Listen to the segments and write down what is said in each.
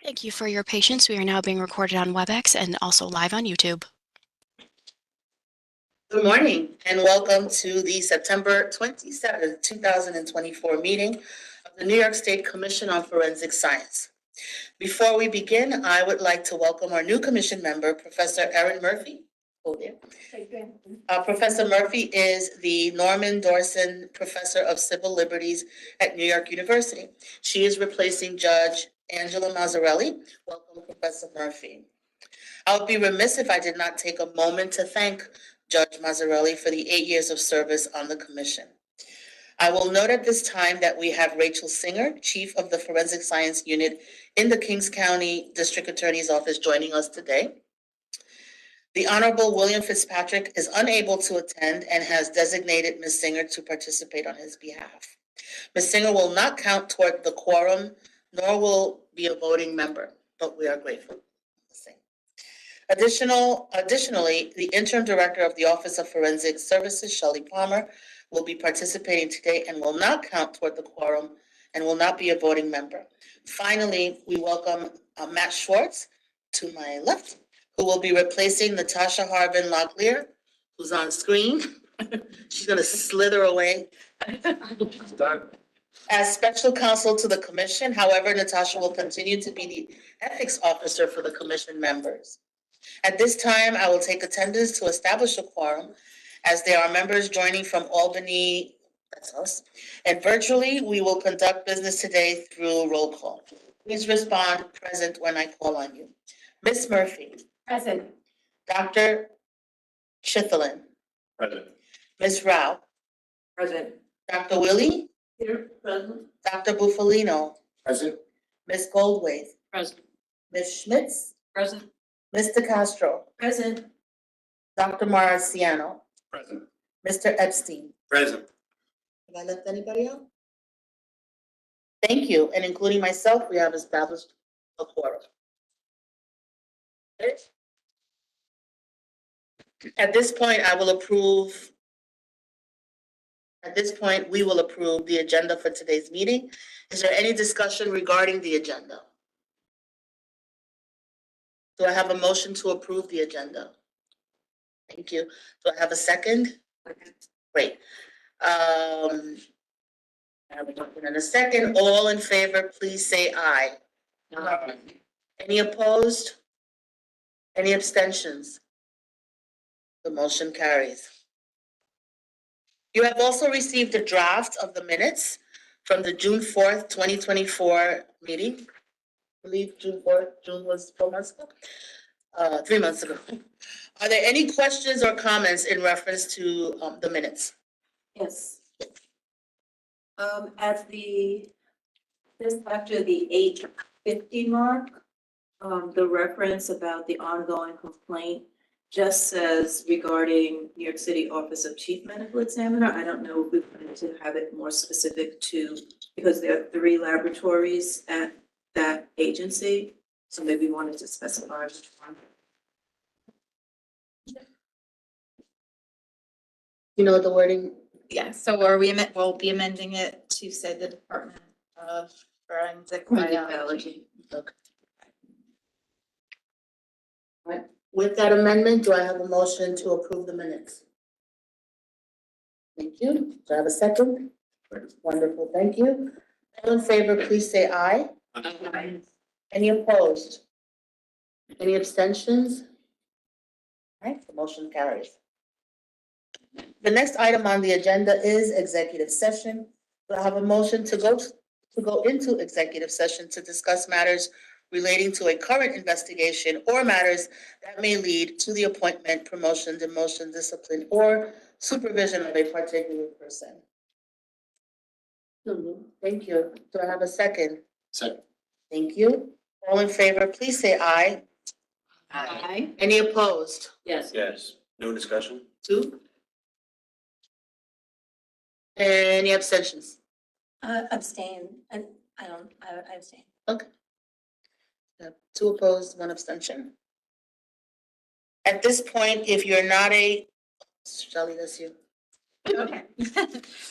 Thank you for your patience. We are now being recorded on WebEx and also live on YouTube. Good morning and welcome to the September 27th, 2024 meeting of the New York State Commission on Forensic Science. Before we begin, I would like to welcome our new commission member, Professor Erin Murphy. Professor Murphy is the Norman Dorson Professor of Civil Liberties at New York University. She is replacing Judge Angela Mazzarelli. Welcome, Professor Murphy. I would be remiss if I did not take a moment to thank Judge Mazzarelli for the 8 years of service on the commission. I will note at this time that we have Rachel Singer, Chief of the Forensic Science Unit in the Kings County District Attorney's Office, joining us today. The Honorable William Fitzpatrick is unable to attend and has designated Ms. Singer to participate on his behalf. Ms. Singer will not count toward the quorum, nor will be a voting member, but we are grateful. Additionally, the Interim Director of the Office of Forensic Services, Shelley Palmer, will be participating today and will not count toward the quorum and will not be a voting member. Finally, we welcome Matt Schwartz to my left, who will be replacing Natasha Harvin Locklear, who's on screen. She's going to slither away. As special counsel to the commission, however, Natasha will continue to be the ethics officer for the commission members. At this time, I will take attendance to establish a quorum, as there are members joining from Albany, that's us, and virtually we will conduct business today through roll call. Please respond present when I call on you. Ms. Murphy. Present. Dr. Chithalin. Present. Ms. Rao. Present. Dr. Willie. Here. Present. Dr. Buffalino. Present. Ms. Goldwaith. Present. Ms. Schmitz. Present. Mr. Castro. Present. Dr. Maraciano. Present. Mr. Epstein. Present. Have I left anybody out? Thank you, and including myself, we have established a quorum. At this point, we will approve the agenda for today's meeting. Is there any discussion regarding the agenda? Do I have a motion to approve the agenda? Thank you. Do I have a second? Great. I have a motion and a second. All in favor, please say aye. Aye. Any opposed? Any abstentions? The motion carries. You have also received a draft of the minutes from the June 4th, 2024 meeting. I believe June was 4 months ago, 3 months ago. Are there any questions or comments in reference to the minutes? Yes. Just after the 8:50 mark, the reference about the ongoing complaint just says regarding New York City Office of Chief Medical Examiner. I don't know if we wanted to have it more specific to, because there are 3 laboratories at that agency, so maybe we wanted to specify which one. You know the wording? Yeah, so we'll be amending it to say the Department of Forensic Biology. Okay. All right. With that amendment, do I have a motion to approve the minutes? Thank you. Do I have a second? Wonderful, thank you. All in favor, please say aye. Aye. Any opposed? Any abstentions? All right, the motion carries. The next item on the agenda is executive session. Do I have a motion to go into executive session to discuss matters relating to a current investigation or matters that may lead to the appointment, promotion, demotion, discipline, or supervision of a particular person? Thank you. Do I have a second? Second. Thank you. All in favor, please say aye. Aye. Any opposed? Yes. Yes. No discussion? 2. Any abstentions? Abstain, and I abstain. Okay. 2 opposed, 1 abstention. At this point, if you're not Shelley, that's you. Okay.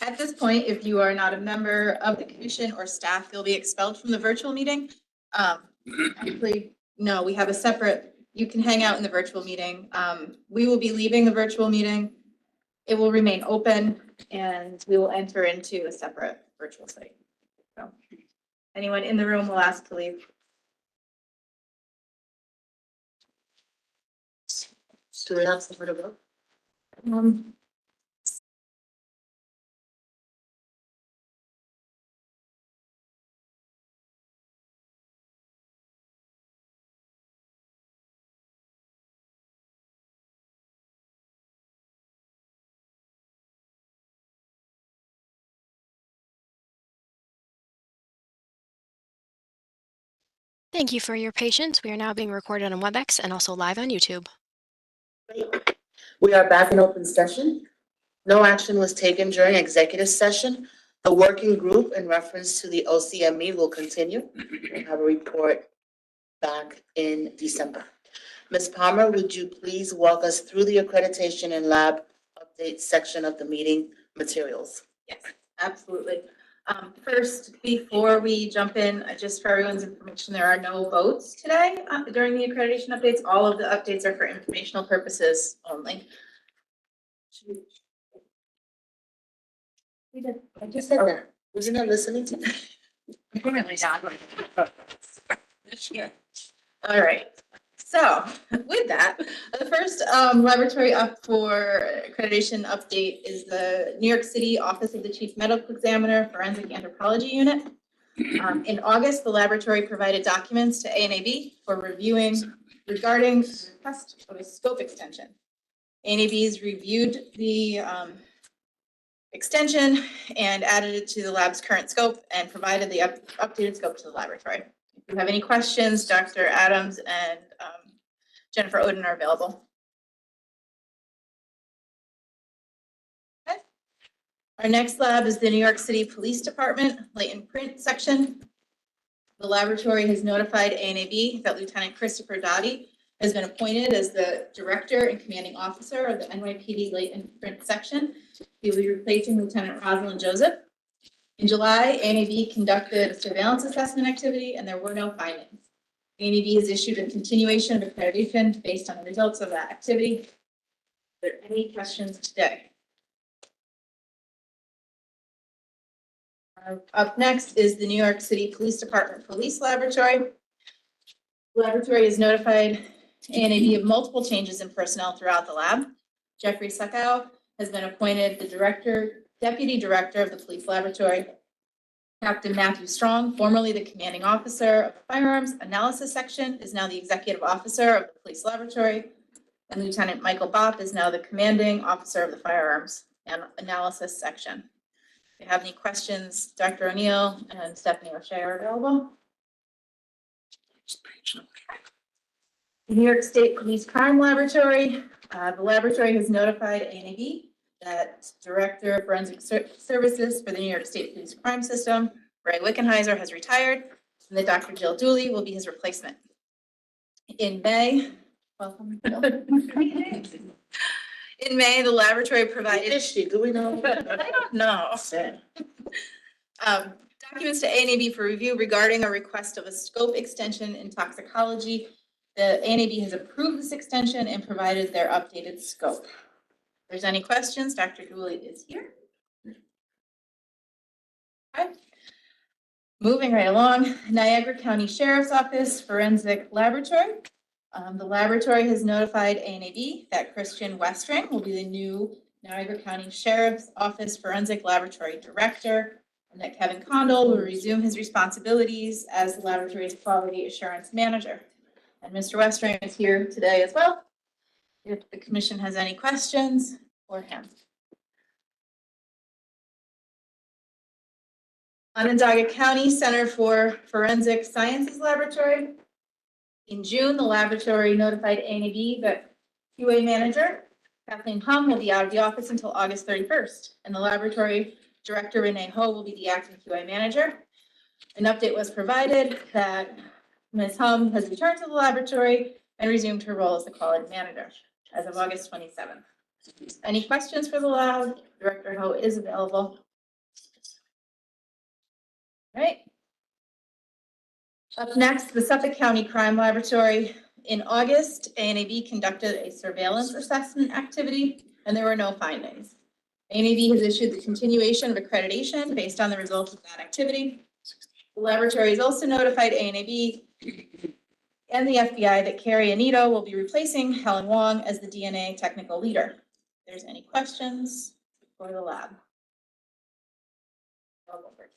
At this point, if you are not a member of the commission or staff, you'll be expelled from the virtual meeting. Actually, no, we have a separate, you can hang out in the virtual meeting. We will be leaving the virtual meeting. It will remain open and we will enter into a separate virtual site. So anyone in the room will ask to leave. Do we have somewhere to go? Um, Thank you for your patience. We are now being recorded on WebEx and also live on YouTube. We are back in open session. No action was taken during executive session. The working group in reference to the OCME will continue. We'll have a report back in December. Ms. Palmer, would you please walk us through the accreditation and lab update section of the meeting materials? Yes, absolutely. First, before we jump in, just for everyone's information, there are no votes today during the accreditation updates. All of the updates are for informational purposes only. We did. I just said that. Was you not listening to me? All right. So with that, the first laboratory up for accreditation update is the New York City Office of the Chief Medical Examiner Forensic Anthropology Unit. In August, the laboratory provided documents to ANAB for reviewing regarding request of a scope extension. ANAB's reviewed the extension and added it to the lab's current scope and provided the updated scope to the laboratory. If you have any questions, Dr. Adams and Jennifer Oden are available. Okay. Our next lab is the New York City Police Department latent print section. The laboratory has notified ANAB that Lieutenant Christopher Dottie has been appointed as the director and commanding officer of the NYPD latent print section. He will be replacing Lieutenant Rosalind Joseph. In July, ANAB conducted a surveillance assessment activity and there were no findings. ANAB has issued a continuation of accreditation based on the results of that activity. Are there any questions today? Up next is the New York City Police Department Police Laboratory. The laboratory has notified ANAB of multiple changes in personnel throughout the lab. Jeffrey Suckow has been appointed the deputy director of the police laboratory. Captain Matthew Strong, formerly the commanding officer of the firearms analysis section, is now the executive officer of the police laboratory. And Lieutenant Michael Bopp is now the commanding officer of the firearms and analysis section. If you have any questions, Dr. O'Neill and Stephanie O'Shea are available. The New York State Police Crime Laboratory. The laboratory has notified ANAB that Director of Forensic Services for the New York State Police Crime System, Ray Wickenheiser, has retired, and that Dr. Jill Dooley will be his replacement. In May, welcome. In May, the laboratory provided. Is she? Do we know? I don't know. Documents to ANAB for review regarding a request of a scope extension in toxicology. The ANAB has approved this extension and provided their updated scope. If there's any questions, Dr. Dooley is here. Okay. Moving right along, Niagara County Sheriff's Office Forensic Laboratory. The laboratory has notified ANAB that Christian Westring will be the new Niagara County Sheriff's Office Forensic Laboratory Director, and that Kevin Condell will resume his responsibilities as the laboratory's quality assurance manager. And Mr. Westring is here today as well. If the commission has any questions for him. Onondaga County Center for Forensic Sciences Laboratory. In June, the laboratory notified ANAB that QA manager Kathleen Hum will be out of the office until August 31st, and the laboratory director Renee Ho will be the acting QA manager. An update was provided that Ms. Hum has returned to the laboratory and resumed her role as the quality manager as of August 27th. Any questions for the lab Director Ho is available. All right. Up next, the Suffolk County Crime Laboratory. In August, ANAB conducted a surveillance assessment activity, and there were no findings. ANAB has issued the continuation of accreditation based on the results of that activity. The laboratory has also notified ANAB and the FBI that Carrie Anito will be replacing Helen Wong as the DNA technical leader. If there's any questions for the lab. I'll go first.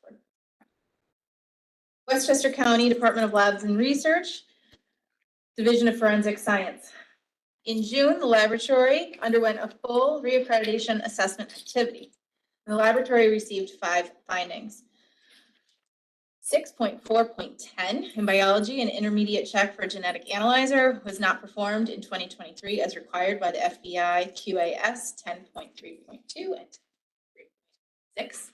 Westchester County Department of Labs and Research, Division of Forensic Science. In June, the laboratory underwent a full reaccreditation assessment activity. The laboratory received 5 findings. 6.4.10 in biology, an intermediate check for a genetic analyzer was not performed in 2023 as required by the FBI QAS 10.3.2 and 3.6.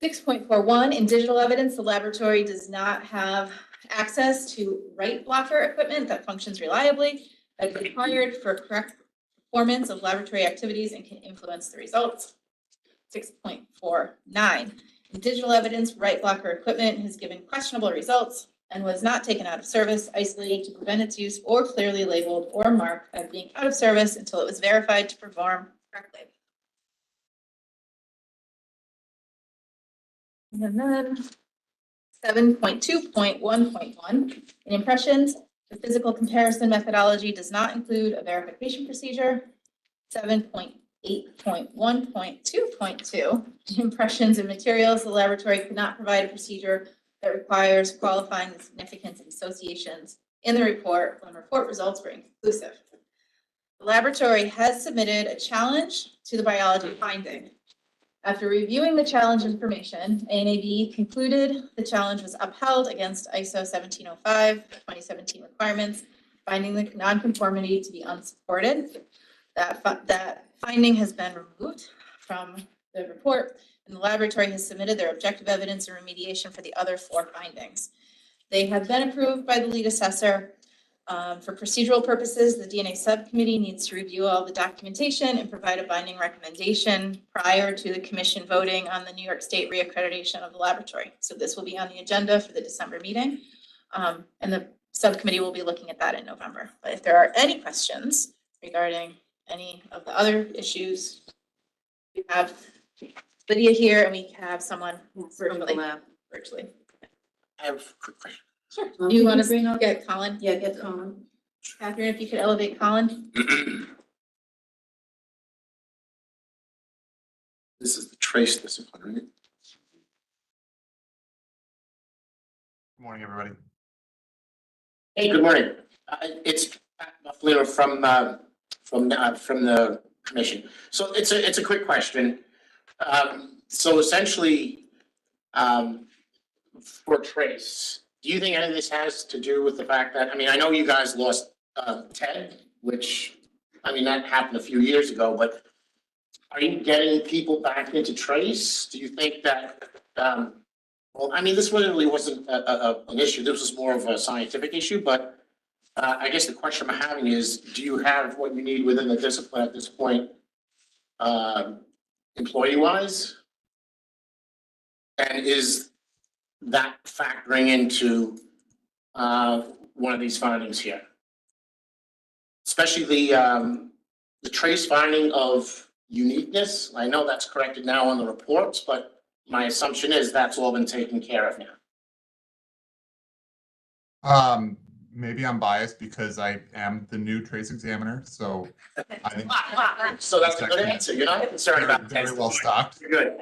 6.41 in digital evidence, the laboratory does not have access to write blocker equipment that functions reliably, that is required for correct performance of laboratory activities and can influence the results. 6.49 in digital evidence, write blocker equipment has given questionable results and was not taken out of service, isolated to prevent its use, or clearly labeled or marked as being out of service until it was verified to perform correctly. And then 7.2.1.1 in impressions, the physical comparison methodology does not include a verification procedure. 7.8.1.2.2 impressions and materials, the laboratory could not provide a procedure that requires qualifying the significance of associations in the report when report results were inconclusive. The laboratory has submitted a challenge to the biology finding. After reviewing the challenge information, ANAB concluded the challenge was upheld against ISO 1705, 2017 requirements, finding the nonconformity to be unsupported. That finding has been removed from the report, and the laboratory has submitted their objective evidence and remediation for the other 4 findings. They have been approved by the lead assessor. For procedural purposes, the DNA subcommittee needs to review all the documentation and provide a binding recommendation prior to the commission voting on the New York State reaccreditation of the laboratory. So this will be on the agenda for the December meeting, and the subcommittee will be looking at that in November. But if there are any questions regarding any of the other issues, we have Lydia here, and we have someone virtually. I have a quick question. Sure. Do you want to bring up? Get Colin? Yeah, get Colin. Catherine, if you could elevate Colin. This is the trace discipline, right? Good morning, everybody. Hey, good morning. It's Pat Mufflino from the commission. So it's a quick question. So essentially, for trace, do you think any of this has to do with the fact that, I mean, I know you guys lost Ted, which, I mean, that happened a few years ago, but are you getting people back into trace? Do you think that, well, I mean, this really wasn't an issue. This was more of a scientific issue, but I guess the question I'm having is, do you have what you need within the discipline at this point, employee-wise? And is that factoring into one of these findings here? Especially the trace finding of uniqueness. I know that's corrected now on the reports, but my assumption is that's all been taken care of now. Maybe I'm biased because I am the new trace examiner, so I think So that's a good answer. You're not concerned about very well stocked. You're good.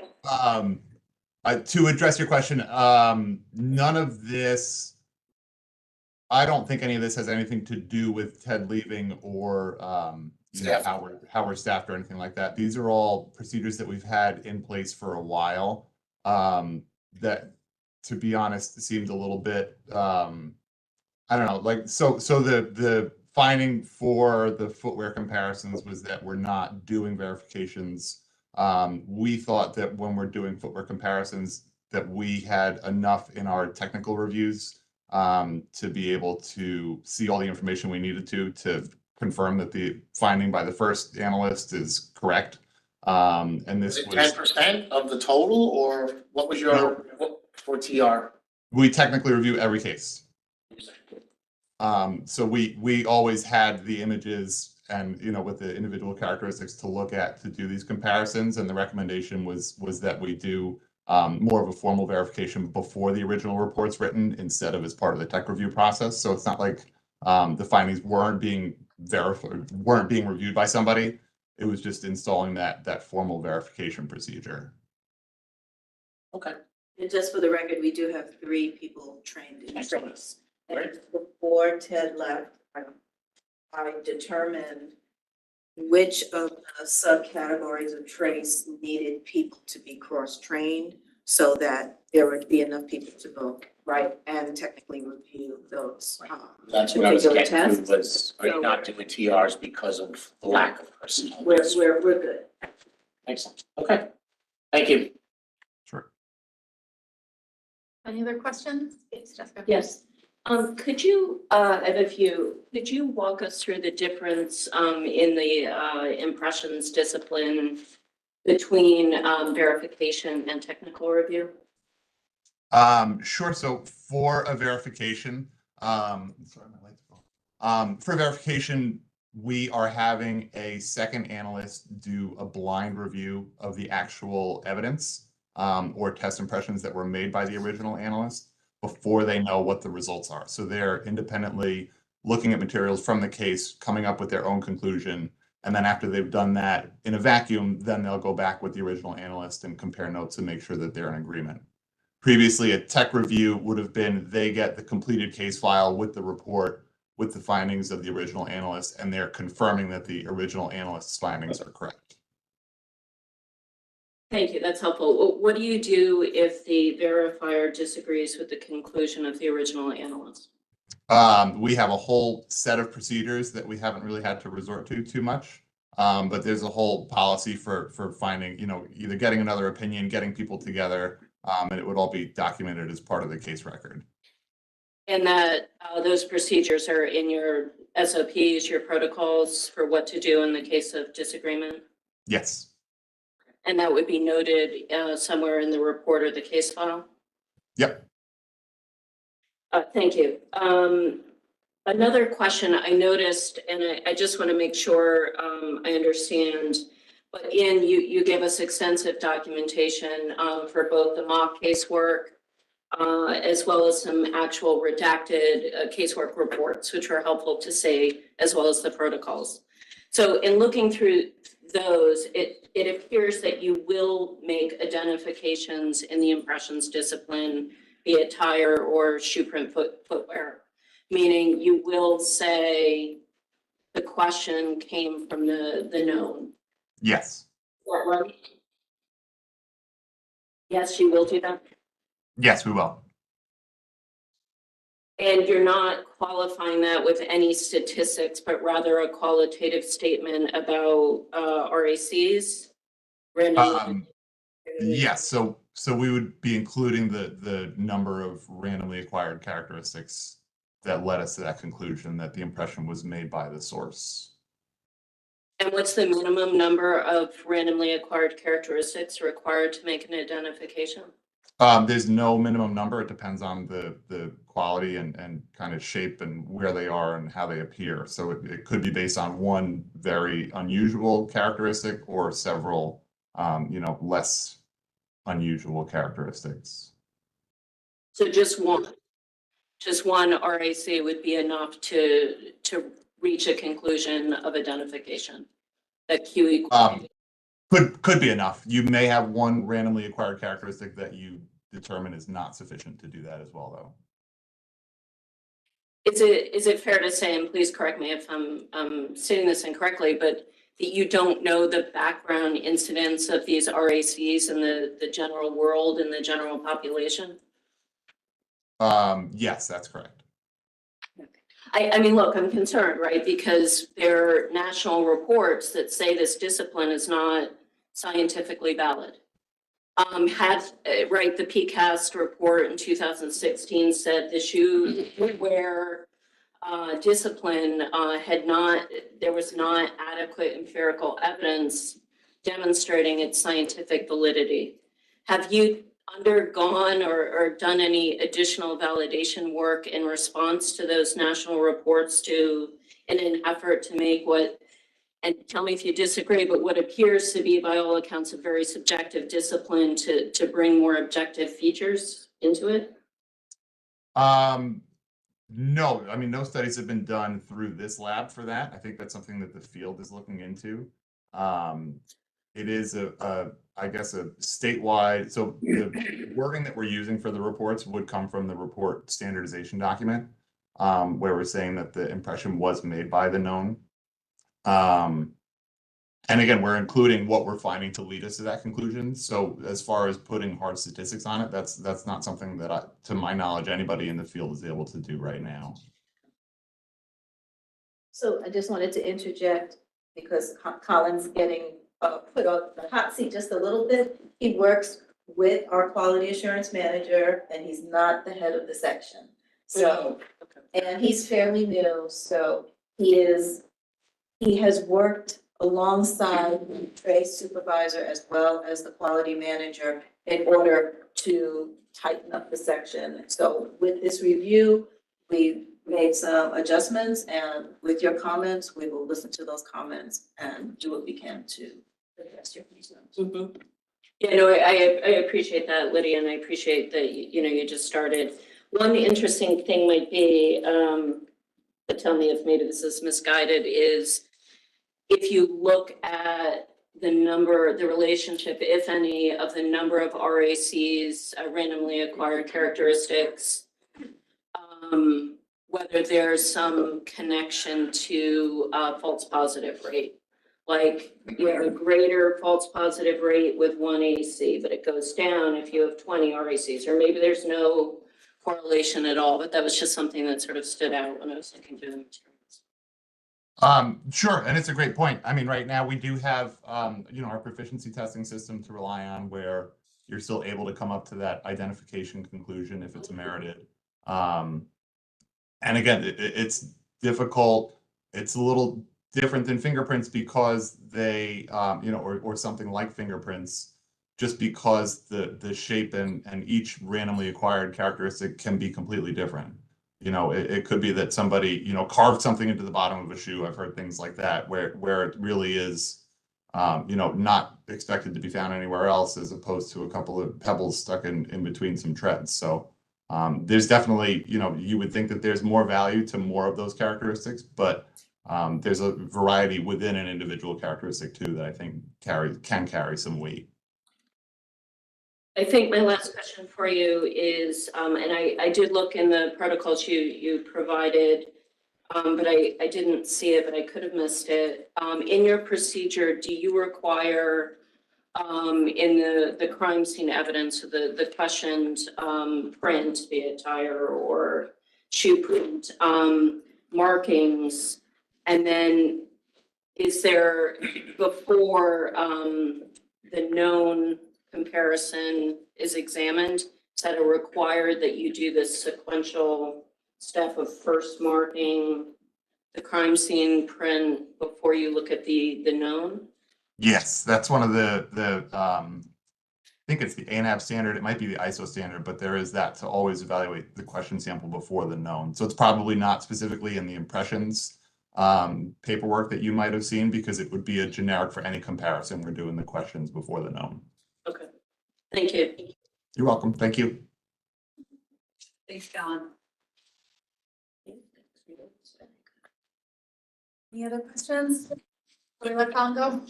To address your question, none of this, I don't think any of this has anything to do with Ted leaving or you know, how we're staffed or anything like that. These are all procedures that we've had in place for a while. That, to be honest, seemed a little bit I don't know, like so the finding for the footwear comparisons was that we're not doing verifications. We thought that when we're doing footwear comparisons that we had enough in our technical reviews to be able to see all the information we needed to confirm that the finding by the first analyst is correct. And this Was it was, 10% of the total, or what was your, for TR? we technically review every case. So we always had the images and, you know, with the individual characteristics to look at to do these comparisons. And the recommendation was that we do more of a formal verification before the original report's written instead of as part of the tech review process. So it's not like the findings weren't being verified, weren't being reviewed by somebody. It was just installing that formal verification procedure. Okay. And just for the record, we do have 3 people trained in Excellent. trace. Great. And before Ted left, I determined which of the subcategories of trace needed people to be cross-trained so that there would be enough people to go right and technically review those. That's what I was particular getting to, tests. was, are you not doing TRs because of the lack of personnel? We're good. Excellent, okay, thank you. Sure. Any other questions? Yes, Jessica. Yes. Could you, I have a few, could you walk us through the difference in the impressions discipline between verification and technical review? Sure. So for a verification, sorry, my light's off. For verification, we are having a second analyst do a blind review of the actual evidence or test impressions that were made by the original analyst before they know what the results are. So they're independently looking at materials from the case, coming up with their own conclusion. And then after they've done that in a vacuum, then they'll go back with the original analyst and compare notes and make sure that they're in agreement. Previously, a tech review would have been they get the completed case file with the report, with the findings of the original analyst, and they're confirming that the original analyst's findings are correct. Thank you, that's helpful. What do you do if the verifier disagrees with the conclusion of the original analyst? We have a whole set of procedures that we haven't really had to resort to too much. But there's a whole policy for finding, you know, either getting another opinion, getting people together, and it would all be documented as part of the case record. And that those procedures are in your SOPs, your protocols for what to do in the case of disagreement? Yes. And that would be noted somewhere in the report or the case file? Yep. Thank you. Another question I noticed, and I just want to make sure I understand, but you gave us extensive documentation for both the mock casework as well as some actual redacted casework reports, which were helpful to see, as well as the protocols. So in looking through those, it appears that you will make identifications in the impressions discipline, be it tire or shoe print footwear, meaning you will say the question came from the known. Yes. Right? Yes, you will do that. Yes, we will. And you're not qualifying that with any statistics, but rather a qualitative statement about RACs? Yes. So we would be including the number of randomly acquired characteristics that led us to that conclusion that the impression was made by the source. And what's the minimum number of randomly acquired characteristics required to make an identification? There's no minimum number. It depends on the quality and kind of shape and where they are and how they appear. So it could be based on one very unusual characteristic or several, you know, less unusual characteristics. So just one RAC would be enough to reach a conclusion of identification. That Q equals. Could be enough. You may have one randomly acquired characteristic that you determine is not sufficient to do that as well, though. Is it fair to say, and please correct me if I'm stating this incorrectly, but that you don't know the background incidence of these RACs in the general world and the general population? Yes, that's correct. I mean, look, I'm concerned, right? Because there are national reports that say this discipline is not scientifically valid. The PCAST report in 2016 said the shoe wear discipline there was not adequate empirical evidence demonstrating its scientific validity. Have you undergone or done any additional validation work in response to those national reports in an effort to make what, and tell me if you disagree, but what appears to be by all accounts a very subjective discipline to bring more objective features into it? No, I mean, no studies have been done through this lab for that. I think that's something that the field is looking into. It is I guess a statewide, so the wording that we're using for the reports would come from the report standardization document, where we're saying that the impression was made by the known. And again, we're including what we're finding to lead us to that conclusion. So as far as putting hard statistics on it, that's not something that to my knowledge, anybody in the field is able to do right now. So I just wanted to interject because Colin's getting put on the hot seat just a little bit. He works with our quality assurance manager and he's not the head of the section. So, and he's fairly new, so he has worked alongside the trace supervisor as well as the quality manager in order to tighten up the section. So with this review, we made some adjustments, and with your comments, we will listen to those comments and do what we can to address your concerns. Mm-hmm. Yeah, no, I appreciate that, Lydia, and I appreciate that, you just started. One interesting thing might be, but tell me if maybe this is misguided, is if you look at the relationship, if any, of the number of RACs, randomly acquired characteristics, whether there's some connection to false positive rate. Like you have a greater false positive rate with one AC, but it goes down if you have 20 RACs, or maybe there's no correlation at all, but that was just something that sort of stood out when I was looking through the materials. Sure, and it's a great point. I mean, right now we do have, our proficiency testing system to rely on where you're still able to come up to that identification conclusion if it's merited. And again, it's difficult. It's a little different than fingerprints because they, or something like fingerprints, just because the shape and each randomly acquired characteristic can be completely different. It could be that somebody, carved something into the bottom of a shoe. I've heard things like that where it really is, not expected to be found anywhere else as opposed to a couple of pebbles stuck in between some treads. So there's definitely, you would think that there's more value to more of those characteristics, but there's a variety within an individual characteristic too that I think can carry some weight. I think my last question for you is, and I did look in the protocols you provided, but I didn't see it, but I could have missed it. In your procedure, do you require in the crime scene evidence, the questioned print, be it tire or shoe print, markings, and then is there, before the known comparison is examined, is that required that you do this sequential step of first marking the crime scene print before you look at the known? Yes, that's one of the I think it's the ANAB standard. It might be the ISO standard, but there is that to always evaluate the question sample before the known. So it's probably not specifically in the impressions paperwork that you might have seen, because it would be a generic for any comparison. We're doing the questions before the known. Okay, thank you. You're welcome. Thank you. Thanks, John. Any other questions? Can we let Colin go?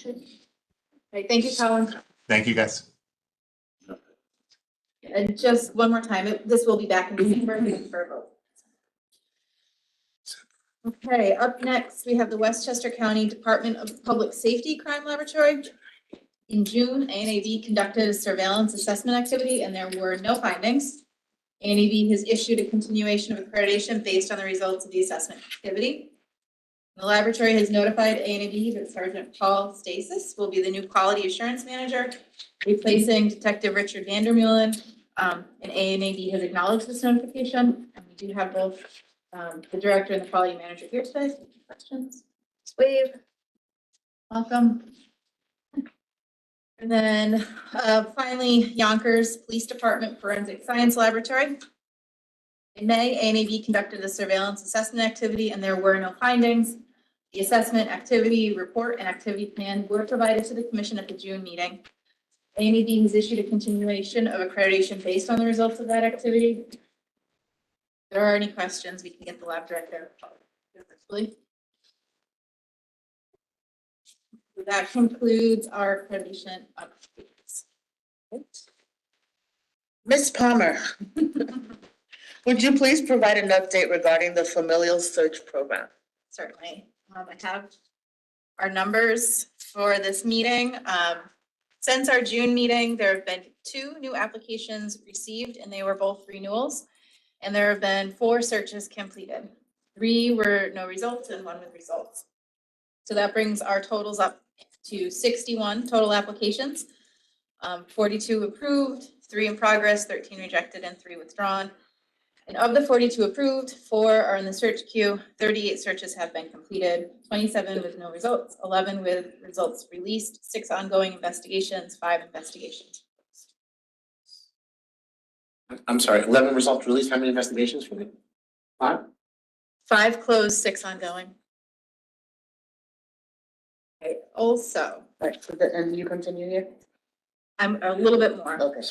Right, thank you, Colin. Thank you, guys. And just one more time, this will be back in December for a vote. Okay, up next, we have the Westchester County Department of Public Safety Crime Laboratory. In June, ANAB conducted a surveillance assessment activity and there were no findings. ANAB has issued a continuation of accreditation based on the results of the assessment activity. The laboratory has notified ANAB that Sergeant Paul Stasis will be the new quality assurance manager, replacing Detective Richard Vandermeulen. And ANAB has acknowledged this notification. And we do have both the director and the quality manager here today. Questions? Just wave. Welcome. And then finally, Yonkers Police Department Forensic Science Laboratory. In May, ANAB conducted a surveillance assessment activity and there were no findings. The assessment activity report and activity plan were provided to the commission at the June meeting. ANAB has issued a continuation of accreditation based on the results of that activity. If there are any questions, we can get the lab director. That concludes our accreditation updates. Ms. Palmer, would you please provide an update regarding the familial search program? Certainly. I have our numbers for this meeting. Since our June meeting, there have been 2 new applications received and they were both renewals. And there have been 4 searches completed. 3 were no results and 1 with results. So that brings our totals up to 61 total applications. 42 approved, 3 in progress, 13 rejected, and 3 withdrawn. And of the 42 approved, 4 are in the search queue, 38 searches have been completed, 27 with no results, 11 with results released, 6 ongoing investigations, 5 investigations. I'm sorry, 11 results released, how many investigations for me? 5? 5 closed, 6 ongoing. Okay, also, Right, and you continue here? I'm a little bit more. Okay.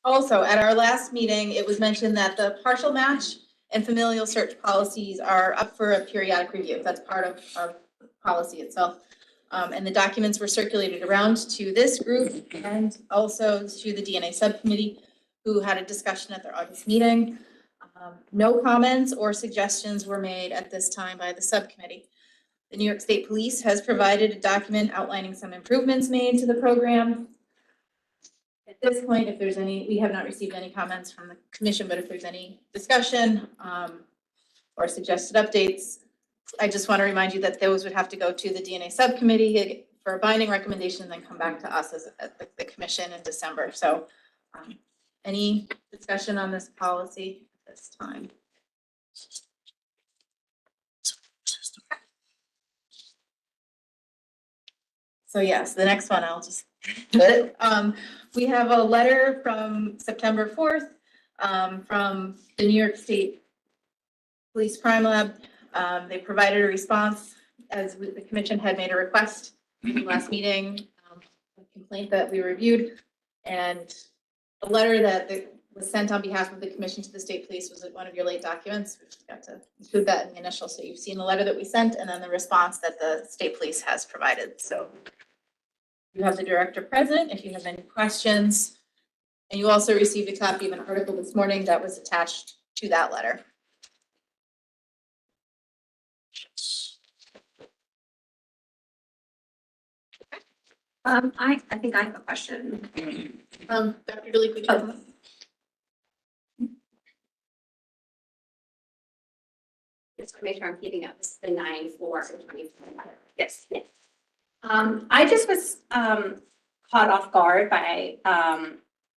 Also, at our last meeting, it was mentioned that the partial match and familial search policies are up for a periodic review. That's part of our policy itself. And the documents were circulated around to this group and also to the DNA subcommittee, who had a discussion at their August meeting. No comments or suggestions were made at this time by the subcommittee. The New York State Police has provided a document outlining some improvements made to the program. At this point, if there's any, we have not received any comments from the commission, but if there's any discussion or suggested updates, I just want to remind you that those would have to go to the DNA subcommittee for a binding recommendation and then come back to us as the commission in December. So any discussion on this policy at this time? So yes, the next one I'll just, we have a letter from September 4th from the New York State Police Crime Lab. They provided a response as the commission had made a request in the last meeting, a complaint that we reviewed, and a letter that was sent on behalf of the commission to the state police was one of your late documents. We got to include that in the initial. So you've seen the letter that we sent and then the response that the state police has provided. So you have the director present if you have any questions. And you also received a copy of an article this morning that was attached to that letter. I think I have a question. Dr. Dilly, could you? Just to make sure I'm keeping up, this is the 9/4/24. Yes. I just was caught off guard by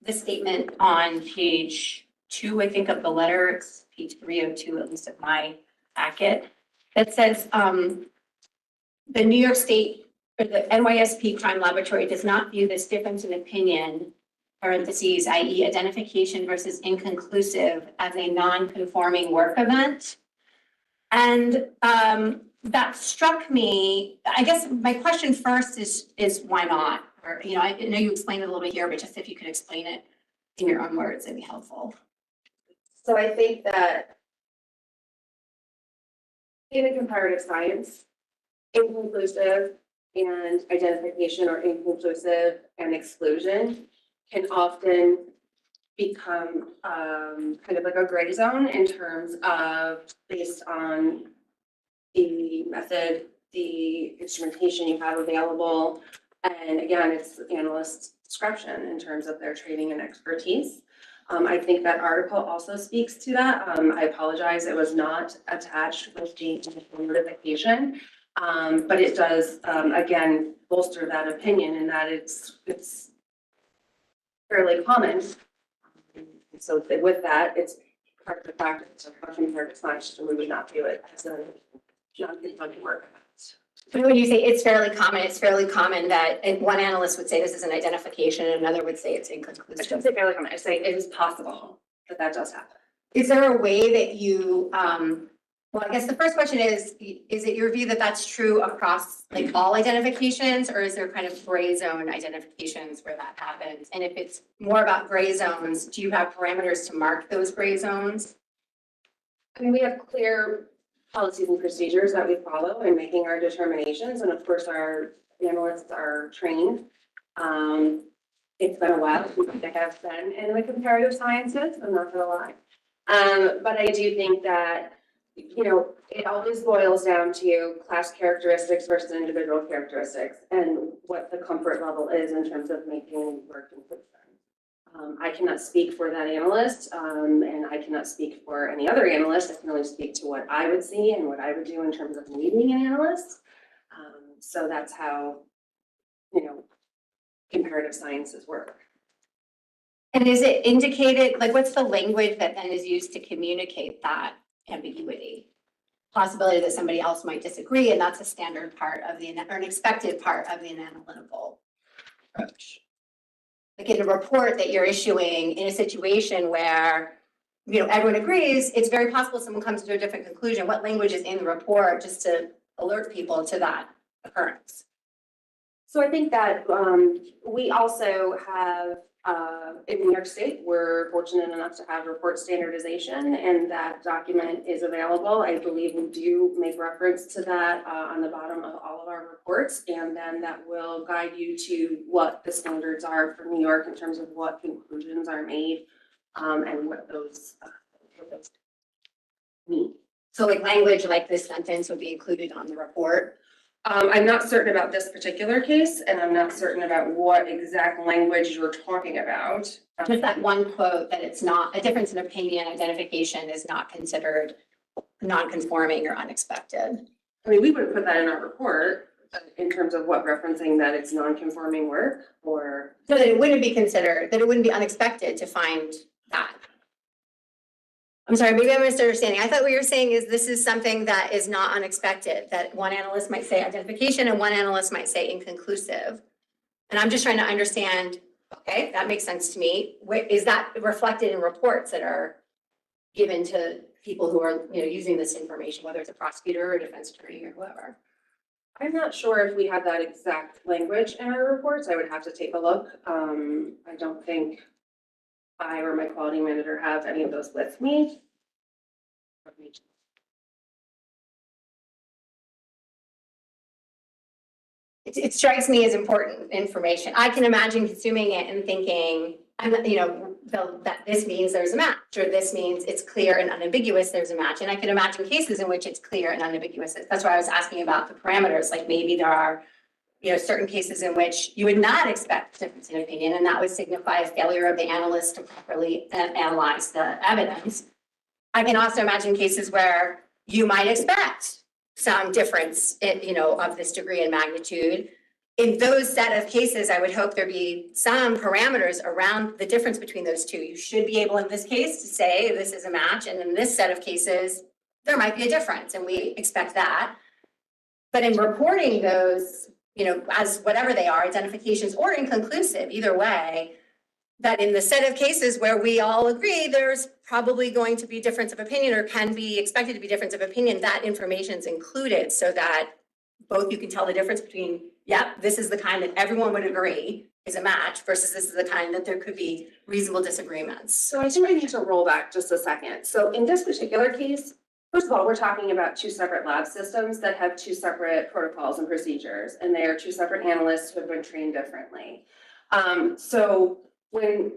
the statement on page 2, I think, of the letter. It's page 302, at least of my packet, that says the New York State or the NYSP Crime Laboratory does not view this difference in opinion, parentheses, i.e. identification versus inconclusive, as a non-conforming work event. And that struck me. I guess my question first is why not? Or, you know, I know you explained it a little bit here, but just if you could explain it in your own words, it'd be helpful. So I think that in a comparative science, inconclusive and identification or inconclusive and exclusion can often become kind of like a gray zone in terms of based on the method, the instrumentation you have available. And again, it's analyst discretion in terms of their training and expertise. I think that article also speaks to that. I apologize, it was not attached with the notification. But it does, again, bolster that opinion in that it's fairly common. So with that, it's part of the practice of functioning practice science, and we would not view it as a non-conforming work. But when you say it's fairly common that one analyst would say this is an identification and another would say it's I inconclusive. shouldn't say fairly common, I say it is possible that that does happen. Is there a way that you, well, I guess the first question is it your view that that's true across like all identifications, or is there kind of gray zone identifications where that happens? And if it's more about gray zones, do you have parameters to mark those gray zones? I mean, we have clear policies and procedures that we follow in making our determinations, and of course, our analysts are trained. It's been a while since I have been in the comparative sciences, I'm not gonna lie. But I do think that, you know, it always boils down to class characteristics versus individual characteristics and what the comfort level is in terms of making work consistent. I cannot speak for that analyst, and I cannot speak for any other analyst. I can only speak to what I would see and what I would do in terms of leading an analyst. So that's how, you know, comparative sciences work. And is it indicated, like what's the language that then is used to communicate that ambiguity? Possibility that somebody else might disagree, and that's a standard part of the, or an expected part of the analytical approach. Like in a report that you're issuing in a situation where, you know, everyone agrees, it's very possible someone comes to a different conclusion. What language is in the report just to alert people to that occurrence? So I think that we also have, in New York State, we're fortunate enough to have report standardization, and that document is available. I believe we do make reference to that on the bottom of all of our reports, and then that will guide you to what the standards are for New York in terms of what conclusions are made and what those mean. So like language like this sentence would be included on the report? I'm not certain about this particular case, and I'm not certain about what exact language you're talking about. Just that one quote that it's not, a difference in opinion identification is not considered non-conforming or unexpected. I mean, we would put that in our report in terms of what referencing that it's non-conforming work or. So that it wouldn't be considered, that it wouldn't be unexpected to find that. I'm sorry, maybe I'm misunderstanding. I thought what you're saying is this is something that is not unexpected, that one analyst might say identification and one analyst might say inconclusive. And I'm just trying to understand, okay, that makes sense to me. Is that reflected in reports that are given to people who are, you know, using this information, whether it's a prosecutor or a defense attorney or whoever? I'm not sure if we have that exact language in our reports. I would have to take a look. I don't think I or my quality manager have any of those with me. It strikes me as important information. I can imagine consuming it and thinking, you know, that this means there's a match, or this means it's clear and unambiguous there's a match. And I can imagine cases in which it's clear and unambiguous. That's why I was asking about the parameters. Like maybe there are, you know, certain cases in which you would not expect difference in opinion, and that would signify a failure of the analyst to properly analyze the evidence. I can also imagine cases where you might expect some difference in, you know, of this degree and magnitude. In those set of cases, I would hope there be some parameters around the difference between those two. You should be able in this case to say this is a match, and in this set of cases, there might be a difference, and we expect that. But in reporting those, you know, as whatever they are, identifications or inconclusive, either way, that in the set of cases where we all agree there's probably going to be difference of opinion or can be expected to be difference of opinion, that information is included so that both you can tell the difference between, yep, this is the kind that everyone would agree is a match versus this is the kind that there could be reasonable disagreements. So I think I need to roll back just a second. So in this particular case, first of all, we're talking about two separate lab systems that have two separate protocols and procedures, and they are two separate analysts who have been trained differently. So when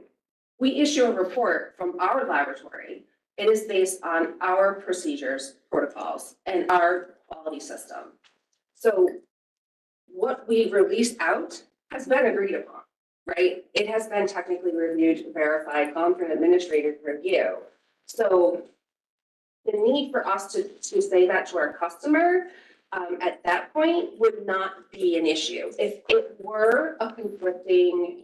we issue a report from our laboratory, it is based on our procedures, protocols, and our quality system. So what we release out has been agreed upon, right? It has been technically reviewed, verified, gone through an administrative review. So the need for us to say that to our customer at that point would not be an issue. If it were a conflicting,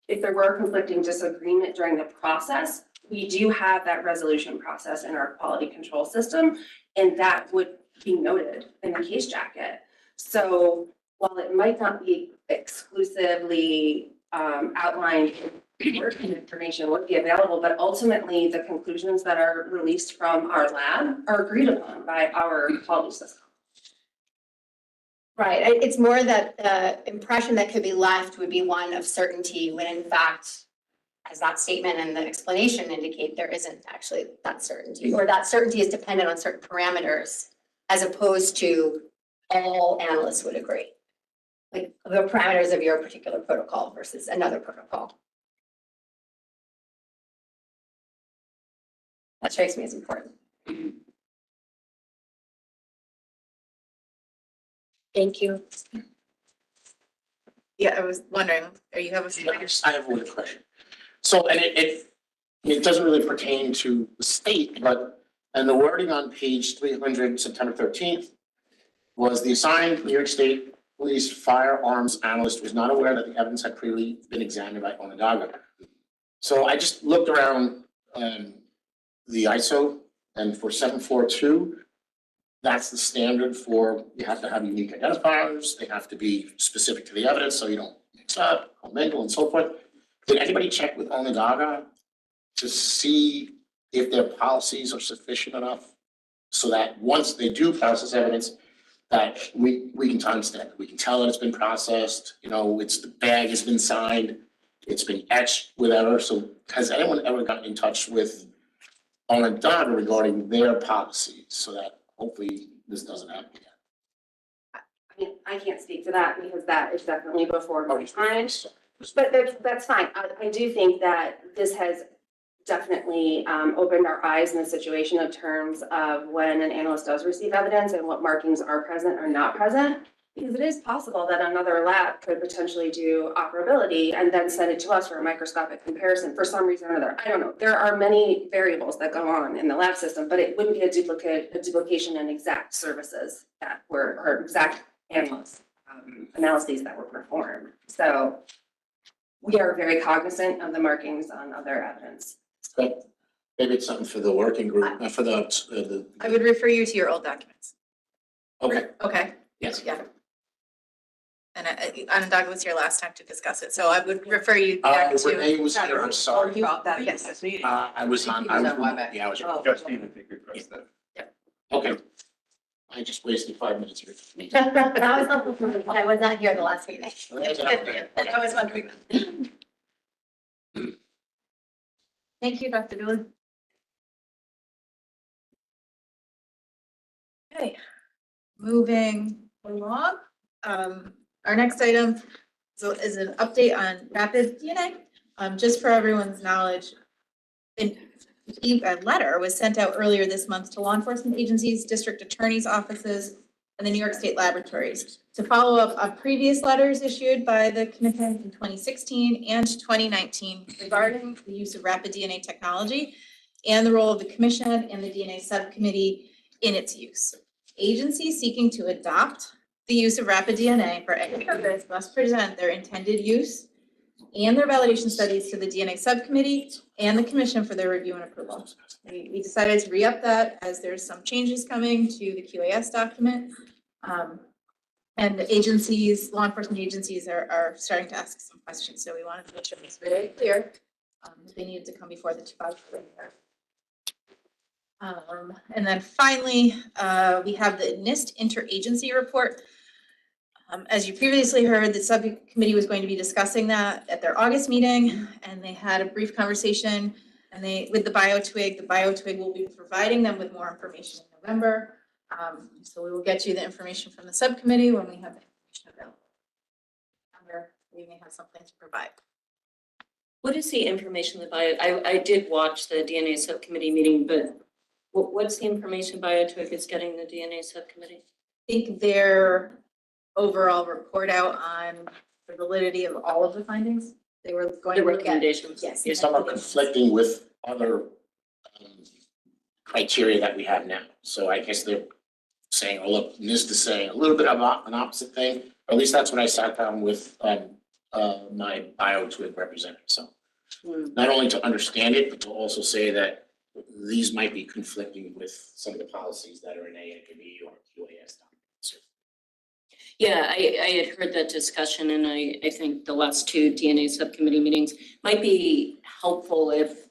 if there were a conflicting disagreement during the process, we do have that resolution process in our quality control system, and that would be noted in the case jacket. So while it might not be exclusively outlined in working information would be available, but ultimately the conclusions that are released from our lab are agreed upon by our quality system. Right, it's more that the impression that could be left would be one of certainty, when in fact, as that statement and the explanation indicate, there isn't actually that certainty, or that certainty is dependent on certain parameters, as opposed to all analysts would agree. Like the parameters of your particular protocol versus another protocol. That strikes me as important. Thank you. Yeah, I was wondering, are you have a? I have one question. So, and it doesn't really pertain to the state, but, and the wording on page 300, September 13th, was the assigned New York State Police firearms analyst was not aware that the evidence had previously been examined by Onondaga. So I just looked around the ISO, and for 742, that's the standard for, you have to have unique identifiers, they have to be specific to the evidence, so you don't mix up, commingle, and so forth. Did anybody check with Onondaga to see if their policies are sufficient enough so that once they do process evidence, that we can timestamp it, we can tell that it's been processed, you know, it's, the bag has been signed, it's been etched, whatever. So has anyone ever gotten in touch with Onondaga regarding their policies so that hopefully this doesn't happen again? I mean, I can't speak to that because that is definitely before my time. So, But that's fine. I do think that this has definitely opened our eyes in the situation in terms of when an analyst does receive evidence and what markings are present or not present. Because it is possible that another lab could potentially do operability and then send it to us for a microscopic comparison for some reason or other. I don't know. There are many variables that go on in the lab system, but it wouldn't be a duplication in exact services that were, or exact analysis analyses that were performed. So we are very cognizant of the markings on other evidence. but maybe it's something for the working group, for the. I would refer you to your old documents. Okay, Okay, yes. yeah. And Onondaga was here last time to discuss it, so I would refer you back to. Renee was here, I'm sorry. Yes. I was on, I was, yeah, I was. Justine, if you could press that. Okay. I just wasted 5 minutes here. That was helpful, but I was not here the last meeting. I was wondering. Thank you, Dr. Dooley. Okay, moving along. Our next item is an update on rapid DNA. Just for everyone's knowledge, a letter was sent out earlier this month to law enforcement agencies, district attorneys' offices, and the New York State laboratories to follow up on previous letters issued by the commission in 2016 and 2019 regarding the use of rapid DNA technology and the role of the commission and the DNA subcommittee in its use. Agencies seeking to adopt the use of rapid DNA for any purpose must present their intended use and their validation studies to the DNA subcommittee and the commission for their review and approval. We decided to re-up that as there's some changes coming to the QAS document. And the agencies, law enforcement agencies are starting to ask some questions, so we wanted to make sure it's very clear. They needed to come before the 2000. And then finally, we have the NIST interagency report. As you previously heard, the subcommittee was going to be discussing that at their August meeting, and they had a brief conversation and with the BioTwig will be providing them with more information in November. So we will get you the information from the subcommittee when we have the information available. We may have something to provide. What is the information that I did watch the DNA subcommittee meeting, but what's the information BioTwig is getting the DNA subcommittee? I think their overall report out on the validity of all of the findings. They were going The to look at. recommendations. Yes. Some are conflicting with other criteria that we have now. So I guess they're saying, oh, look, NIST is saying a little bit of an opposite thing. Or at least that's what I sat down with my BioTwig representative. So not only to understand it, but to also say that these might be conflicting with some of the policies that are in ANKB or QAS documents. Yeah, I had heard that discussion and I think the last two DNA subcommittee meetings might be helpful if,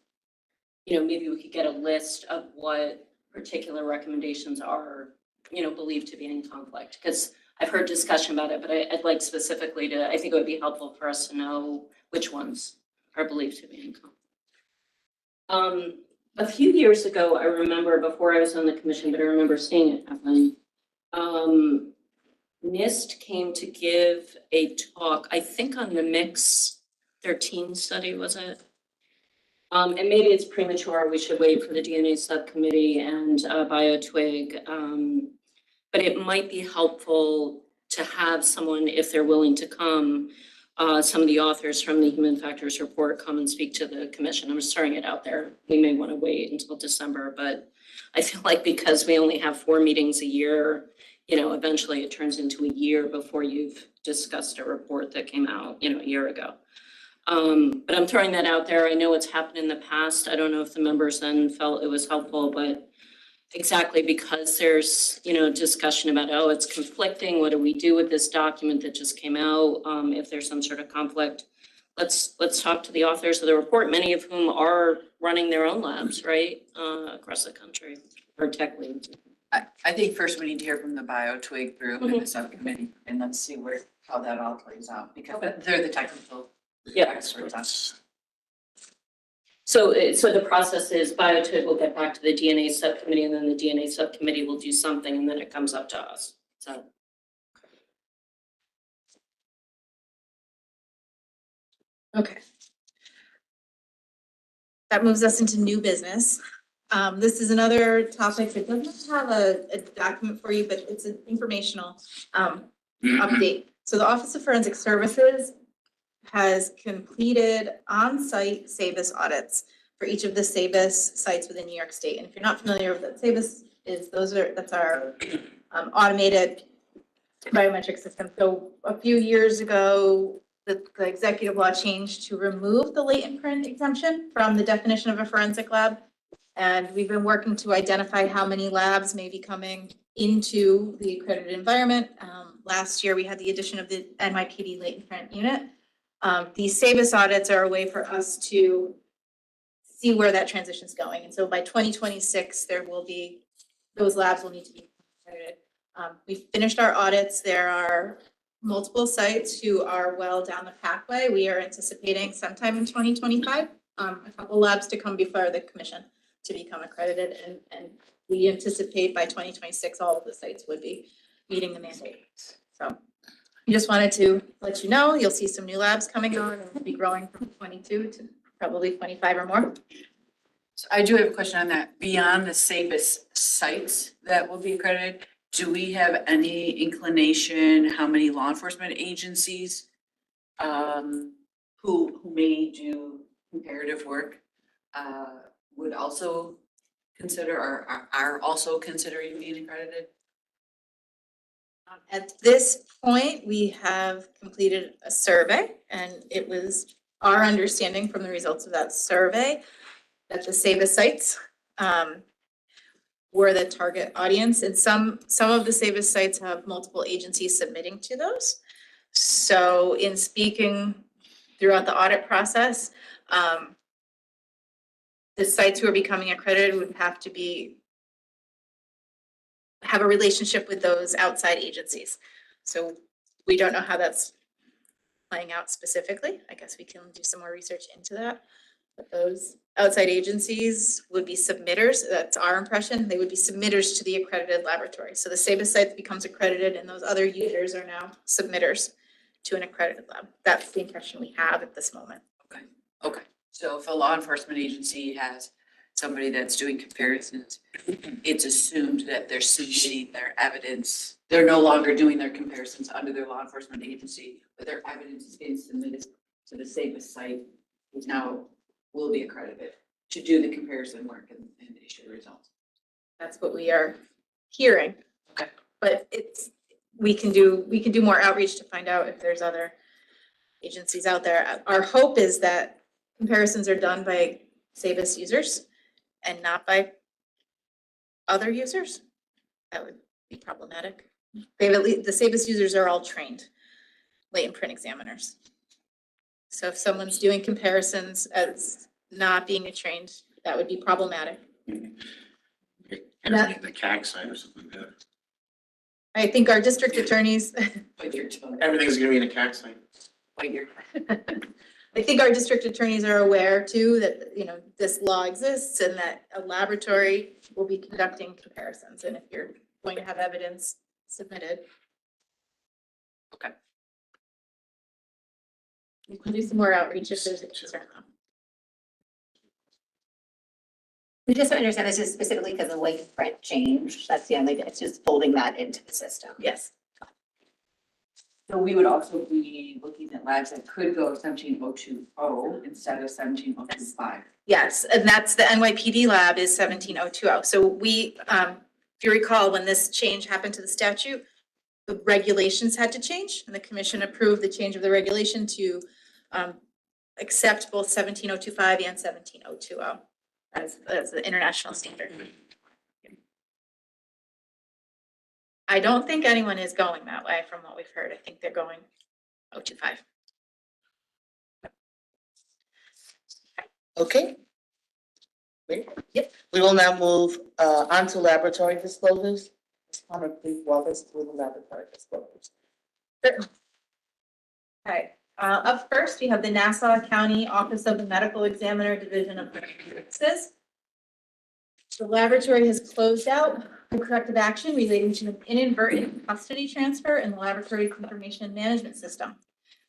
maybe we could get a list of what particular recommendations are, believed to be in conflict. Because I've heard discussion about it, but I'd like specifically I think it would be helpful for us to know which ones are believed to be in conflict. A few years ago, I remember before I was on the commission, but I remember seeing it happen. NIST came to give a talk, I think on the Mix 13 study, was it? And maybe it's premature, we should wait for the DNA subcommittee and BioTwig. But it might be helpful to have someone, if they're willing to come, some of the authors from the Human Factors Report come and speak to the commission. I'm just throwing it out there. We may want to wait until December, but I feel like because we only have 4 meetings a year, eventually it turns into a year before you've discussed a report that came out, a year ago. But I'm throwing that out there. I know it's happened in the past. I don't know if the members then felt it was helpful, but exactly because there's, discussion about, oh, it's conflicting. What do we do with this document that just came out? If there's some sort of conflict, let's talk to the authors of the report, many of whom are running their own labs, right, across the country, or tech leads. I think first we need to hear from the BioTwig group and the subcommittee, and let's see how that all plays out, because they're the technical experts on it. So the process is BioTwig will get back to the DNA subcommittee, and then the DNA subcommittee will do something, and then it comes up to us. So. Okay. That moves us into new business. This is another topic that doesn't have a document for you, but it's an informational update. So the Office of Forensic Services has completed on-site SABIS audits for each of the SABIS sites within New York State. And if you're not familiar with what SABIS is, that's our automated biometric system. So a few years ago, the executive law changed to remove the latent print exemption from the definition of a forensic lab. And we've been working to identify how many labs may be coming into the accredited environment. Last year, we had the addition of the NYPD latent print unit. These SABIS audits are a way for us to see where that transition is going. And so by 2026, those labs will need to be accredited. We've finished our audits. There are multiple sites who are well down the pathway. We are anticipating sometime in 2025, a couple labs to come before the commission to become accredited. And we anticipate by 2026, all of the sites would be meeting the mandate. So I just wanted to let you know, you'll see some new labs coming on and we'll be growing from 22 to probably 25 or more. So I do have a question on that. Beyond the SABIS sites that will be accredited, do we have any inclination how many law enforcement agencies who may do comparative work would also consider or are also considering being accredited? At this point, we have completed a survey, and it was our understanding from the results of that survey that the SABIS sites were the target audience, and some of the SABIS sites have multiple agencies submitting to those. So in speaking throughout the audit process, the sites who are becoming accredited would have to have a relationship with those outside agencies. So we don't know how that's playing out specifically. I guess we can do some more research into that. But those outside agencies would be submitters. That's our impression. They would be submitters to the accredited laboratory. So the SABIS site becomes accredited and those other users are now submitters to an accredited lab. That's the impression we have at this moment. Okay. So if a law enforcement agency has somebody that's doing comparisons, it's assumed that they're submitting their evidence. They're no longer doing their comparisons under their law enforcement agency, but their evidence is being submitted to the SABIS site, which now will be accredited to do the comparison work and issue the results. That's what we are hearing. Okay. But we can do more outreach to find out if there's other agencies out there. Our hope is that comparisons are done by SABIS users and not by other users. That would be problematic. They've at least, the SABIS users are all trained latent print examiners. So if someone's doing comparisons as not being a trained, that would be problematic. Everything in the CAG side or something like that. I think our district attorneys, Bite your tongue, Everything's gonna be in a CAG site. bite your. I think our district attorneys are aware too that, you know, this law exists and that a laboratory will be conducting comparisons. And if you're going to have evidence submitted. Okay. You can do some more outreach if there's a concern though. We just don't understand this is specifically because the latent print change. That's the only, it's just folding that into the system. Yes. So we would also be looking at labs that could go 17020 instead of 17025. Yes, and that's the NYPD lab is 17020. So we, if you recall, when this change happened to the statute, the regulations had to change and the commission approved the change of the regulation to accept both 17025 and 17020 as the international standard. I don't think anyone is going that way from what we've heard. I think they're going 025. Okay. Great. Yep. We will now move on to laboratory disclosures. Ms. Palmer, please walk us through the laboratory disclosures. Okay, up first, we have the Nassau County Office of the Medical Examiner Division of Services. The laboratory has closed out the corrective action relating to an inadvertent custody transfer in the laboratory's information management system.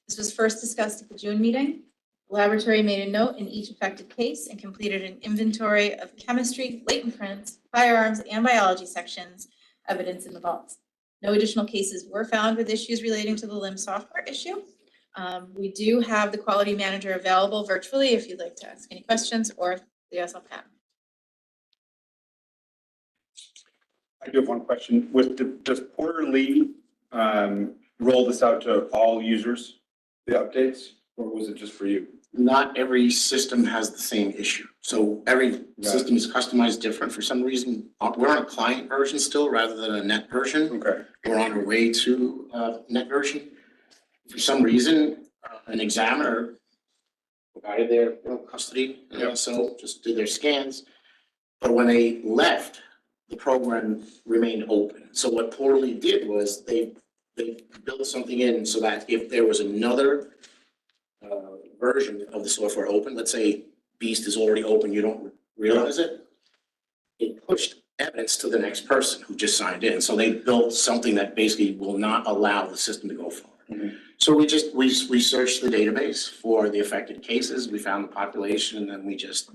This was first discussed at the June meeting. The laboratory made a note in each affected case and completed an inventory of chemistry, latent prints, firearms, and biology sections, evidence in the vaults. No additional cases were found with issues relating to the LIM software issue. We do have the quality manager available virtually if you'd like to ask any questions, or the SLPAT. I do have one question. Does Porter Lee roll this out to all users, the updates, or was it just for you? Not every system has the same issue. So every system is customized different. For some reason, we're on a client version still rather than a net version. Okay. We're on our way to net version. For some reason, an examiner provided their custody and also just did their scans. But when they left, the program remained open. So what Porter Lee did was they built something in so that if there was another version of the software open, let's say Beast is already open, you don't realize it, it pushed evidence to the next person who just signed in. So they built something that basically will not allow the system to go forward. Mm-hmm. So we searched the database for the affected cases, we found the population, and then we just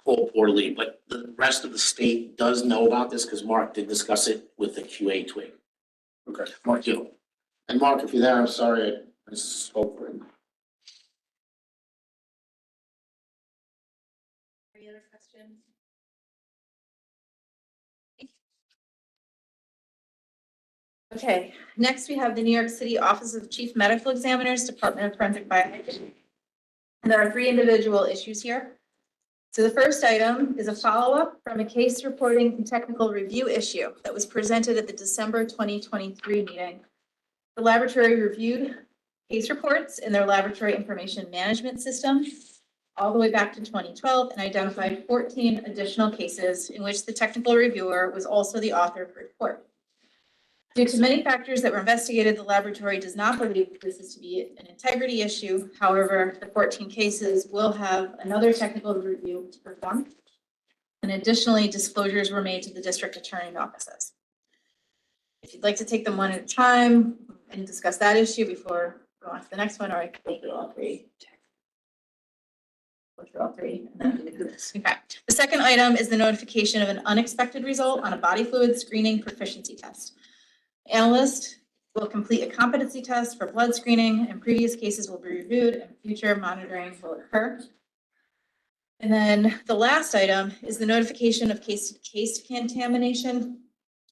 called Porter Lee. But the rest of the state does know about this because Mark did discuss it with the QA twig. Okay. Mark Gill. And Mark, if you're there, I'm sorry I spoke for him. Any other questions? Okay, next we have the New York City Office of Chief Medical Examiners, Department of Forensic Biology. And there are 3 individual issues here. So the first item is a follow-up from a case reporting and technical review issue that was presented at the December 2023 meeting. The laboratory reviewed case reports in their laboratory information management system all the way back to 2012 and identified 14 additional cases in which the technical reviewer was also the author of the report. Due to many factors that were investigated, the laboratory does not believe this is to be an integrity issue. However, the 14 cases will have another technical review to perform. And additionally, disclosures were made to the district attorney's offices. If you'd like to take them one at a time and discuss that issue before we go on to the next one, or I can go through all 3. Go through all 3 and then do this. Okay. The second item is the notification of an unexpected result on a body fluid screening proficiency test. Analyst will complete a competency test for blood screening, and previous cases will be reviewed and future monitoring will occur. And then the last item is the notification of case contamination.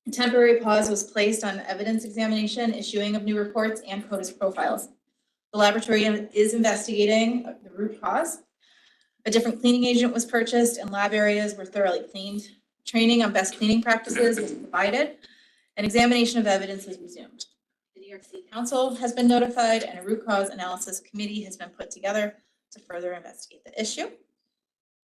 A temporary pause was placed on evidence examination, issuing of new reports, and CODIS profiles. The laboratory is investigating the root cause. A different cleaning agent was purchased and lab areas were thoroughly cleaned. Training on best cleaning practices was provided. An examination of evidence is resumed. The New York City Council has been notified and a root cause analysis committee has been put together to further investigate the issue.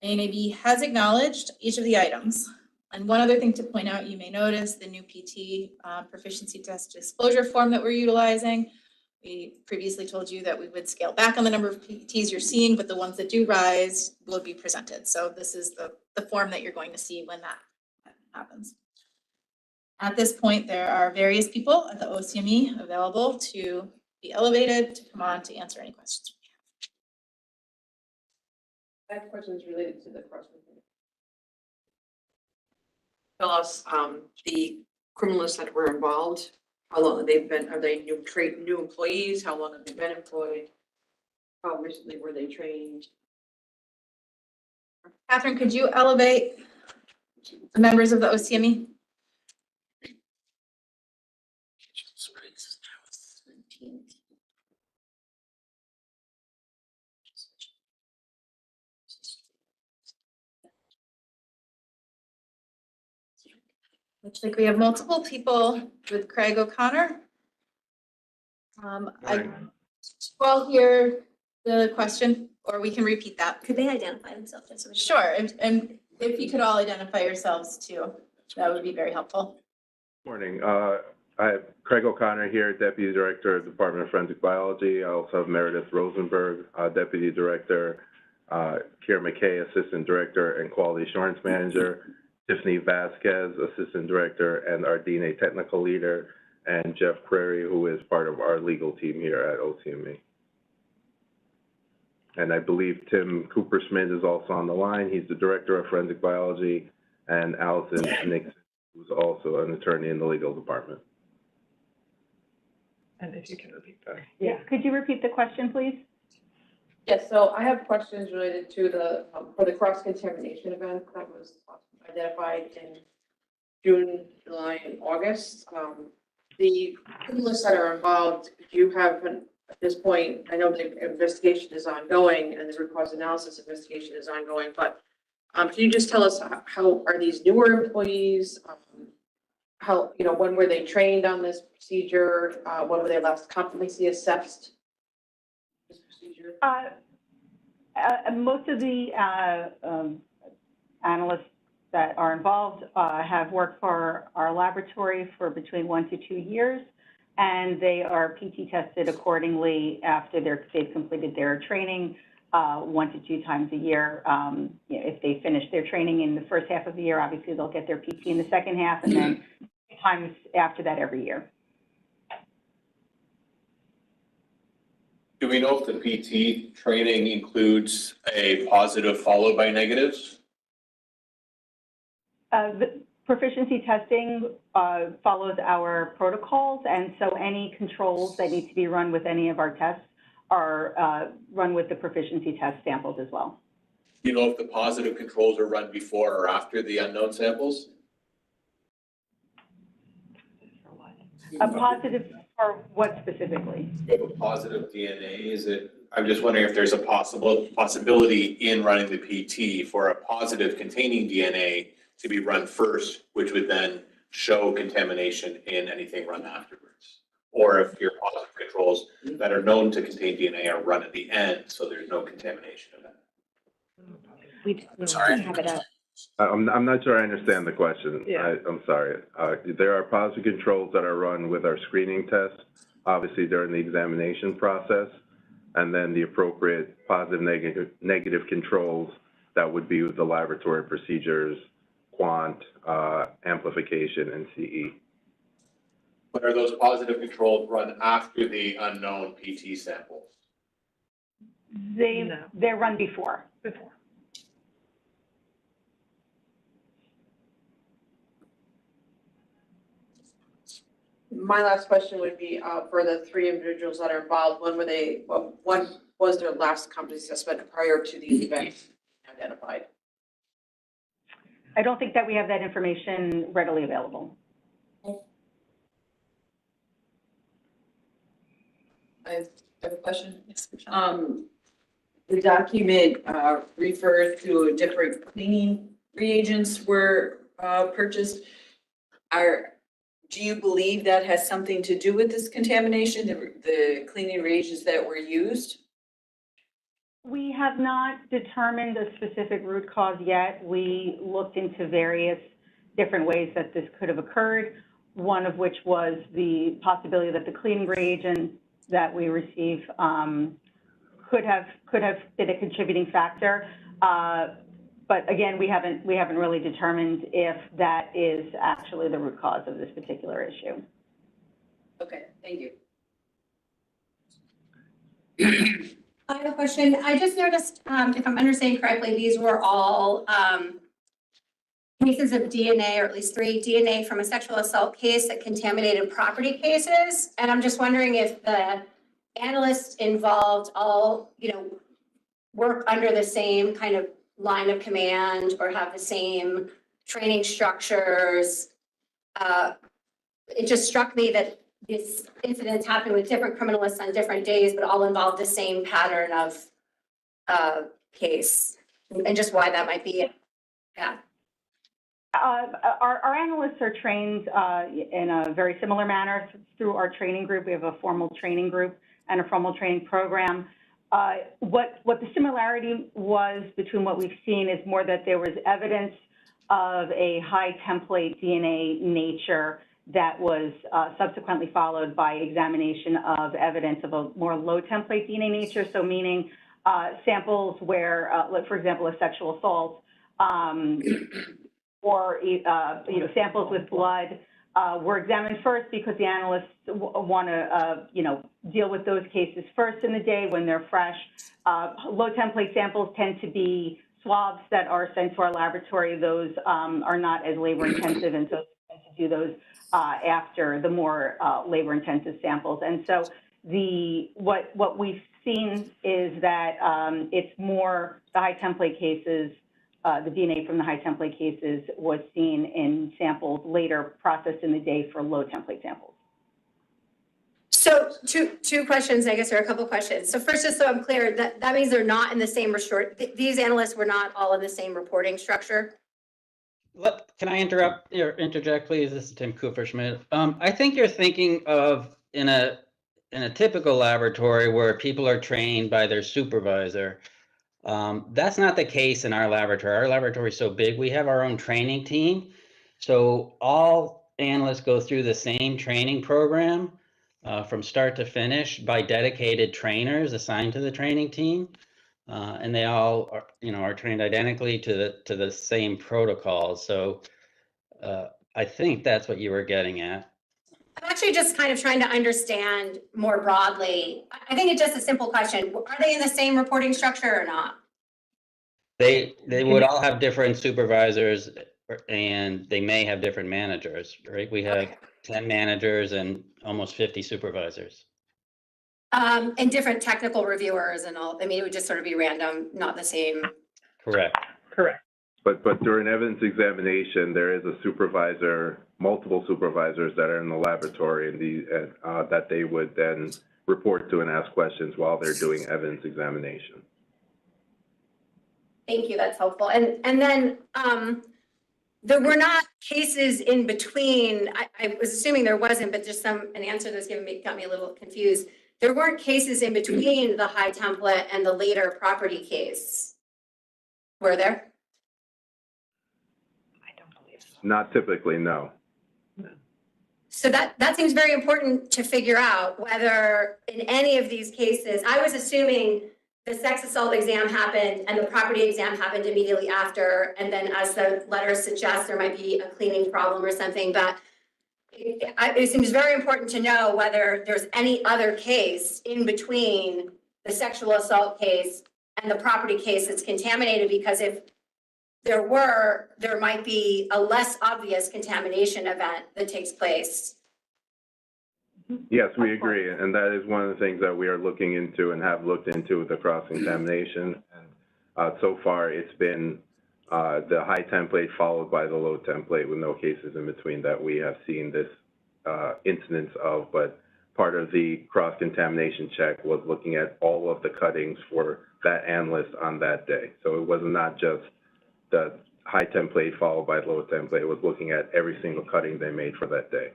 ANAB has acknowledged each of the items. And one other thing to point out, you may notice the new PT proficiency test disclosure form that we're utilizing. We previously told you that we would scale back on the number of PTs you're seeing, but the ones that do rise will be presented. So this is the form that you're going to see when that happens. At this point, there are various people at the OCME available to be elevated to come on to answer any questions. I have questions related to the cross. Tell us, the criminalists that were involved, how long they've been, are they new employees? How long have they been employed? How recently were they trained? Catherine, could you elevate the members of the OCME? Looks like we have multiple people with Craig O'Connor. Well, hear the question, or we can repeat that. Could they identify themselves? Sure, and if you could all identify yourselves too, that would be very helpful. Morning. I have Craig O'Connor here, Deputy Director of the Department of Forensic Biology. I also have Meredith Rosenberg, Deputy Director, Kiera McKay, Assistant Director and Quality Assurance Manager, Tiffany Vasquez, Assistant Director and our DNA Technical Leader, and Jeff Prairie, who is part of our legal team here at OCME. And I believe Tim Cooper-Smith is also on the line. He's the Director of Forensic Biology, and Allison Nixon, who's also an attorney in the legal department. And if you can repeat that. Yeah, could you repeat the question, please? Yes, so I have questions related to the, for the cross-contamination event that was identified in June, July, and August. The criminalists that are involved, do you have, at this point, I know the investigation is ongoing and the root cause analysis investigation is ongoing, but can you just tell us how are these newer employees? How, you know, when were they trained on this procedure? When were they last competency assessed? This procedure? Most of the analysts that are involved have worked for our laboratory for between 1 to 2 years, and they are PT tested accordingly after they've completed their training 1 to 2 times a year. You know, if they finish their training in the first half of the year, obviously they'll get their PT in the second half, and then times after that every year. Do we know if the PT training includes a positive followed by negatives? The proficiency testing follows our protocols, and so any controls that need to be run with any of our tests are run with the proficiency test samples as well. Do you know if the positive controls are run before or after the unknown samples? A positive for what specifically? If a positive DNA, is it? I'm just wondering if there's a possibility in running the PT for a positive containing DNA to be run first, which would then show contamination in anything run afterwards. Or if your positive controls that are known to contain DNA are run at the end, so there's no contamination of that. Sorry. I'm not sure I understand the question. Yeah. I'm sorry. There are positive controls that are run with our screening test, obviously during the examination process, and then the appropriate positive, negative controls that would be with the laboratory procedures, quant, amplification, and CE. But are those positive controls run after the unknown PT samples? They're run before. My last question would be for the 3 individuals that are involved, when were they, when was their last competency assessment prior to these events identified? I don't think that we have that information readily available. I have a question. The document refers to different cleaning reagents were purchased. Do you believe that has something to do with this contamination, the cleaning reagents that were used? We have not determined a specific root cause yet. We looked into various different ways that this could have occurred, one of which was the possibility that the cleaning reagent that we receive could have been a contributing factor. But again, we haven't really determined if that is actually the root cause of this particular issue. Okay, thank you. I have a question. I just noticed, if I'm understanding correctly, these were all cases of DNA, or at least 3 DNA from a sexual assault case that contaminated property cases. And I'm just wondering if the analysts involved all, work under the same kind of line of command or have the same training structures. It just struck me that these incidents happen with different criminalists on different days, but all involve the same pattern of case, and just why that might be. Yeah. Our analysts are trained in a very similar manner through our training group. We have a formal training group and a formal training program. What the similarity was between what we've seen is more that there was evidence of a high template DNA nature that was subsequently followed by examination of evidence of a more low template DNA nature. So meaning samples where, like for example, a sexual assault, or samples with blood were examined first because the analysts want to deal with those cases first in the day when they're fresh. Low template samples tend to be swabs that are sent to our laboratory. Those are not as labor intensive, and so we tend to do those after the more labor intensive samples. And so what we've seen is that it's more the high template cases. The DNA from the high template cases was seen in samples later processed in the day for low template samples. So two questions, I guess, or a couple questions. So first, just so I'm clear, that means they're not in the same these analysts were not all in the same reporting structure? Can I interject, please? This is Tim Kupferschmidt. I think you're thinking of in a typical laboratory where people are trained by their supervisor. That's not the case in our laboratory. Our laboratory is so big, we have our own training team. So all analysts go through the same training program from start to finish by dedicated trainers assigned to the training team. And they all are trained identically to the same protocols. So I think that's what you were getting at. I'm actually just kind of trying to understand more broadly. I think it's just a simple question. Are they in the same reporting structure or not? They would all have different supervisors, and they may have different managers, right? We have 10 managers and almost 50 supervisors. And different technical reviewers and all. I mean, it would just sort of be random, not the same. Correct. But during evidence examination, there is a supervisor, multiple supervisors that are in the laboratory, and that they would then report to and ask questions while they're doing evidence examination. Thank you, that's helpful. And then there were not cases in between. I was assuming there wasn't, but just an answer that's got me a little confused. There weren't cases in between the high template and the later property case, were there? Not typically, no. So that seems very important to figure out whether in any of these cases, I was assuming the sex assault exam happened and the property exam happened immediately after. And then as the letters suggest, there might be a cleaning problem or something, but it seems very important to know whether there's any other case in between the sexual assault case and the property case that's contaminated, because if there might be a less obvious contamination event that takes place. Yes, we agree. And that is one of the things that we are looking into and have looked into with the cross-contamination. And so far, it's been the high template followed by the low template with no cases in between that we have seen this incidence of. But part of the cross-contamination check was looking at all of the cuttings for that analyst on that day. So it was not just the high template followed by low template. It was looking at every single cutting they made for that day.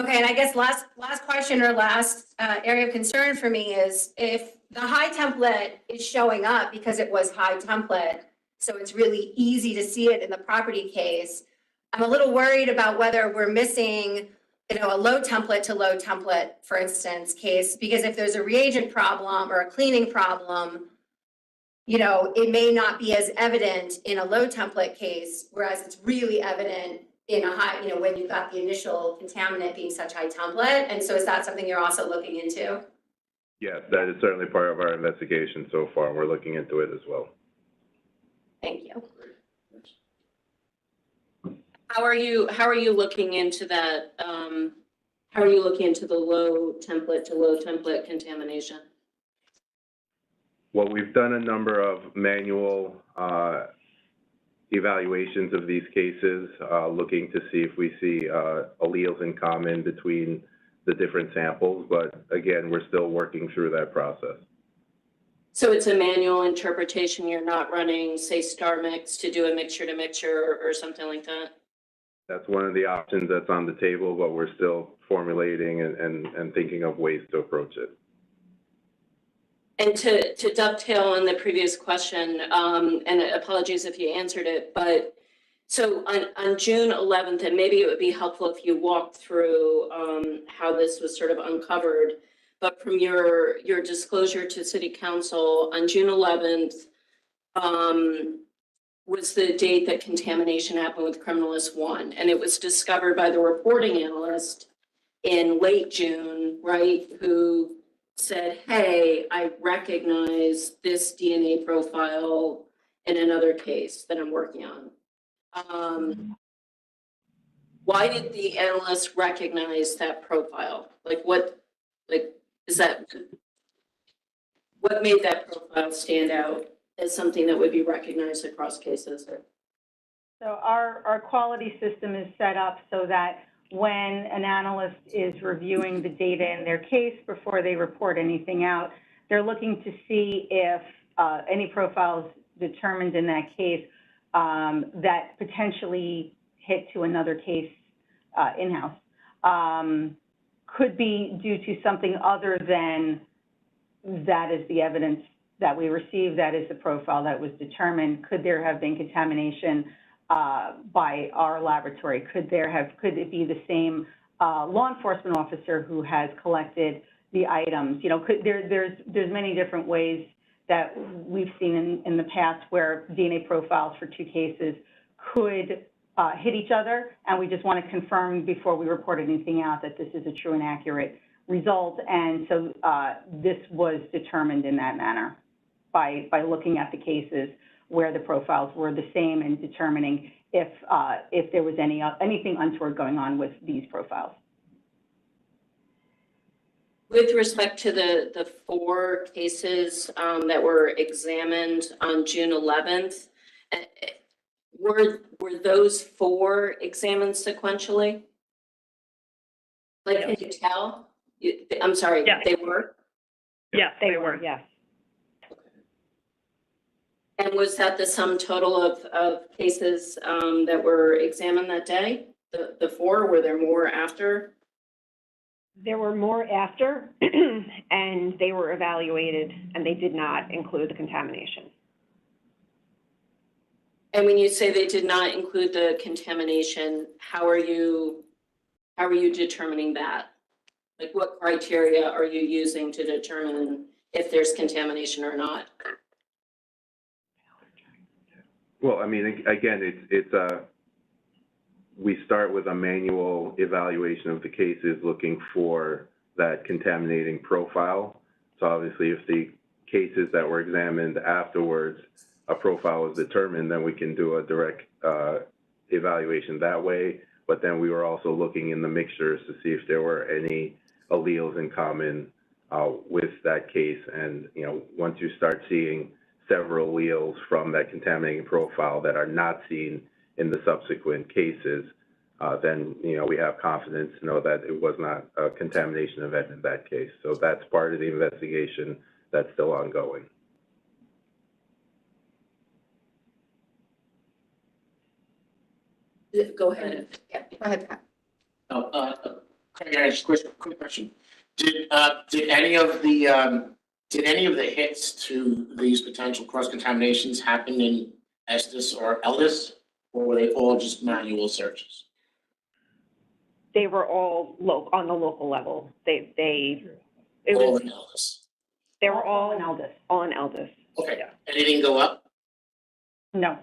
Okay, and I guess last question or last area of concern for me is if the high template is showing up because it was high template, so it's really easy to see it in the property case. I'm a little worried about whether we're missing, a low template to low template, for instance, case, because if there's a reagent problem or a cleaning problem, it may not be as evident in a low template case, whereas it's really evident in a high, when you've got the initial contaminant being such high template. And so is that something you're also looking into? Yes, that is certainly part of our investigation so far. We're looking into it as well. Thank you. How are you looking into that? How are you looking into the low template to low template contamination? Well, we've done a number of manual evaluations of these cases, looking to see if we see alleles in common between the different samples. But again, we're still working through that process. So it's a manual interpretation. You're not running, say, star mix to do a mixture to mixture or something like that? That's one of the options that's on the table, but we're still formulating and thinking of ways to approach it. And to dovetail on the previous question, and apologies if you answered it, but so on June 11th, and maybe it would be helpful if you walked through how this was sort of uncovered, but from your disclosure to City Council on June 11th, was the date that contamination happened with Criminalist 1, and it was discovered by the reporting analyst in late June, right, who said, hey, I recognize this DNA profile in another case that I'm working on. Why did the analyst recognize that profile? What made that profile stand out as something that would be recognized across cases? So our quality system is set up so that when an analyst is reviewing the data in their case before they report anything out, they're looking to see if any profiles determined in that case that potentially hit to another case in-house could be due to something other than that is the evidence that we received, that is the profile that was determined. Could there have been contamination by our laboratory? Could it be the same law enforcement officer who has collected the items? There's many different ways that we've seen in the past where DNA profiles for two cases could hit each other, and we just want to confirm before we report anything out that this is a true and accurate result. And so this was determined in that manner by looking at the cases where the profiles were the same and determining if there was anything untoward going on with these profiles. With respect to the 4 cases that were examined on June 11th, were those 4 examined sequentially? Can you tell? I'm sorry, yes. They were? Yes, they were, yes. And was that the sum total of cases that were examined that day? The 4, were there more after? There were more after, and they were evaluated, and they did not include the contamination. And when you say they did not include the contamination, how are you determining that? What criteria are you using to determine if there's contamination or not? Well, I mean, again, we start with a manual evaluation of the cases looking for that contaminating profile. So obviously, if the cases that were examined afterwards, a profile was determined, then we can do a direct evaluation that way. But then we were also looking in the mixtures to see if there were any alleles in common with that case. And, once you start seeing several alleles from that contaminating profile that are not seen in the subsequent cases, then, we have confidence to know that it was not a contamination event in that case. So that's part of the investigation that's still ongoing. Go ahead. Yeah, go ahead, Pat. Craig, I just quick question. Did any of the hits to these potential cross contaminations happen in Estes or Eldis, or were they all just manual searches? They were all on the local level. It All was, in Eldis. they were all in Eldis. all in Eldis. Okay. Anything go up? No.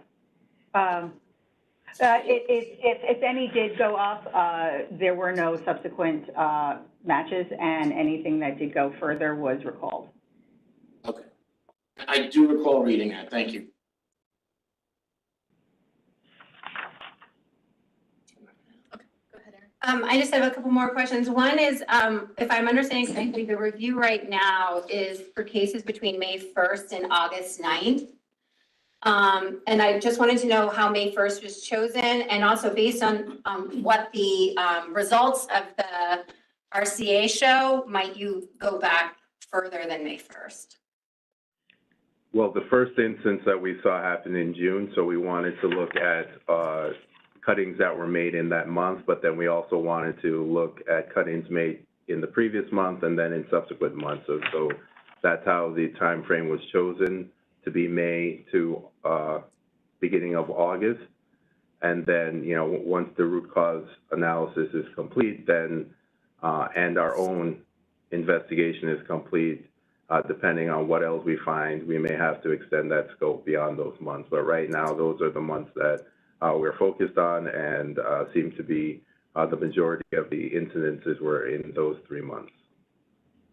If any did go up, there were no subsequent matches, and anything that did go further was recalled. Okay. I do recall reading that. Thank you. I just have a couple more questions. One is, if I'm understanding correctly, the review right now is for cases between May 1st and August 9th. And I just wanted to know how May 1st was chosen, and also based on what the results of the RCA show, might you go back further than May 1st? Well, the first instance that we saw happened in June, so we wanted to look at cuttings that were made in that month, but then we also wanted to look at cuttings made in the previous month and then in subsequent months. So that's how the time frame was chosen, to be May to beginning of August. And then, you know, once the root cause analysis is complete, then and our own investigation is complete, depending on what else we find, we may have to extend that scope beyond those months. But right now, those are the months that we're focused on, and seem to be the majority of the incidences were in those 3 months.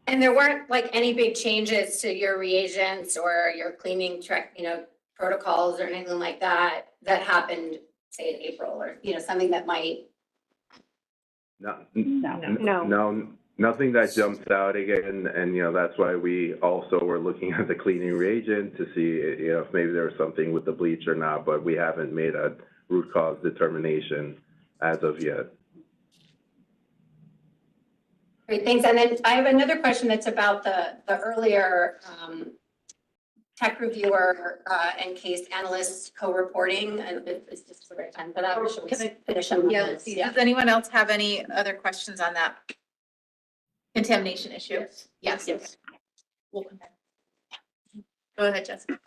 And there weren't like any big changes to your reagents or your cleaning protocols or anything like that that happened, say, in April, or something that might. No, nothing that jumps out again, and that's why we also were looking at the cleaning reagent to see if maybe there was something with the bleach or not, but we haven't made a root cause determination as of yet. Great, thanks. And then I have another question that's about the earlier tech reviewer and case analyst co-reporting, and it's just the right time for that. Should we finish on Does anyone else have any other questions on that contamination issue? Yes. We'll come back. Go ahead, Jessica.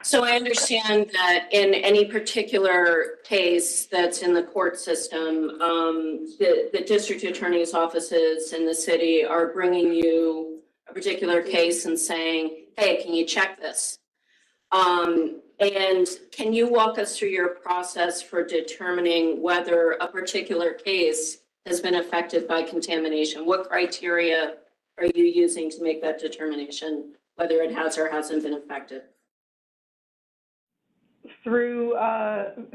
So I understand that in any particular case that's in the court system, the district attorney's offices in the city are bringing you a particular case and saying, hey, can you check this? And can you walk us through your process for determining whether a particular case has been affected by contamination? What criteria are you using to make that determination, whether it has or hasn't been affected? Through,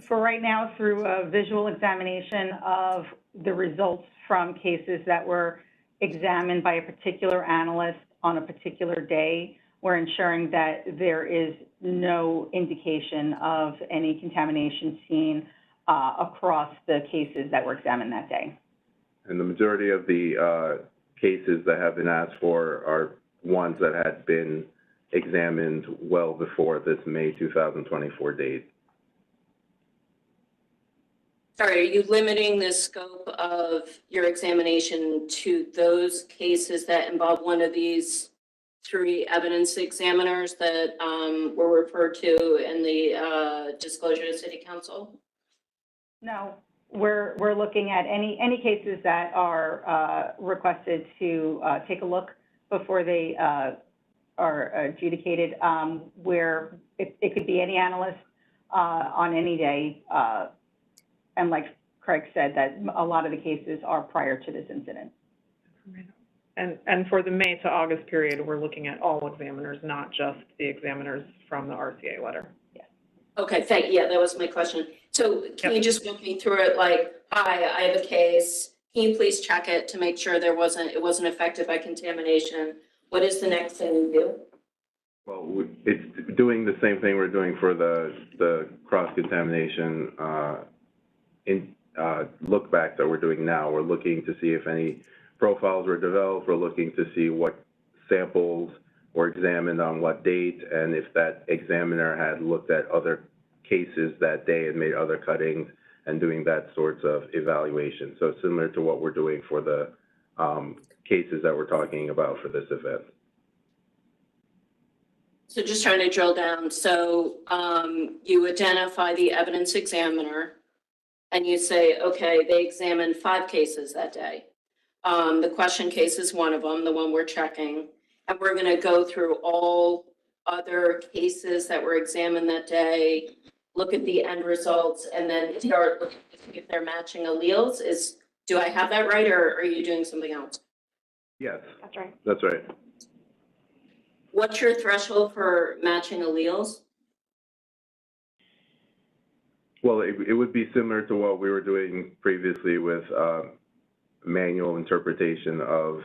for right now, through a visual examination of the results from cases that were examined by a particular analyst on a particular day, we're ensuring that there is no indication of any contamination seen across the cases that were examined that day. And the majority of the cases that have been asked for are ones that had been examined well before this May 2024 date. Sorry, are you limiting the scope of your examination to those cases that involve one of these 3 evidence examiners that were referred to in the disclosure to City Council? No, we're looking at any cases that are requested to take a look before they are adjudicated, where it could be any analyst on any day. And like Craig said, that a lot of the cases are prior to this incident. And for the May to August period, we're looking at all examiners, not just the examiners from the RCA letter. Yes. Okay, yeah, that was my question. So can you just walk me through it, like, hi, I have a case. Can you please check it to make sure it wasn't affected by contamination? What is the next thing you do? Well, it's doing the same thing we're doing for the cross-contamination look back that we're doing now. We're looking to see if any profiles were developed. We're looking to see what samples were examined on what date, and if that examiner had looked at other cases that day and made other cuttings, and doing that sorts of evaluation. So similar to what we're doing for the cases that we're talking about for this event. So just trying to drill down. So you identify the evidence examiner and you say, okay, they examined 5 cases that day. The question case is one of them, the one we're checking. And we're going to go through all other cases that were examined that day, look at the end results, and then start looking to see if they're matching alleles. Do I have that right, or are you doing something else? Yes. That's right. That's right. What's your threshold for matching alleles? Well, it would be similar to what we were doing previously with manual interpretation of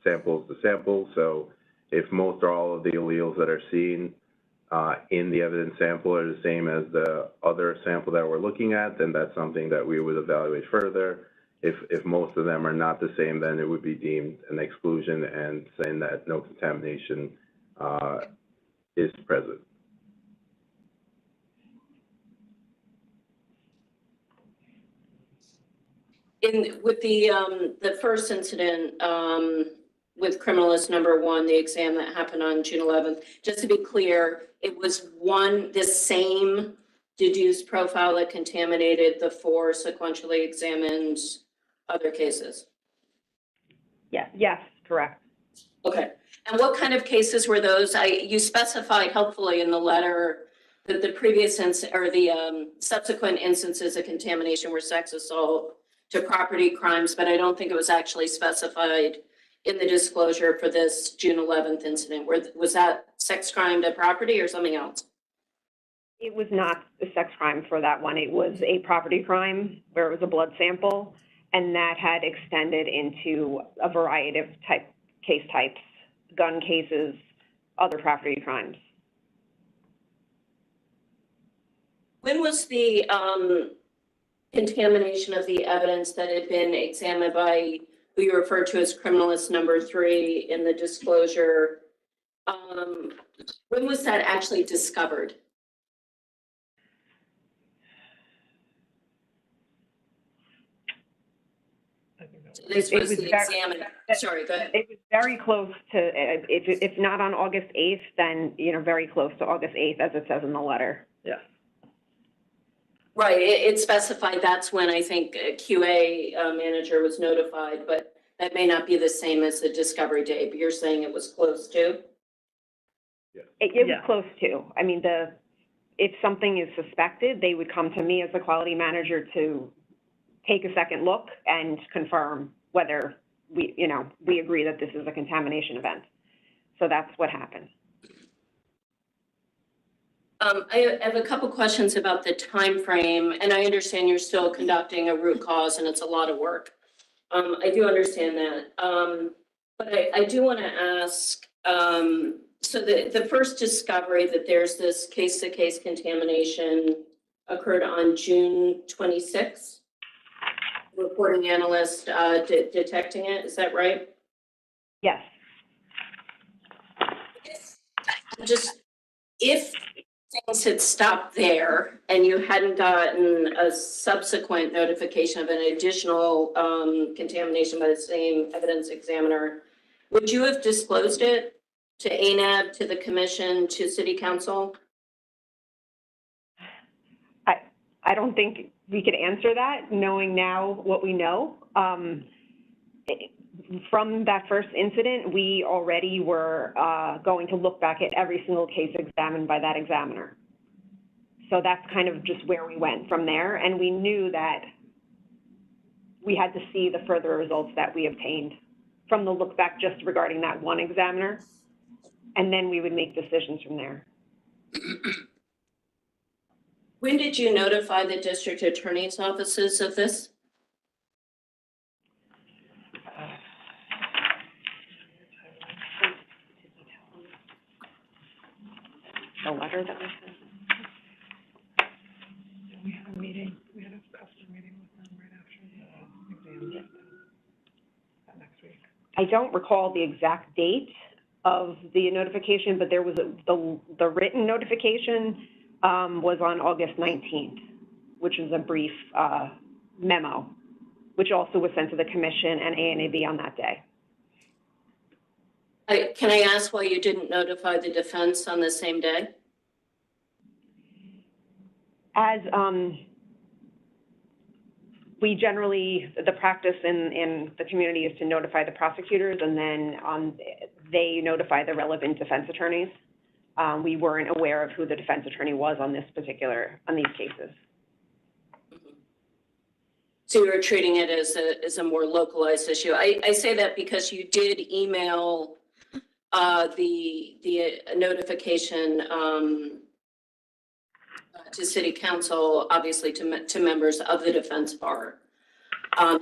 samples to samples. So if most or all of the alleles that are seen in the evidence sample are the same as the other sample that we're looking at, then that's something that we would evaluate further. If most of them are not the same, then it would be deemed an exclusion and saying that no contamination is present. With the first incident with criminalist number 1, the exam that happened on June 11th, just to be clear, it was the same deduced profile that contaminated the 4 sequentially examined other cases? Yes, correct. Okay. And what kind of cases were those? You specified helpfully in the letter that the previous or the subsequent instances of contamination were sex assault to property crimes, but I don't think it was actually specified in the disclosure for this June 11th incident. Was that sex crime to property or something else? It was not a sex crime for that one. It was a property crime where it was a blood sample, and that had extended into a variety of case types, gun cases, other property crimes. When was the contamination of the evidence that had been examined by who you referred to as criminalist number 3 in the disclosure? When was that actually discovered? This was the examiner. Sorry, go ahead. It was very close to, if not on August 8th, then, very close to August 8th, as it says in the letter. Yeah. Right, it specified that's when I think a QA manager was notified, but that may not be the same as the discovery date, but you're saying it was close to? Yeah. It was close to. I mean, if something is suspected, they would come to me as the quality manager to take a second look and confirm whether we agree that this is a contamination event. So that's what happened. I have a couple questions about the time frame, and I understand you're still conducting a root cause and it's a lot of work. I do understand that. But I do want to ask, so the first discovery that there's this case-to-case contamination occurred on June 26th. Reporting analyst detecting it, is that right? Yes. Just if things had stopped there and you hadn't gotten a subsequent notification of an additional contamination by the same evidence examiner, would you have disclosed it to ANAB, to the commission, to city council? I don't think we could answer that, knowing now what we know. From that first incident, we already were going to look back at every single case examined by that examiner. So that's kind of just where we went from there. And we knew that we had to see the further results that we obtained from the look back just regarding that one examiner. And then we would make decisions from there. When did you notify the district attorney's offices of this? The letter that was sent. We had a meeting, we had a customer meeting with them right after the exam. Next week. I don't recall the exact date of the notification, but there was the written notification was on August 19th. which is a brief memo, which also was sent to the commission and ANAB on that day. Can I ask why you didn't notify the defense on the same day? As we generally, the practice in the community is to notify the prosecutors, and then they notify the relevant defense attorneys. We weren't aware of who the defense attorney was on these cases. So you were treating it as a more localized issue. I say that because you did email the notification to city council, obviously to members of the defense bar. You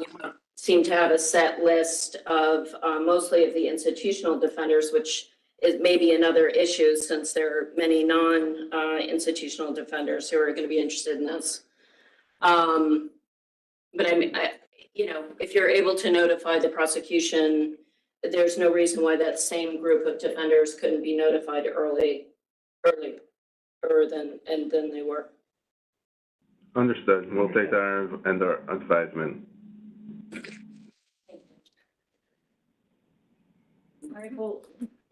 seem to have a set list of mostly of the institutional defenders, which is maybe another issue since there are many non-institutional defenders who are going to be interested in this. But I mean, if you're able to notify the prosecution, there's no reason why that same group of defenders couldn't be notified earlier than they were. Understood. We'll take that under advisement. All right, we'll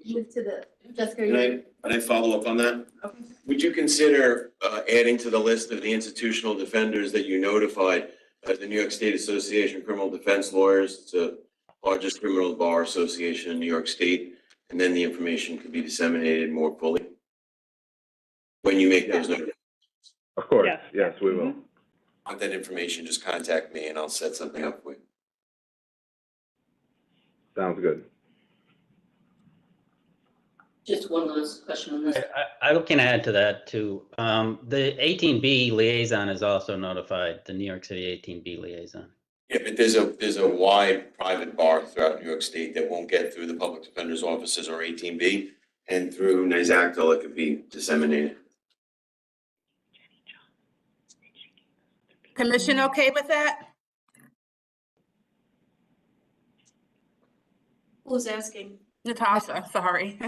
move to the, Jessica. Can I follow up on that? Okay. Would you consider adding to the list of the institutional defenders that you notified, the New York State Association of Criminal Defense Lawyers? It's the largest criminal bar association in New York State, and then the information could be disseminated more fully when you make those notifications. Of course, yes, we will. Want that information, just contact me and I'll set something up for you. Sounds good. Just one last question on this. I can add to that too. The 18B liaison is also notified, the New York City 18B liaison. Yeah, but there's a wide private bar throughout New York State that won't get through the public defender's offices or 18B, and through NYSACTL, it could be disseminated. Commission okay with that? Who's asking? Natasha, sorry.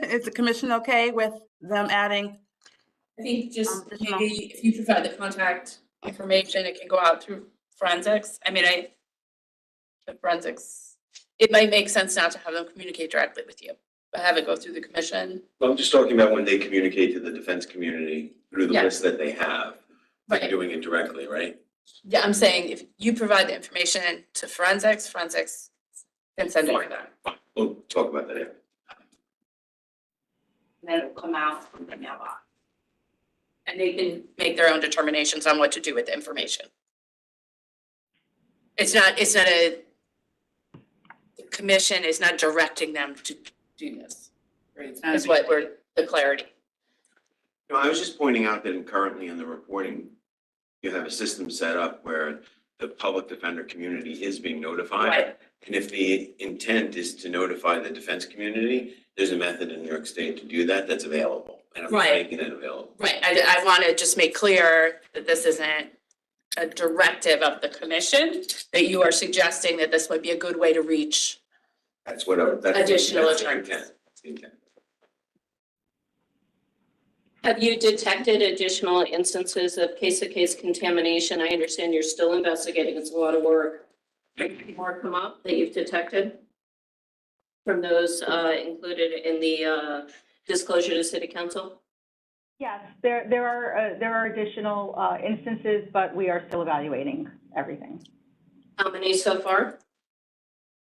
Is the commission okay with them adding? I think just maybe if you provide the contact information, it can go out through forensics. I mean, the forensics, it might make sense not to have them communicate directly with you, but have it go through the commission. Well, I'm just talking about when they communicate to the defense community through the Yeah. list that they have. They're Right. doing it directly, right? Yeah, I'm saying if you provide the information to forensics can send it to them. We'll talk about that after. And then it'll come out from the mailbox. And they can make their own determinations on what to do with the information. The commission is not directing them to do this. Is what the clarity. No, I was just pointing out that currently in the reporting, you have a system set up where the public defender community is being notified. Right. And if the intent is to notify the defense community, there's a method in New York State to do that that's available. And I'm Right. making it available. Right, I want to just make clear that this isn't a directive of the commission, that you are suggesting that this would be a good way to reach. That's what, that's Additional that's the attorneys. intent. That's the intent. Have you detected additional instances of case-to-case contamination? I understand you're still investigating. It's a lot of work. Any more come up that you've detected from those included in the disclosure to City Council? Yes, there are additional instances, but we are still evaluating everything. How many so far?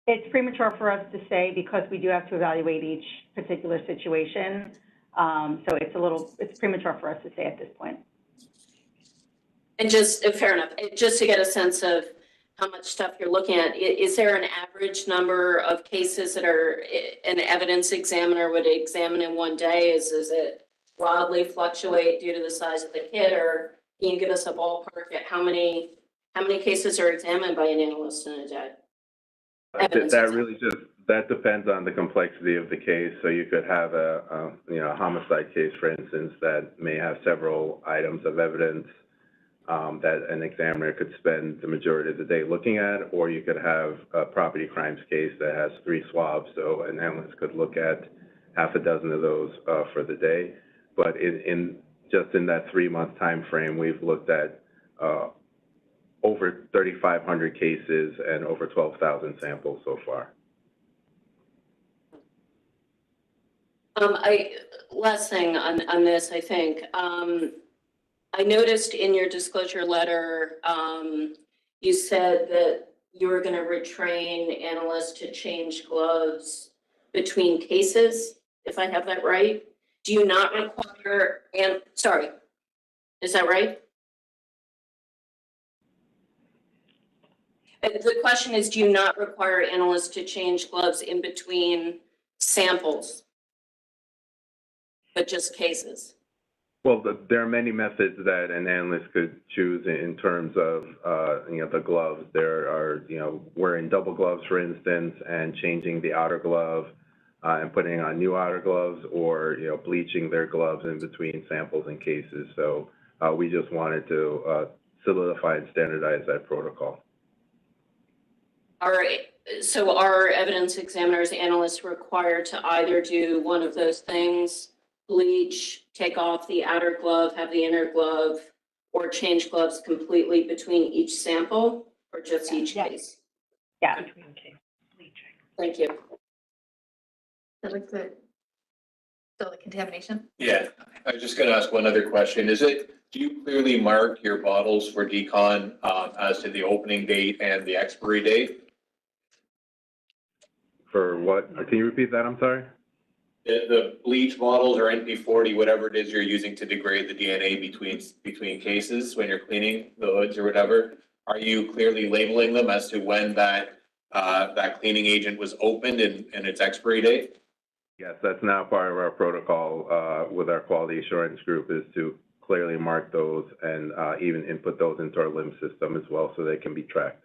It's premature for us to say because we do have to evaluate each particular situation. So it's premature for us to say at this point. And just, fair enough, just to get a sense of how much stuff you're looking at, is there an average number of cases that are an evidence examiner would examine in one day? Is it wildly fluctuate due to the size of the kit, or can you give us a ballpark at how many cases are examined by an analyst in a day? That depends on the complexity of the case. So you could have a homicide case, for instance, that may have several items of evidence that an examiner could spend the majority of the day looking at, or you could have a property crimes case that has 3 swabs. So an analyst could look at half a dozen of those for the day. But in just in that 3-month time frame, we've looked at over 3,500 cases and over 12,000 samples so far. Last thing on this, I think. I noticed in your disclosure letter, you said that you were gonna retrain analysts to change gloves between cases, if I have that right. Do you not require, sorry, is that right? The question is, do you not require analysts to change gloves in between samples, but just cases? Well, there are many methods that an analyst could choose in terms of, the gloves. There are, wearing double gloves, for instance, and changing the outer glove and putting on new outer gloves, or, bleaching their gloves in between samples and cases. So we just wanted to solidify and standardize that protocol. All right. So are evidence examiners, analysts required to either do one of those things? Bleach, take off the outer glove, have the inner glove, or change gloves completely between each sample, or just each case? Yeah. Thank you. That looks good. So the contamination? Yeah, I was just gonna ask one other question. Do you clearly mark your bottles for decon as to the opening date and the expiry date? For what? Can you repeat that? I'm sorry? The bleach bottles or NP40, whatever it is you're using to degrade the DNA between cases when you're cleaning the hoods or whatever, are you clearly labeling them as to when that cleaning agent was opened and its expiry date? Yes, that's now part of our protocol with our quality assurance group, is to clearly mark those and even input those into our LIMS system as well, so they can be tracked.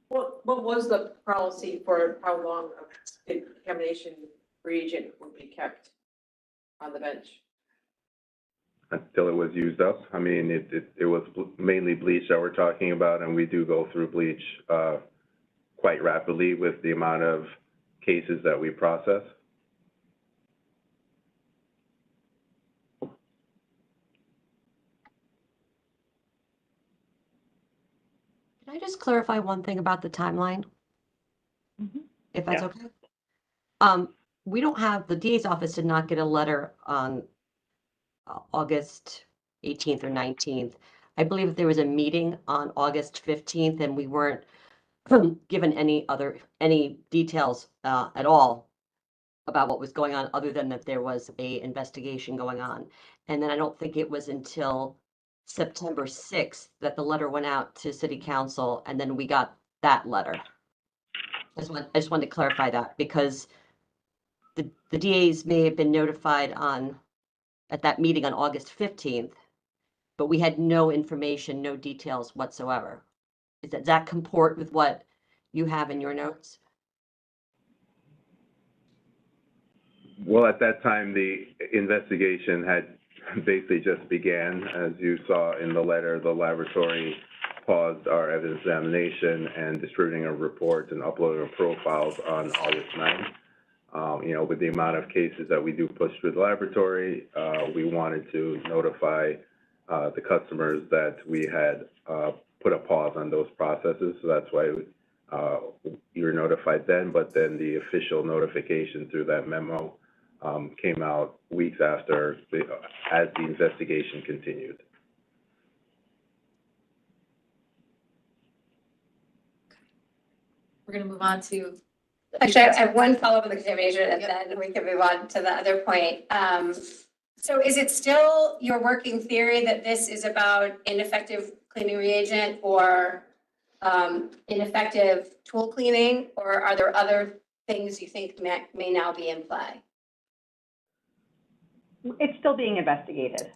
What was the policy for how long a contamination reagent would be kept on the bench? Until it was used up. I mean, it was mainly bleach that we're talking about, and we do go through bleach quite rapidly with the amount of cases that we process. Can I just clarify one thing about the timeline? If that's okay? We don't have, the DA's office did not get a letter on August 18th or 19th. I believe there was a meeting on August 15th, and we weren't given any details at all about what was going on, other than that there was a investigation going on. And then I don't think it was until September 6th that the letter went out to City Council, and then we got that letter. I just wanted to clarify that, because the DAs may have been notified at that meeting on August 15th, but we had no information, no details whatsoever. Does that comport with what you have in your notes? Well, at that time, the investigation had basically just began. As you saw in the letter, the laboratory paused our evidence examination and distributing our reports and uploading our profiles on August 9th. With the amount of cases that we do push through the laboratory, we wanted to notify the customers that we had put a pause on those processes. So that's why you were notified then, but then the official notification through that memo came out weeks after, as the investigation continued. We're gonna move on to. Actually, I have one follow-up on the contamination, and then we can move on to the other point. So is it still your working theory that this is about ineffective cleaning reagent or ineffective tool cleaning, or are there other things you think may now be in play? It's still being investigated.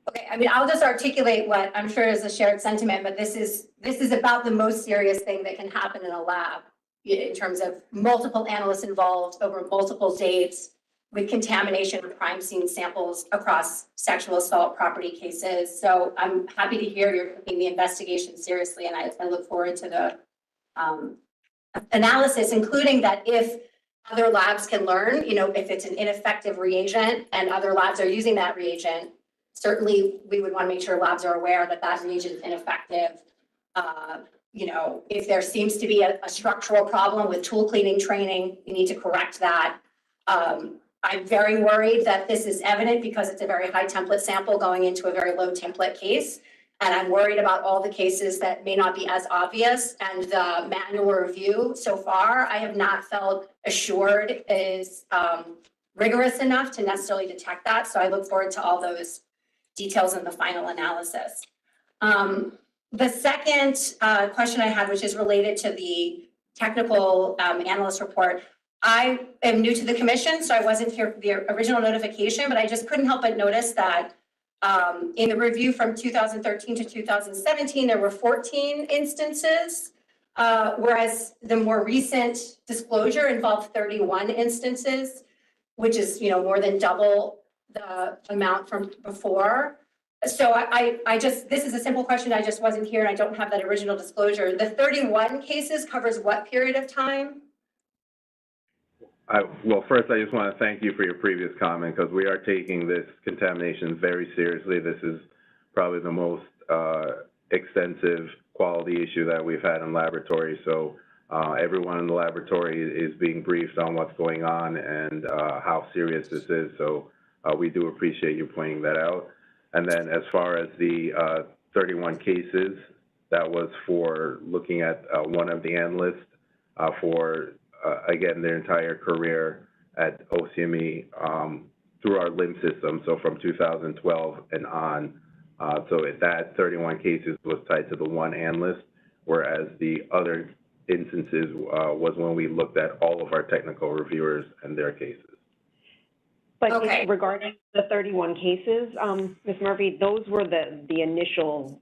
Okay, I mean, I'll just articulate what I'm sure is a shared sentiment, but this is about the most serious thing that can happen in a lab in terms of multiple analysts involved over multiple dates with contamination of crime scene samples across sexual assault property cases. So I'm happy to hear you're taking the investigation seriously, and I look forward to the analysis, including that if other labs can learn, if it's an ineffective reagent and other labs are using that reagent, certainly we would want to make sure labs are aware that that reagent is ineffective. If there seems to be a structural problem with tool cleaning training, you need to correct that. I'm very worried that this is evident because it's a very high template sample going into a very low template case. And I'm worried about all the cases that may not be as obvious, and the manual review so far, I have not felt assured is rigorous enough to necessarily detect that. So I look forward to all those details in the final analysis. The second question I had, which is related to the technical analyst report, I am new to the commission, so I wasn't here for the original notification, but I just couldn't help but notice that in the review from 2013 to 2017, there were 14 instances, whereas the more recent disclosure involved 31 instances, which is more than double the amount from before. So this is a simple question. I just wasn't here and I don't have that original disclosure. The 31 cases covers what period of time? Well, first, I just want to thank you for your previous comment, because we are taking this contamination very seriously. This is probably the most extensive quality issue that we've had in laboratory. So everyone in the laboratory is being briefed on what's going on and how serious this is. So we do appreciate you pointing that out. And then as far as the 31 cases, that was for looking at one of the analysts for again, their entire career at OCME through our LIMS system, so from 2012 and on. So that 31 cases was tied to the one analyst, whereas the other instances was when we looked at all of our technical reviewers and their cases. But regarding the 31 cases, Ms. Murphy, those were the initial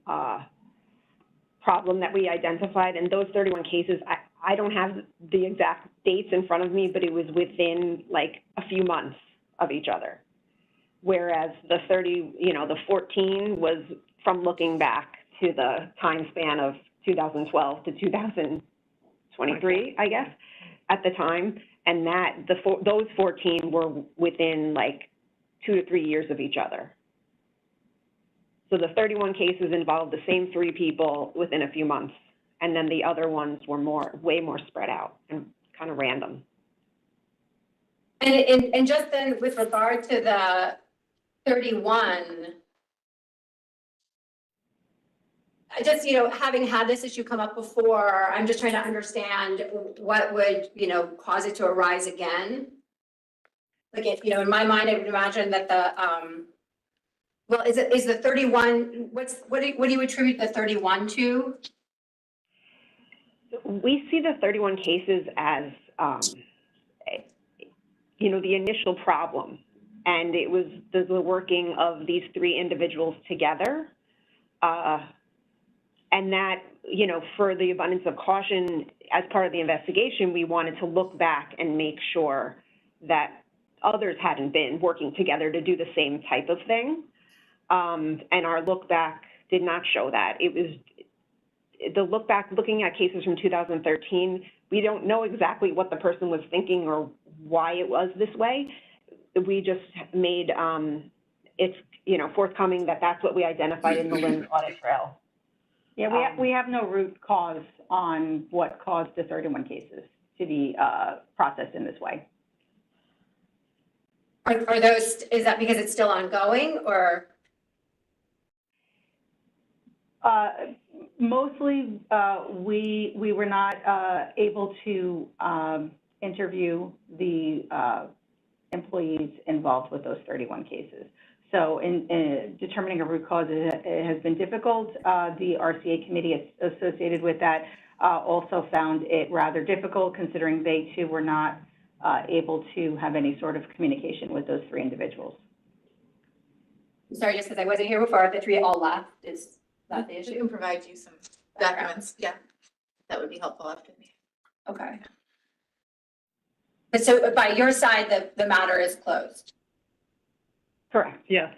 problem that we identified, and those 31 cases, I don't have the exact dates in front of me, but it was within like a few months of each other. Whereas the 14 was from looking back to the time span of 2012 to 2023, I guess, at the time. And those 14 were within like 2 to 3 years of each other. So the 31 cases involved the same 3 people within a few months. And then the other ones were way more spread out and kind of random. And just then with regard to the 31, I just, having had this issue come up before, I'm just trying to understand what would, cause it to arise again. Like if, in my mind, I would imagine that well, is the 31, what do you attribute the 31 to? We see the 31 cases as, the initial problem. And it was the working of these 3 individuals together. And that, for the abundance of caution, as part of the investigation, we wanted to look back and make sure that others hadn't been working together to do the same type of thing. And our look back did not show that. It was the look back, looking at cases from 2013, we don't know exactly what the person was thinking or why it was this way. We just made it's forthcoming that that's what we identified in the LIMS audit trail. Yeah, we have no root cause on what caused the 31 cases to be processed in this way. Are those, is that because it's still ongoing, or? Mostly, we were not able to interview the employees involved with those 31 cases. So in determining a root cause, it has been difficult. The RCA committee associated with that also found it rather difficult, considering they too were not able to have any sort of communication with those 3 individuals. Sorry, just because I wasn't here before, the 3 all left, is that the issue? We can provide you some documents, yeah, that would be helpful after me. Okay. But so by your side, the matter is closed? Correct, yes.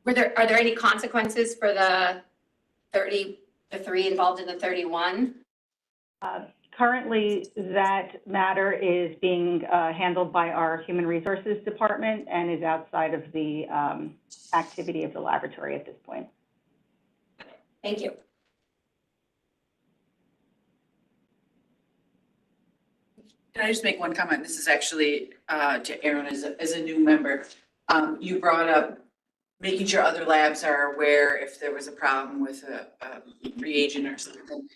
Are there any consequences for the 3 involved in the 31? Currently, that matter is being handled by our Human Resources Department and is outside of the activity of the laboratory at this point. Thank you. Can I just make one comment? This is actually to Aaron as a new member. You brought up making sure other labs are aware if there was a problem with a reagent or something.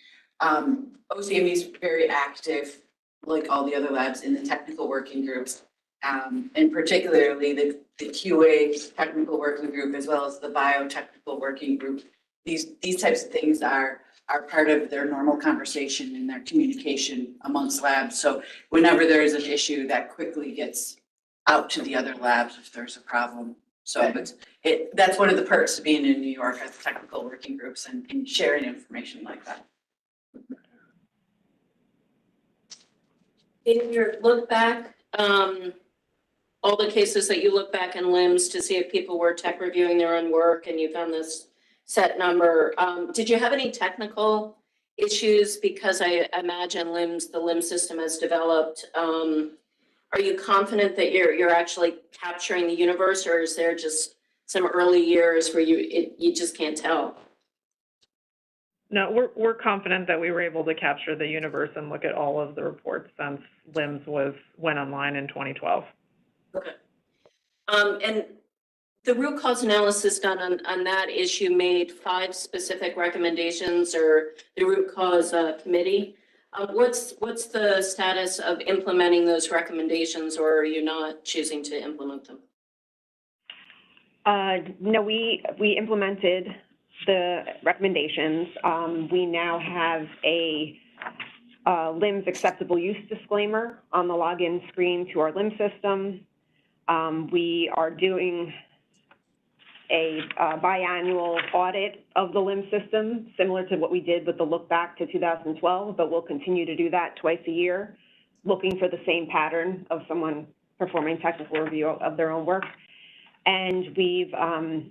OCME is very active, like all the other labs, in the technical working groups. And particularly the QA technical working group, as well as the biotechnical working group. These types of things are part of their normal conversation and their communication amongst labs. So whenever there is an issue, that quickly gets out to the other labs if there's a problem. So that's one of the perks of being in New York as technical working groups and sharing information like that. In your look back, all the cases that you look back in LIMS to see if people were tech reviewing their own work and you found this set number, did you have any technical issues? Because I imagine the LIMS system has developed. Are you confident that you're actually capturing the universe, or is there just some early years where you just can't tell? No, we're confident that we were able to capture the universe and look at all of the reports since LIMS went online in 2012. Okay. And the root cause analysis done on that issue made 5 specific recommendations, or the root cause committee. What's the status of implementing those recommendations, or are you not choosing to implement them? No, we implemented the recommendations. We now have a LIMS acceptable use disclaimer on the login screen to our LIMS system. We are doing a biannual audit of the LIMS system, similar to what we did with the look back to 2012, but we'll continue to do that twice a year, looking for the same pattern of someone performing technical review of their own work. And we've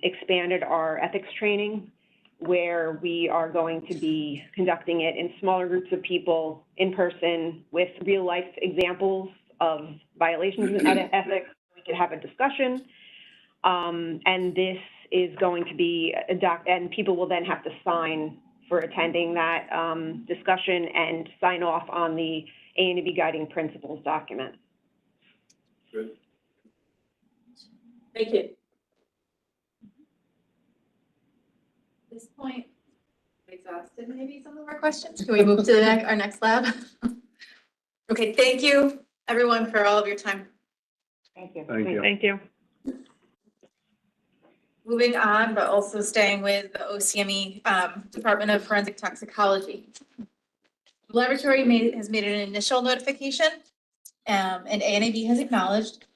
expanded our ethics training, where we are going to be conducting it in smaller groups of people in person with real life examples of violations in ethics. We could have a discussion. And this is going to be and people will then have to sign for attending that discussion and sign off on the A&B guiding principles document. Good. Thank you. At this point, we've exhausted maybe some of our questions. Can we move to our next lab? Okay, thank you everyone for all of your time. Thank you. Thank you. Thank you. Moving on, but also staying with the OCME Department of Forensic Toxicology. The laboratory has made an initial notification, and A&B has acknowledged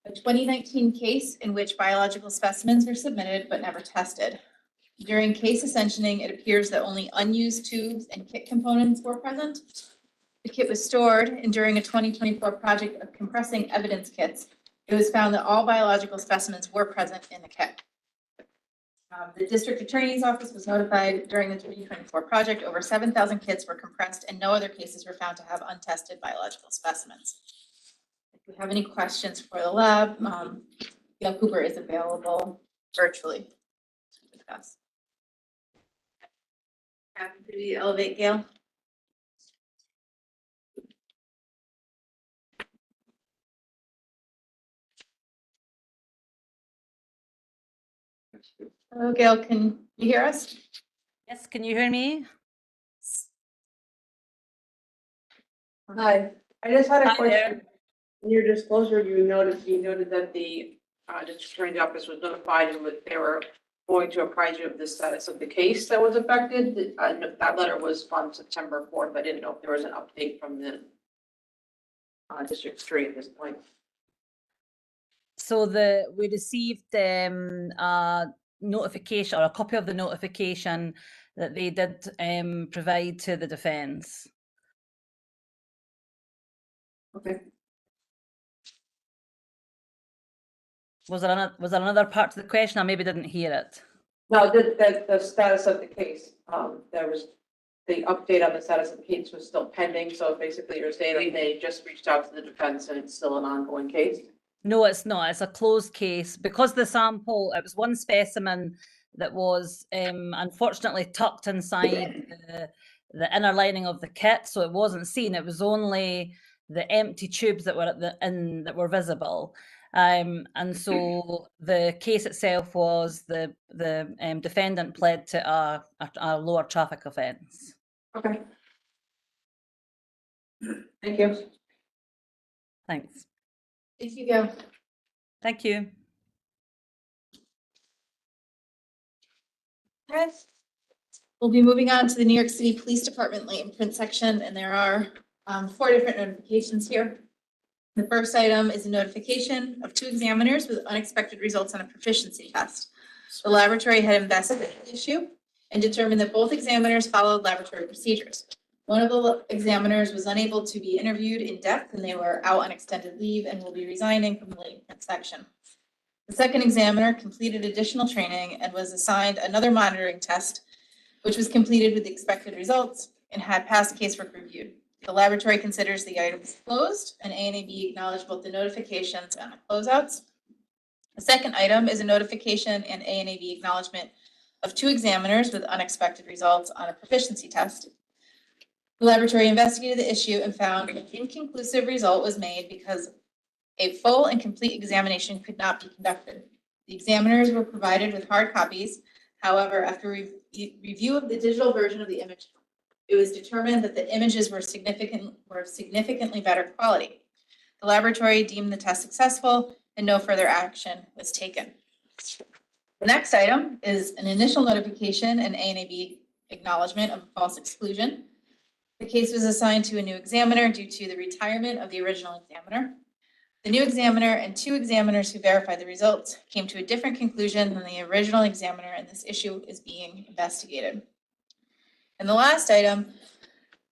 a 2019 case in which biological specimens were submitted but never tested. During case ascensioning, it appears that only unused tubes and kit components were present. The kit was stored, and during a 2024 project of compressing evidence kits, it was found that all biological specimens were present in the kit. The district attorney's office was notified during the 2024 project. Over 7,000 kits were compressed, and no other cases were found to have untested biological specimens. If you have any questions for the lab, Gail Cooper is available virtually to discuss. Happy to elevate Gail. Hello, Gail, can you hear us? Yes, can you hear me? Hi, I just had a Hi question. there. In your disclosure, you noted that the district attorney's office was notified and that they were going to apprise you of the status of the case that was affected. That letter was from September 4th. I didn't know if there was an update from the district attorney at this point. So we received notification, or a copy of the notification that they did provide to the defence. Okay. Was there another part to the question? I maybe didn't hear it. No, the status of the case. the update on the status of the case was still pending, so basically you're saying that they just reached out to the defense and it's still an ongoing case? No, it's not. It's a closed case because the sample, it was one specimen that was unfortunately tucked inside the inner lining of the kit, so it wasn't seen. It was only the empty tubes that were at that were visible. And so the case itself was the defendant pled to a lower traffic offence. Okay. Thank you. Thanks. Thank you, Go. Thank you. Okay. We'll be moving on to the New York City Police Department latent print section, and there are 4 different notifications here. The first item is a notification of 2 examiners with unexpected results on a proficiency test. The laboratory had investigated the issue and determined that both examiners followed laboratory procedures. One of the examiners was unable to be interviewed in depth, and they were out on extended leave and will be resigning from the latent print section. The second examiner completed additional training and was assigned another monitoring test, which was completed with the expected results and had past casework reviewed. The laboratory considers the items closed, and ANAB acknowledged both the notifications and the closeouts. The second item is a notification and ANAB acknowledgement of 2 examiners with unexpected results on a proficiency test. The laboratory investigated the issue and found an inconclusive result was made because a full and complete examination could not be conducted. The examiners were provided with hard copies. However, after review of the digital version of the image, it was determined that the images were significantly better quality. The laboratory deemed the test successful and no further action was taken. The next item is an initial notification and ANAB acknowledgement of a false exclusion. The case was assigned to a new examiner due to the retirement of the original examiner. The new examiner and 2 examiners who verified the results came to a different conclusion than the original examiner, and this issue is being investigated. And the last item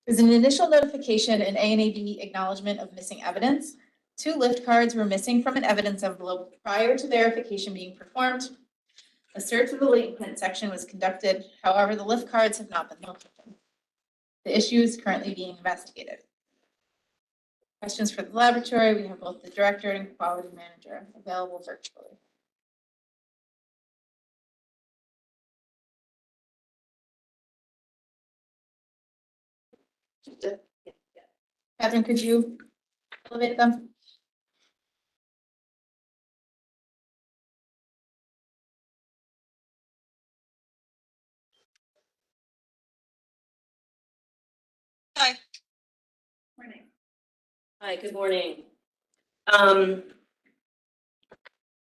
is an initial notification and ANAB acknowledgement of missing evidence. 2 lift cards were missing from an evidence envelope prior to verification being performed. A search of the latent print section was conducted. However, the lift cards have not been located. The issue is currently being investigated. Questions for the laboratory? We have both the director and quality manager available virtually. Catherine, could you elevate them? Hi. Morning. Hi, good morning. I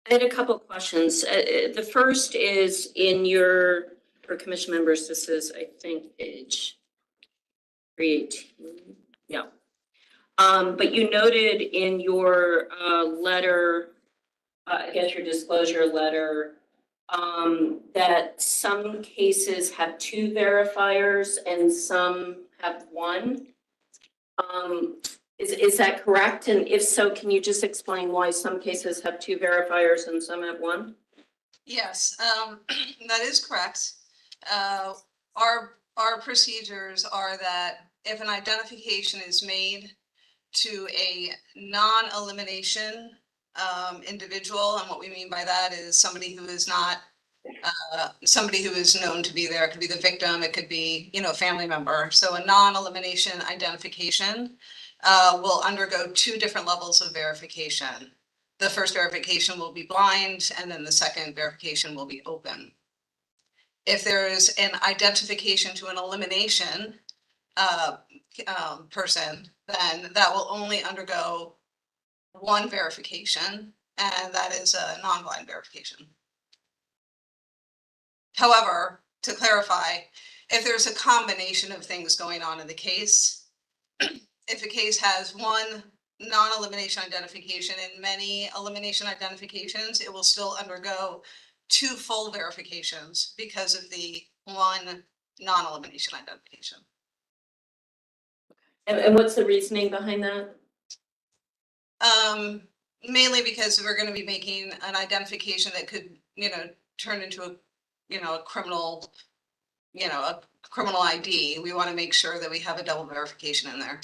had a couple of questions. The first is in your, for commission members, this is, I think, page 318. Yeah. But you noted in your letter, I guess your disclosure letter, that some cases have 2 verifiers and some have 1. Is that correct? And if so, can you just explain why some cases have 2 verifiers and some have 1? Yes, that is correct. Our procedures are that if an identification is made to a non-elimination individual, and what we mean by that is somebody who is not somebody who is known to be there. It could be the victim, it could be, a family member. So a non-elimination identification will undergo 2 different levels of verification. The first verification will be blind, and then the second verification will be open. If there is an identification to an elimination person, then that will only undergo 1 verification, and that is a non-blind verification. However, to clarify, if there's a combination of things going on in the case, if a case has 1 non-elimination identification and many elimination identifications, it will still undergo 2 full verifications because of the 1 non-elimination identification. And what's the reasoning behind that? Mainly because we're going to be making an identification that could, turn into a criminal you know, a criminal ID, we want to make sure that we have a double verification in there.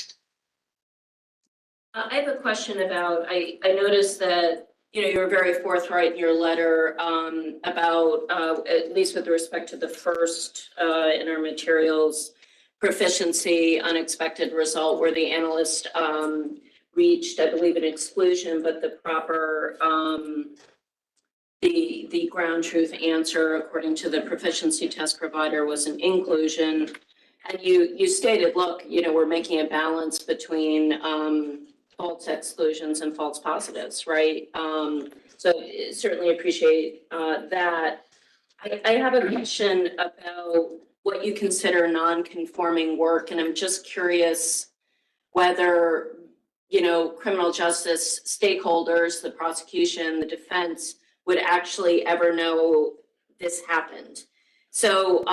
I have a question about, I noticed that, you know, you were very forthright in your letter about, at least with respect to the first in our materials, proficiency, unexpected result where the analyst reached, I believe, an exclusion, but the proper, the ground truth answer according to the proficiency test provider was an inclusion. And you stated, look, you know, we're making a balance between false exclusions and false positives, right? So certainly appreciate that. I have a question about what you consider non-conforming work, and I'm just curious whether, you know, criminal justice stakeholders, the prosecution, the defense, would actually ever know this happened. So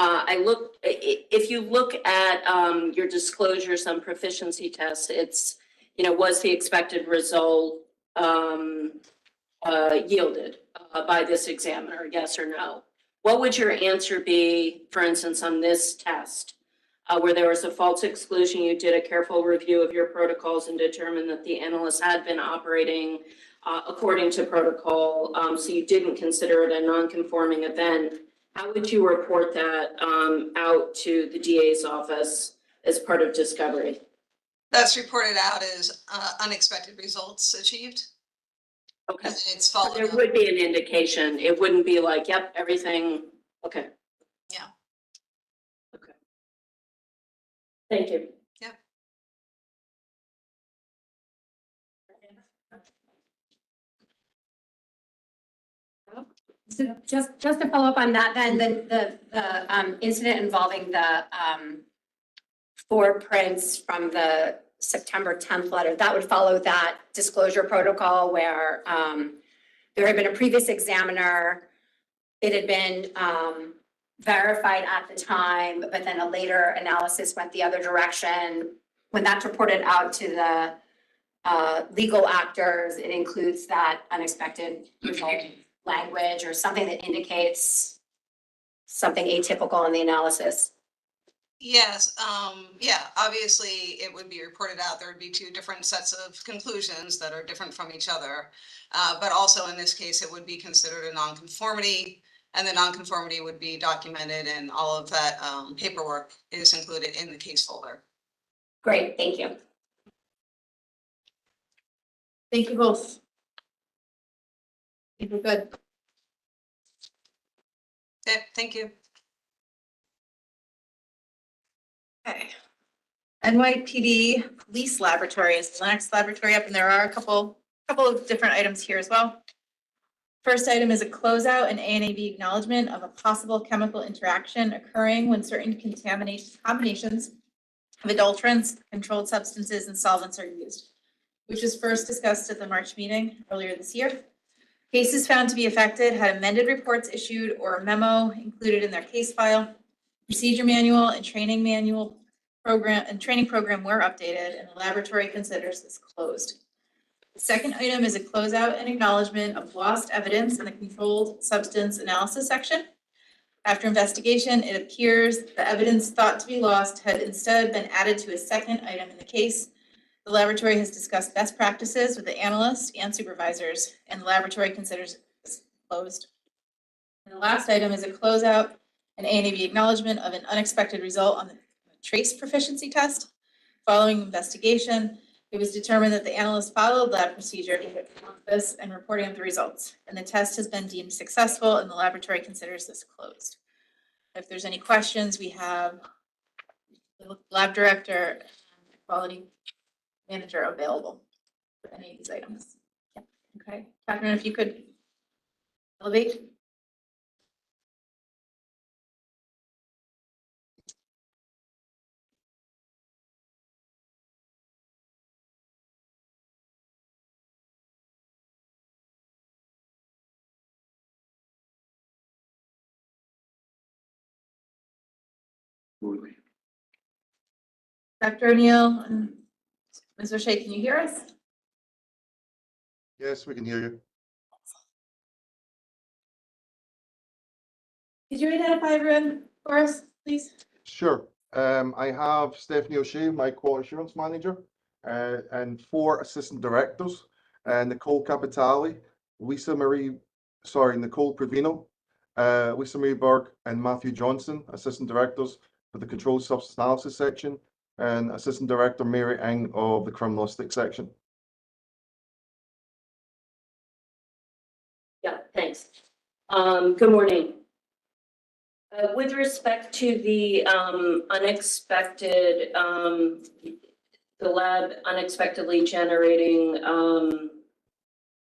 if you look at your disclosures on proficiency tests, it's, you know, was the expected result yielded by this examiner, yes or no? What would your answer be, for instance, on this test, where there was a false exclusion, you did a careful review of your protocols and determined that the analyst had been operating according to protocol, so you didn't consider it a non-conforming event. How would you report that out to the DA's office as part of discovery? That's reported out as unexpected results achieved. Okay. And it's followed There up. would be an indication. It wouldn't be like, yep, everything, okay. Yeah. Okay. Thank you. Yeah. So just to follow up on that, then the incident involving the 4 prints from the September 10th letter, that would follow that disclosure protocol where there had been a previous examiner. It had been verified at the time, but then a later analysis went the other direction. When that's reported out to the legal actors, it includes that unexpected result language or something that indicates something atypical in the analysis. Yes, yeah, obviously it would be reported out. There would be 2 different sets of conclusions that are different from each other. But also in this case, it would be considered a nonconformity, and the nonconformity would be documented, and all of that paperwork is included in the case folder. Great, thank you. Thank you both. I think we're good. Yeah, thank you. Okay. NYPD Police Laboratory is the next laboratory up, and there are a couple of different items here as well. First item is a closeout and A&AB acknowledgement of a possible chemical interaction occurring when certain combinations of adulterants, controlled substances, and solvents are used, which was first discussed at the March meeting earlier this year. Cases found to be affected had amended reports issued or a memo included in their case file. Procedure manual and training program were updated, and the laboratory considers this closed. The second item is a closeout and acknowledgement of lost evidence in the controlled substance analysis section. After investigation, it appears the evidence thought to be lost had instead been added to a second item in the case. The laboratory has discussed best practices with the analyst and supervisors, and the laboratory considers this closed. And the last item is a closeout and A&AB acknowledgement of an unexpected result on the trace proficiency test. Following investigation, it was determined that the analyst followed lab procedure this and reporting of the results, and the test has been deemed successful, and the laboratory considers this closed. If there's any questions, we have the lab director and quality manager available for any of these items. Yeah. Okay, Catherine, if you could elevate. Dr. O'Neill and Ms. O'Shea, can you hear us? Yes, we can hear you. Could you identify everyone for us? please? Sure. I have Stephanie O'Shea, my quality assurance manager, and 4 assistant directors, Nicole Capitali, Nicole Provino, Lisa Marie Berg, and Matthew Johnson, assistant directors for the controlled substance analysis section, and assistant director Mary Eng of the criminalistic section. Yeah, thanks. Good morning. With respect to the unexpected, the lab unexpectedly generating,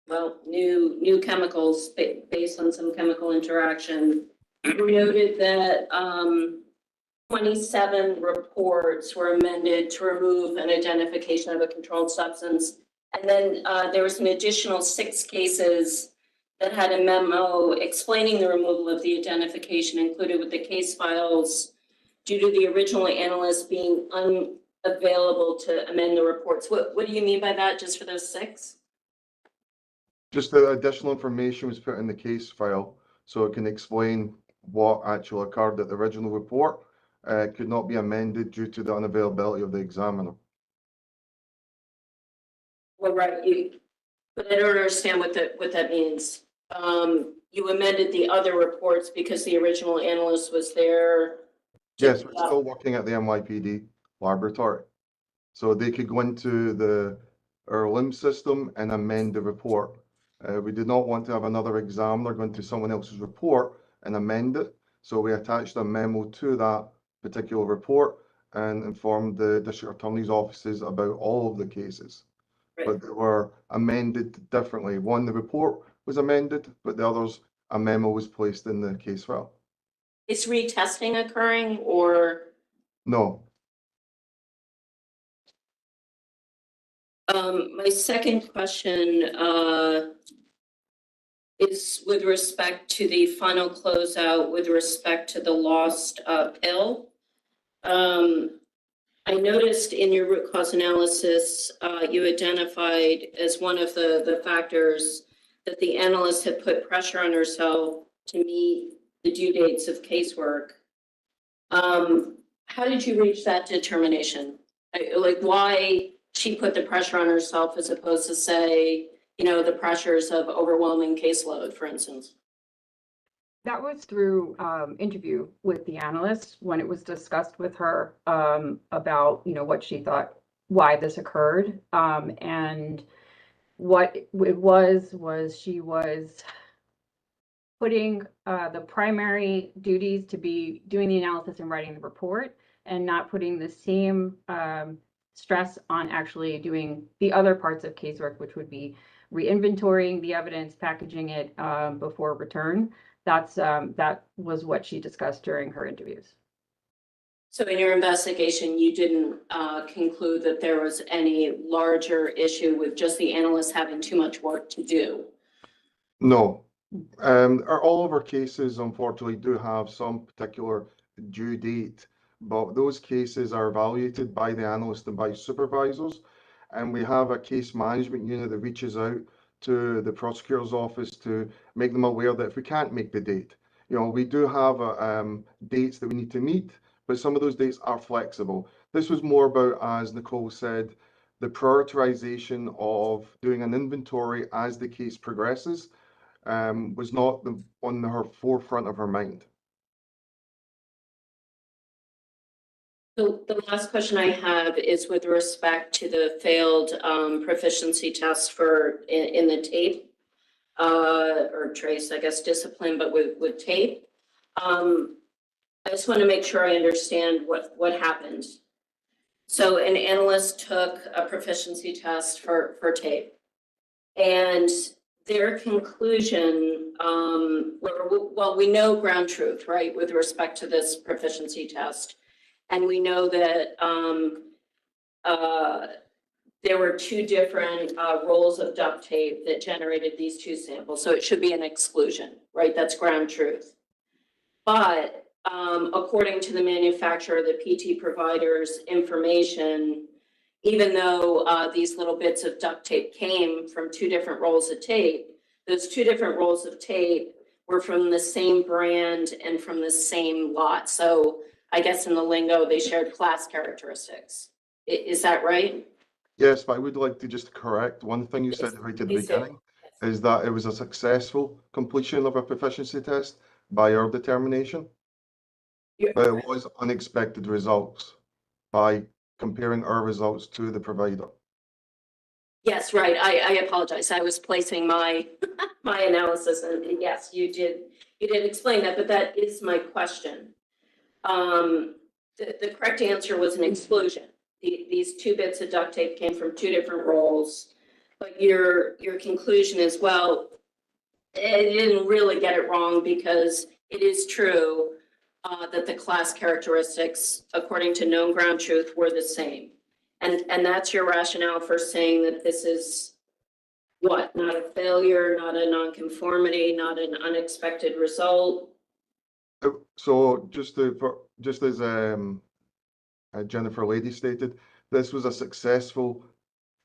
well, new chemicals based on some chemical interaction, we noted that 27 reports were amended to remove an identification of a controlled substance. And then there was an additional 6 cases that had a memo explaining the removal of the identification included with the case files due to the original analyst being unavailable to amend the reports. What do you mean by that, just for those 6? Just the additional information was put in the case file, so it can explain what actually occurred at the original report. Could not be amended due to the unavailability of the examiner. Well, right, but I don't understand what that means. You amended the other reports because the original analyst was there. Yes, we're still working at the NYPD laboratory. So they could go into our LIMS system and amend the report. We did not want to have another examiner go into someone else's report and amend it. So we attached a memo to that particular report and informed the district attorney's offices about all of the cases. Right. But they were amended differently. One, the report was amended, but the others, a memo was placed in the case file. Is retesting occurring or? No. My second question is with respect to the final closeout with respect to the lost pill. I noticed in your root cause analysis, you identified as one of the factors that the analyst had put pressure on herself to meet the due dates of casework. How did you reach that determination? Like why she put the pressure on herself as opposed to say, you know, the pressures of overwhelming caseload, for instance? That was through interview with the analyst when it was discussed with her about, you know, what she thought, why this occurred. And what it was she was putting the primary duties to be doing the analysis and writing the report and not putting the same stress on actually doing the other parts of casework, which would be re-inventorying the evidence, packaging it before return. That was what she discussed during her interviews. So in your investigation, you didn't conclude that there was any larger issue with just the analyst having too much work to do? No. All of our cases, unfortunately, do have some particular due date, but those cases are evaluated by the analyst and by supervisors. And we have a case management unit that reaches out to the prosecutor's office to make them aware that if we can't make the date, you know, we do have dates that we need to meet, but some of those dates are flexible. This was more about, as Nicole said, the prioritization of doing an inventory as the case progresses was not on her forefront of her mind. So the last question I have is with respect to the failed proficiency test in the tape or trace, I guess, discipline, but with tape. I just want to make sure I understand what happened. So an analyst took a proficiency test for tape, and their conclusion, well, we know ground truth, right, with respect to this proficiency test. And we know that there were 2 different rolls of duct tape that generated these 2 samples. So it should be an exclusion, right? That's ground truth. But according to the manufacturer, the PT provider's information, even though these little bits of duct tape came from 2 different rolls of tape, those 2 different rolls of tape were from the same brand and from the same lot. So I guess in the lingo, they shared class characteristics. Is that right? Yes, but I would like to just correct one thing you said right at the Please do. beginning, is that it was a successful completion of a proficiency test by our determination. But it was unexpected results by comparing our results to the provider. Yes, right. I apologize. I was placing my, my analysis and yes, you did explain that, but that is my question. The correct answer was an exclusion. These 2 bits of duct tape came from 2 different rolls, but your conclusion is, well, it didn't really get it wrong because it is true that the class characteristics, according to known ground truth, were the same. And that's your rationale for saying that this is what, not a failure, not a nonconformity, not an unexpected result? So just as Jennifer Lady stated, this was a successful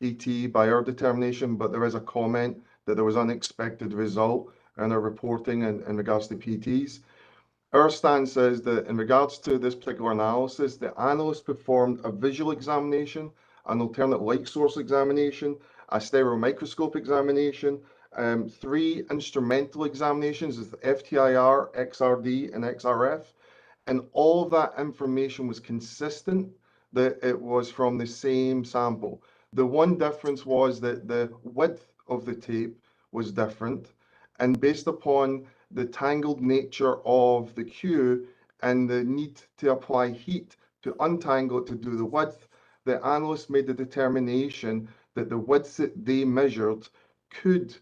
PT by our determination, but there is a comment that there was unexpected result in our reporting in regards to PTs. Our stance is that in regards to this particular analysis, the analyst performed a visual examination, an alternate light source examination, a stereo microscope examination, 3 instrumental examinations with FTIR, XRD, and XRF, and all of that information was consistent, that it was from the same sample. The one difference was that the width of the tape was different, and based upon the tangled nature of the queue and the need to apply heat to untangle it to do the width, the analyst made the determination that the width that they measured could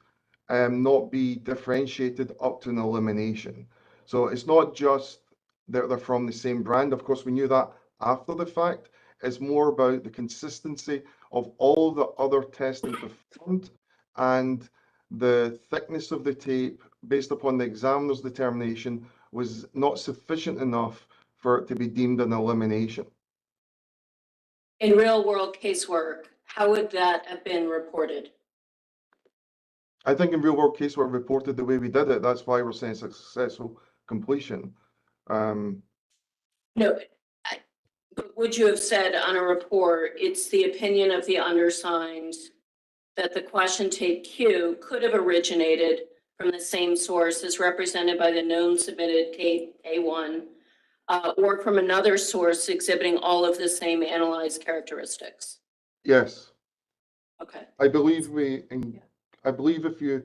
not be differentiated up to an elimination. So it's not just that they're from the same brand. Of course, we knew that after the fact. It's more about the consistency of all the other testing performed and the thickness of the tape based upon the examiner's determination was not sufficient enough for it to be deemed an elimination. In real world casework, how would that have been reported? I think in real world casework reported the way we did it. That's why we're saying successful completion. No, but would you have said on a report, it's the opinion of the undersigned that the question tape Q could have originated from the same source as represented by the known submitted K1, or from another source exhibiting all of the same analyzed characteristics? Yes. Okay. I believe if you,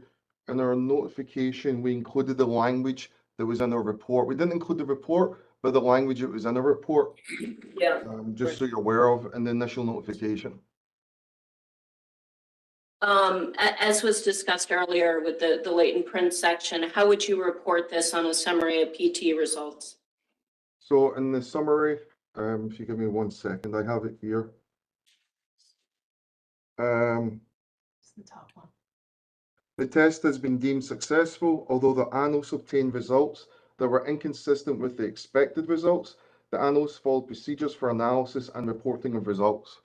in our notification, we included the language that was in our report. We didn't include the report, but the language that was in a report. Yeah. Just so you're aware of in the initial notification. As was discussed earlier with the latent print section, how would you report this on a summary of PT results? So in the summary, if you give me 1 second, I have it here. It's the top one. The test has been deemed successful, although the analyst obtained results that were inconsistent with the expected results. The analyst followed procedures for analysis and reporting of results.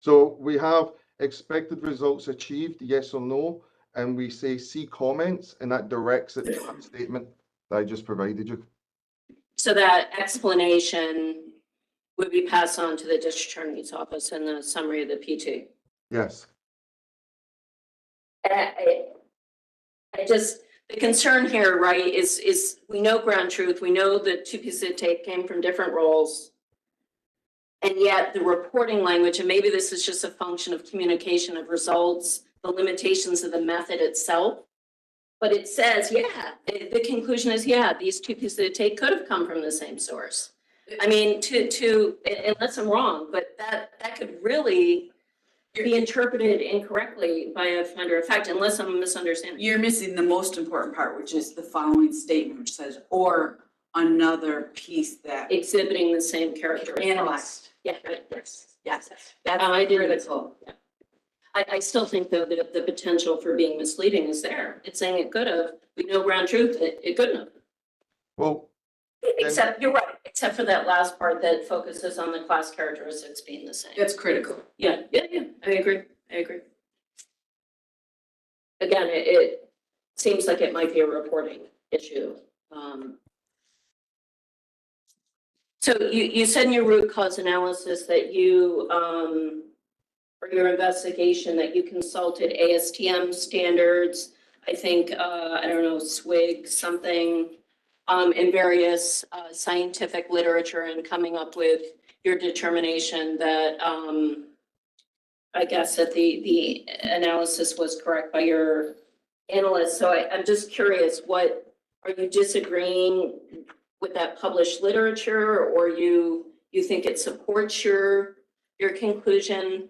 So we have expected results achieved, yes or no, and we say see comments, and that directs it to that statement that I just provided you. So that explanation would be passed on to the district attorney's office in the summary of the PT. Yes. I just, the concern here, right, is we know ground truth. We know that 2 pieces of tape came from different rolls. And yet the reporting language, and maybe this is just a function of communication of results, the limitations of the method itself. But it says, yeah, the conclusion is, yeah, these 2 pieces of tape could have come from the same source. I mean, unless I'm wrong, but that could really be interpreted incorrectly by a finder of fact, unless I'm misunderstanding. You're missing the most important part, which is the following statement, which says, or another piece that Exhibiting the same characteristics. analyzed. Yeah, yes. Yes, that's I didn't- critical. Yeah. I still think though that the potential for being misleading is there. It's saying it could have. We know ground truth, it couldn't have. Well, Except, you're right, except for that last part that focuses on the class characteristics being the same. That's critical. Yeah, I agree. Again, it seems like it might be a reporting issue. So you said in your root cause analysis that you, or your investigation, that you consulted ASTM standards, I think, I don't know, SWIG, something, in various scientific literature, and coming up with your determination that, I guess that the analysis was correct by your analyst. So I'm just curious, what, are you disagreeing with that published literature, or you think it supports your conclusion?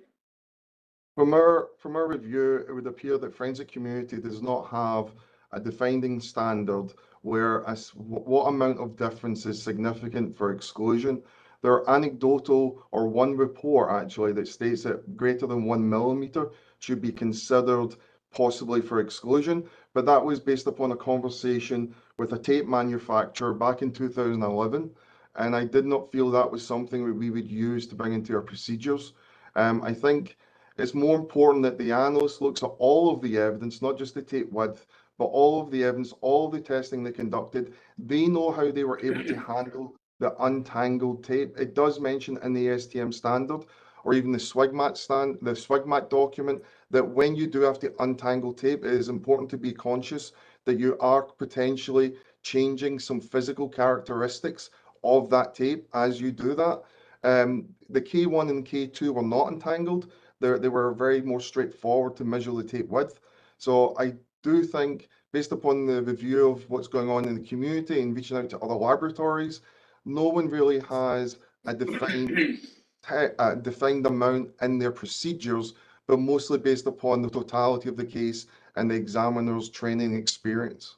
From our review, it would appear that forensic community does not have a defining standard where what amount of difference is significant for exclusion. There are anecdotal, or one report actually, that states that greater than 1 millimeter should be considered possibly for exclusion, but that was based upon a conversation with a tape manufacturer back in 2011, and I did not feel that was something that we would use to bring into our procedures. I think it's more important that the analyst looks at all of the evidence, not just the tape width, but all of the evidence, all of the testing they conducted. They know how they were able to handle the untangled tape. It does mention in the STM standard, or even the SWIGMAT document, that when you do have to untangle tape, it is important to be conscious that you are potentially changing some physical characteristics of that tape as you do that. The K1 and K2 were not entangled. They were very more straightforward to measure the tape width. So I do think, based upon the review of what's going on in the community and reaching out to other laboratories, no one really has a defined amount in their procedures, but mostly based upon the totality of the case and the examiner's training experience.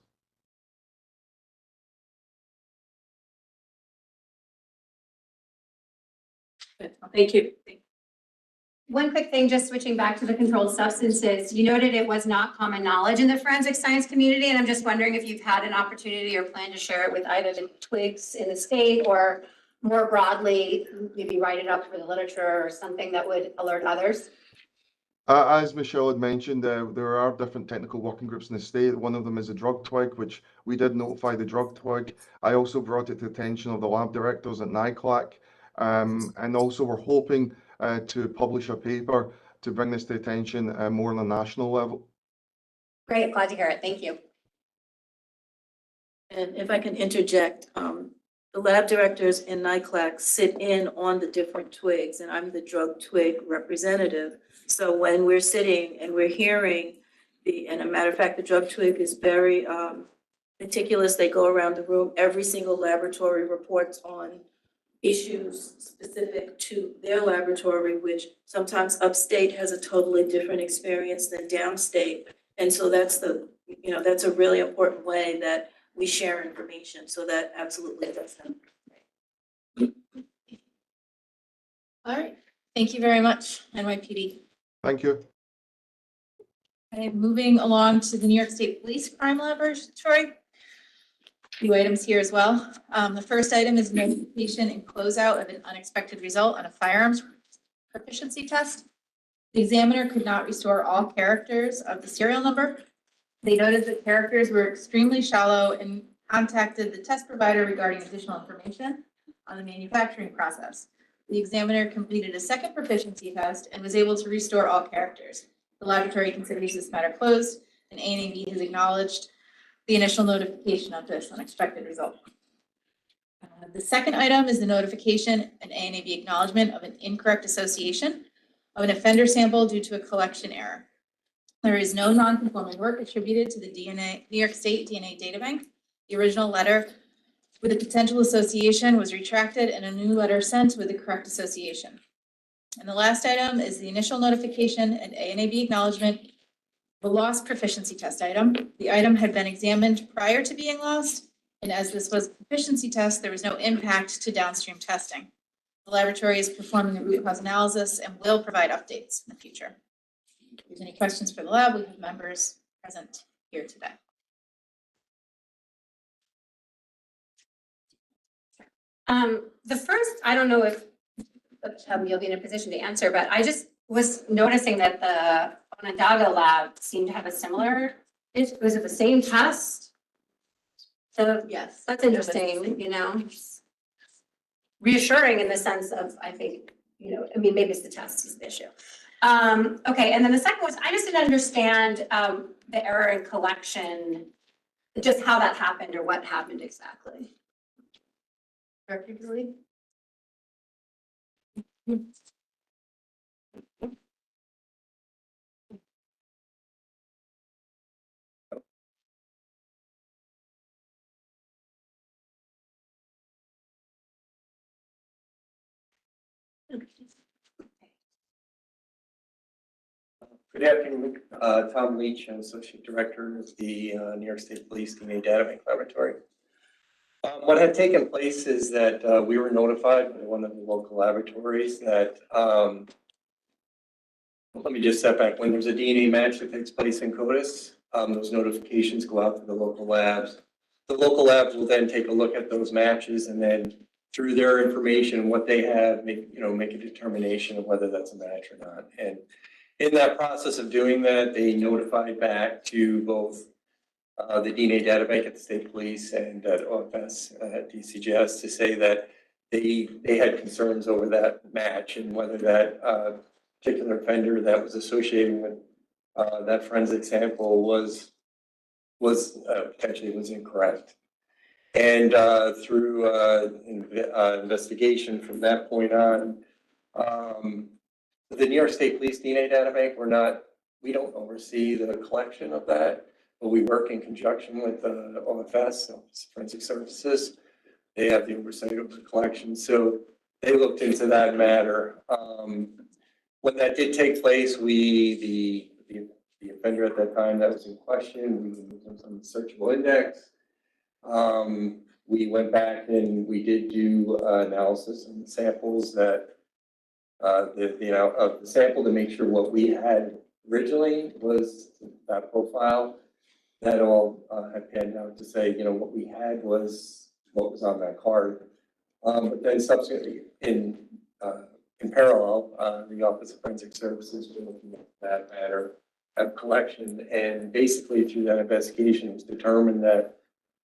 Thank you. One quick thing, just switching back to the controlled substances, you noted it was not common knowledge in the forensic science community, and I'm just wondering if you've had an opportunity or plan to share it with either the twigs in the state, or more broadly, maybe write it up for the literature or something that would alert others. As Michelle had mentioned, there are different technical working groups in the state. One of them is a drug twig, which we did notify the drug twig. I also brought it to the attention of the lab directors at NICLAC, and also we're hoping to publish a paper to bring this to attention more on a national level. Great, glad to hear it. Thank you. And if I can interject, the lab directors in NICLAC sit in on the different twigs, and I'm the drug twig representative. So when we're sitting and we're hearing and a matter of fact, the drug twig is very meticulous. They go around the room. Every single laboratory reports on issues specific to their laboratory, which sometimes upstate has a totally different experience than downstate. And so that's that's a really important way that we share information. So that absolutely does happen. All right, thank you very much, NYPD. Thank you. Okay, moving along to the New York State Police Crime Laboratory. A few items here as well. The first item is notification and closeout of an unexpected result on a firearms proficiency test. The examiner could not restore all characters of the serial number. They noted that characters were extremely shallow and contacted the test provider regarding additional information on the manufacturing process. The examiner completed a second proficiency test and was able to restore all characters. The laboratory considers this matter closed, and A&AB has acknowledged the initial notification of this unexpected result. The second item is the notification and A&AB acknowledgement of an incorrect association of an offender sample due to a collection error. There is no non-conforming work attributed to the New York State DNA Data Bank. The original letter with a potential association was retracted and a new letter sent with the correct association. And the last item is the initial notification and A&AB acknowledgement of a lost proficiency test item. The item had been examined prior to being lost, and as this was a proficiency test, there was no impact to downstream testing. The laboratory is performing a root cause analysis and will provide updates in the future. If there's any questions for the lab, we have members present here today. The first, I don't know if you'll be in a position to answer, but I just was noticing that the Onondaga lab seemed to have a similar, was it the same test? So yes, that's interesting, reassuring in the sense of, I think, you know, I mean, maybe it's the test is the issue. Okay, and then the second was, I just didn't understand the error in collection, just how that happened or what happened exactly. Director Julie? Good afternoon, Tom Leach, I'm Associate Director of the New York State Police DNA Databank Laboratory. What had taken place is that we were notified by one of the local laboratories that, let me just step back, when there's a DNA match that takes place in CODIS, those notifications go out to the local labs. The local labs will then take a look at those matches and then through their information, what they have, make a determination of whether that's a match or not. And in that process of doing that, they notified back to both the DNA Databank at the State Police and at OFS at DCGS to say that they had concerns over that match and whether that particular offender that was associated with that forensic sample was potentially was incorrect. And through investigation from that point on, the New York State Police DNA Databank, we don't oversee the collection of that, but we work in conjunction with OFS, Forensic Services. They have the oversight of the collection. So they looked into that matter. When that did take place, the offender at that time that was in question, we removed them from the searchable index. We went back and we did do analysis on the samples that of the sample to make sure what we had originally was that profile. That all had panned out to say, what we had was what was on that card. But then subsequently, in parallel, the Office of Forensic Services was looking at that matter of collection, and basically through that investigation, it was determined that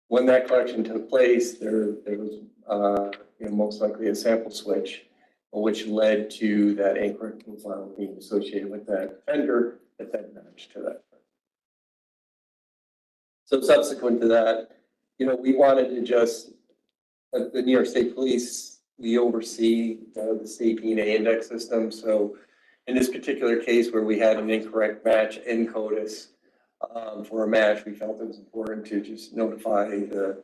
when that collection took place, there was most likely a sample switch, which led to that incorrect profile being associated with that offender that then matched to that. So subsequent to that, we wanted to just, the New York State Police, we oversee the state DNA index system. So in this particular case where we had an incorrect match in CODIS for a match, we felt it was important to just notify the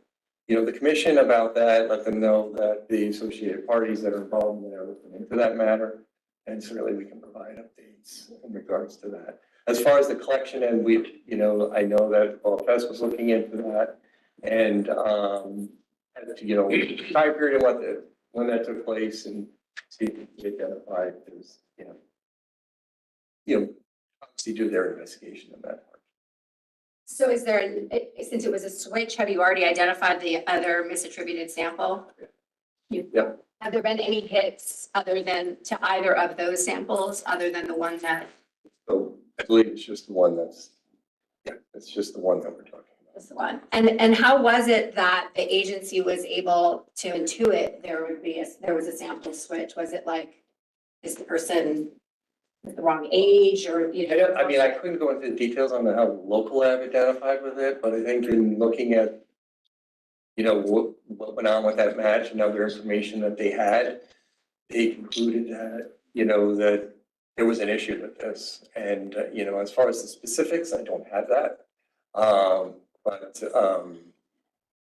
commission about that, let them know that the associated parties that are involved in there are looking into that matter, and certainly we can provide updates in regards to that. As far as the collection, and I know that OFS was looking into that, and time period and when that took place, and see if we can identify if there's obviously do their investigation of that part. So is there, since it was a switch, have you already identified the other misattributed sample? Yeah. Have there been any hits other than to either of those samples, other than the one that? So I believe it's just the one it's just the one that we're talking about. This one. And how was it that the agency was able to intuit there was a sample switch? Was it like, is the person with the wrong age or, I mean, I couldn't go into the details on how the local lab identified with it, but I think in looking at, what went on with that match and other information that they had, they concluded that, that there was an issue with this. And, as far as the specifics, I don't have that. But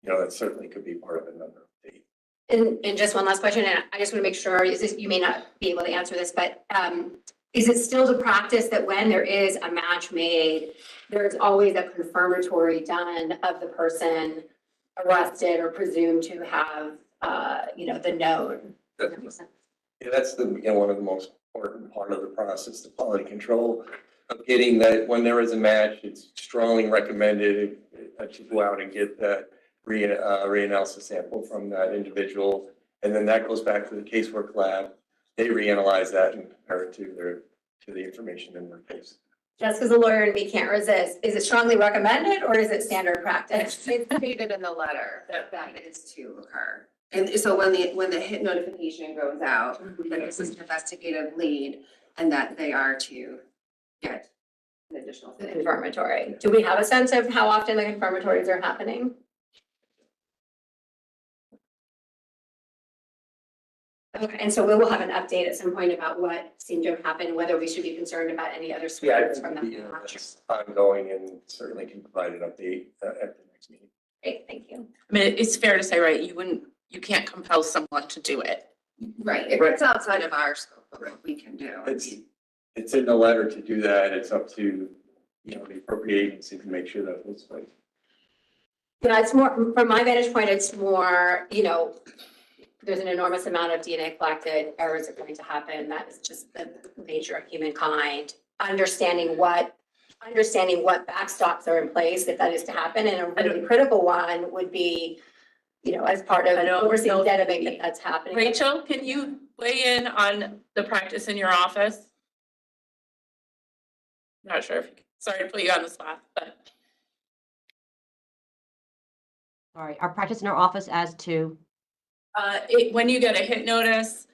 that certainly could be part of another update. And just one last question, and I just want to make sure, you may not be able to answer this, but is it still the practice that when there is a match made, there's always a confirmatory done of the person arrested or presumed to have, the known? Yeah, that's one of the most important part of the process, the quality control of getting that. When there is a match, it's strongly recommended that you go out and get that reanalysis sample from that individual, and then that goes back to the casework lab. They reanalyze that and compare it to the information in their case. Just because a lawyer and me can't resist, is it strongly recommended or is it standard practice? It's stated in the letter that is to occur. And so when the hit notification goes out, that this is an investigative lead and that they are to get an additional. Confirmatory. Do we have a sense of how often the confirmatories are happening? Okay, and so we will have an update at some point about what seemed to have happened, whether we should be concerned about any other Yeah, spreads from that. it's ongoing and certainly can provide an update at the next meeting. Great, thank you. I mean, it's fair to say, right, you can't compel someone to do it. Right, it's outside of our scope of what we can do. It's in the letter to do that. It's up to, the appropriate agency to make sure that it's like. Yeah, it's more, from my vantage point, it's more, there's an enormous amount of DNA collected, errors are going to happen. That is just the nature of humankind. Understanding what backstops are in place if that is to happen. And a really critical one would be, as part of overseeing database that's happening. Rachel, can you weigh in on the practice in your office? Not sure if, sorry to put you on the spot, but. All right, our practice in our office as to? When you get a hit notice,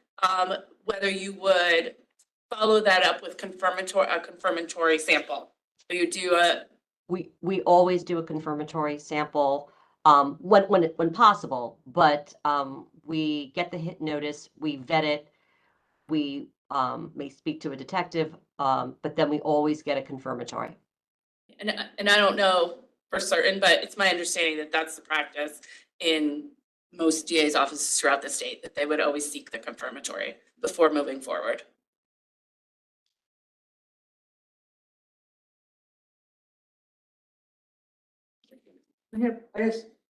whether you would follow that up with a confirmatory sample. So you do We always do a confirmatory sample when possible, but we get the hit notice, we vet it, we may speak to a detective, but then we always get a confirmatory. and I don't know for certain, but it's my understanding that that's the practice in most DA's offices throughout the state, that they would always seek the confirmatory before moving forward.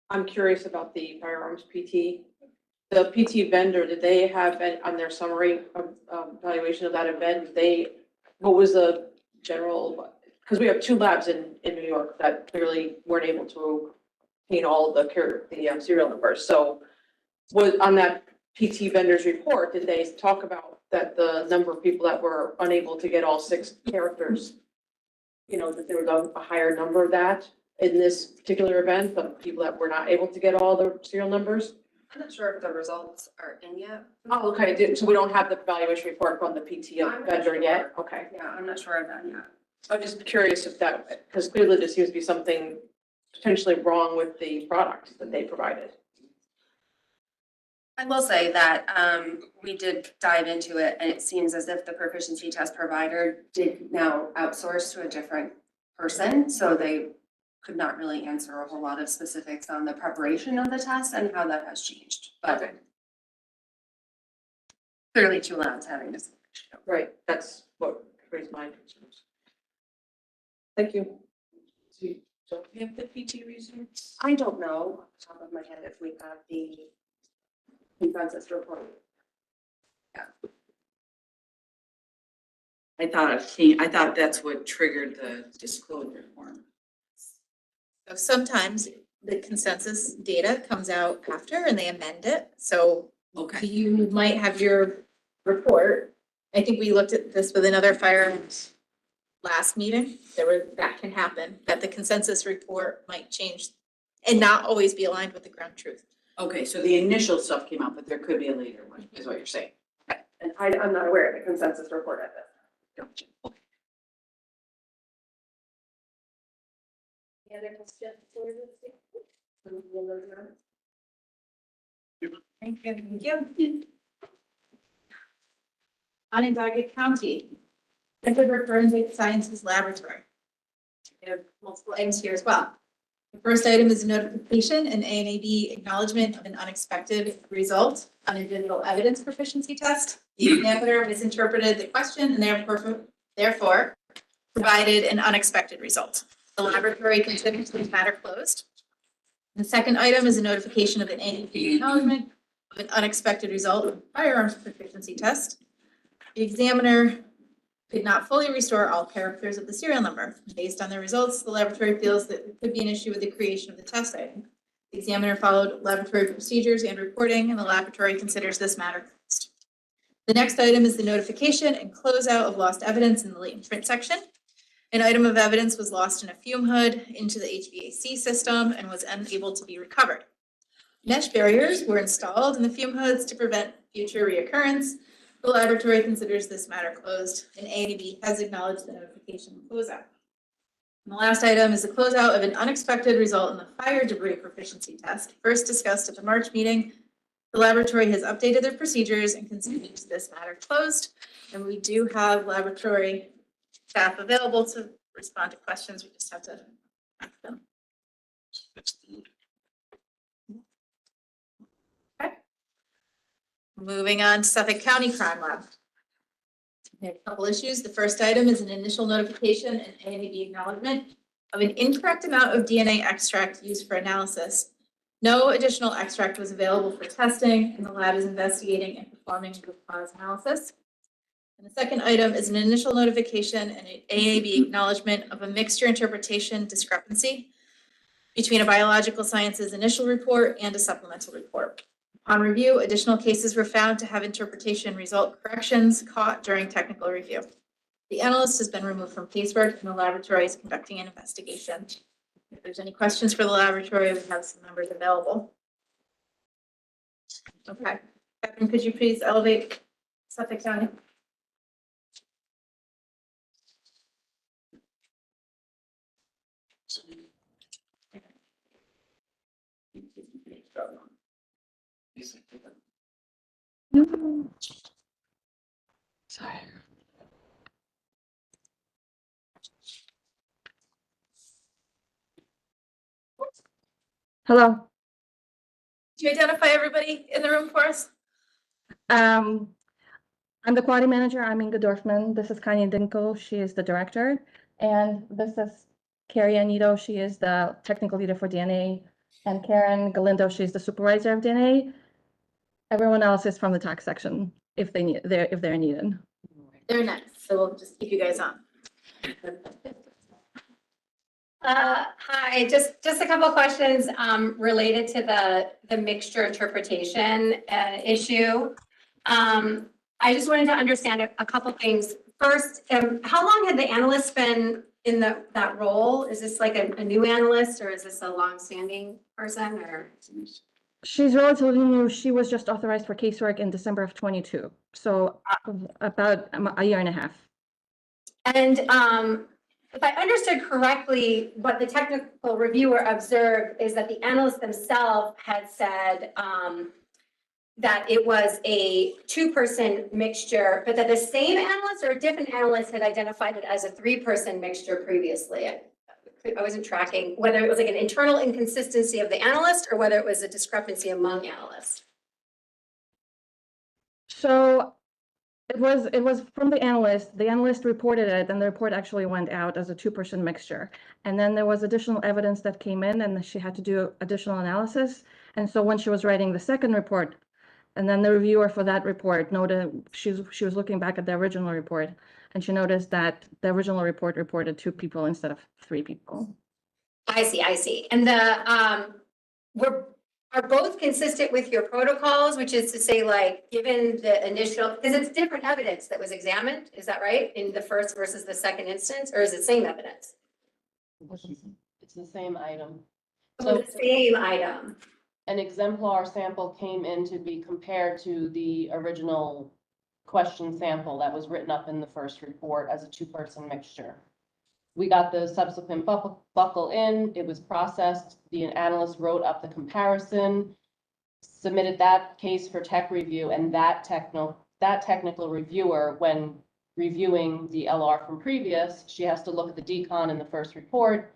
I'm curious about the firearms PT. The PT vendor, did they have on their summary evaluation of that event, what was the general, because we have 2 labs in New York that clearly weren't able to obtain all of the serial numbers. So was on that PT vendor's report, did they talk about that the number of people that were unable to get all 6 characters, that there was a higher number of that in this particular event, the people that were not able to get all the serial numbers? I'm not sure if the results are in yet. Oh, okay, so we don't have the evaluation report from the PT vendor yet? Okay. Yeah, I'm not sure of that yet. I'm just curious if that, because clearly there seems to be something potentially wrong with the product that they provided. I will say that we did dive into it, and it seems as if the proficiency test provider did now outsource to a different person, so they could not really answer a whole lot of specifics on the preparation of the test and how that has changed. But clearly 2 labs having this. Right, that's what raised my concerns. Thank you. So we have the PT results. I don't know off the top of my head if we have the consensus report. Yeah. I thought that's what triggered the disclosure form. So sometimes the consensus data comes out after and they amend it. So you might have your report. I think we looked at this with another firearms last meeting. That can happen, that the consensus report might change and not always be aligned with the ground truth. Okay, so the initial stuff came out, but there could be a later one, is what you're saying. And I'm not aware of the consensus report at this. Gotcha. Any other questions? Thank you. Onondaga County, Center Forensic Sciences Laboratory. We have multiple items here as well. The first item is a notification and ANAB acknowledgement of an unexpected result on a digital evidence proficiency test. The examiner misinterpreted the question and therefore provided an unexpected result. The laboratory considers this matter closed. The second item is a notification of an ANAB acknowledgement of an unexpected result of a firearms proficiency test. The examiner could not fully restore all characters of the serial number. Based on the results, the laboratory feels that there could be an issue with the creation of the test item. The examiner followed laboratory procedures and reporting, and the laboratory considers this matter closed. The next item is the notification and closeout of lost evidence in the latent print section. An item of evidence was lost in a fume hood into the HVAC system and was unable to be recovered. Mesh barriers were installed in the fume hoods to prevent future reoccurrence. The laboratory considers this matter closed, and A&EB has acknowledged the notification closeout. And the last item is the closeout of an unexpected result in the fire debris proficiency test, first discussed at the March meeting. The laboratory has updated their procedures and considers this matter closed. And we do have laboratory staff available to respond to questions. We just have to ask them. Okay. Moving on to Suffolk County Crime Lab. We have a couple issues. The first item is an initial notification and A&EB acknowledgement of an incorrect amount of DNA extract used for analysis. No additional extract was available for testing, and the lab is investigating and performing root cause analysis. And the second item is an initial notification and an A&EB acknowledgement of a mixture interpretation discrepancy between a biological sciences initial report and a supplemental report. On review, additional cases were found to have interpretation result corrections caught during technical review. The analyst has been removed from casework and the laboratory is conducting an investigation. If there's any questions for the laboratory, we have some members available. Okay, Catherine, could you please elevate Suffolk County? Sorry. Hello. Do you identify everybody in the room for us? I'm the quality manager. I'm Inga Dorfman. This is Kanye Dinko. She is the director. And this is Carrie Anito. She is the technical leader for DNA. And Karen Galindo, she's the supervisor of DNA. Everyone else is from the tax section if they're needed. They're next, so we'll just keep you guys on. Hi, just a couple of questions related to the mixture interpretation issue. I just wanted to understand a couple things. First, how long had the analyst been in that role? Is this like a new analyst or is this a longstanding person or? She's relatively new. She was just authorized for casework in December of 22. So about a year and a half. And if I understood correctly, what the technical reviewer observed is that the analysts themselves had said that it was a 2-person mixture, but that the same analyst or a different analyst had identified it as a 3-person mixture previously. I wasn't tracking whether it was like an internal inconsistency of the analyst or whether it was a discrepancy among analysts. So it was from the analyst. The analyst reported it, and the report actually went out as a 2-person mixture. And then there was additional evidence that came in, and she had to do additional analysis. And so when she was writing the second report, and then the reviewer for that report noted she was looking back at the original report, and she noticed that the original report reported 2 people instead of 3 people. I see. And are both consistent with your protocols, which is to say, like, given the initial, because it's different evidence that was examined, is that right? In the first versus the second instance, or is it same evidence? It's the same item. So the same item. An exemplar sample came in to be compared to the original question sample that was written up in the first report as a 2-person mixture. We got the subsequent buckle in, it was processed, the analyst wrote up the comparison, submitted that case for tech review, and that technical reviewer, when reviewing the LR from previous, she has to look at the decon in the first report,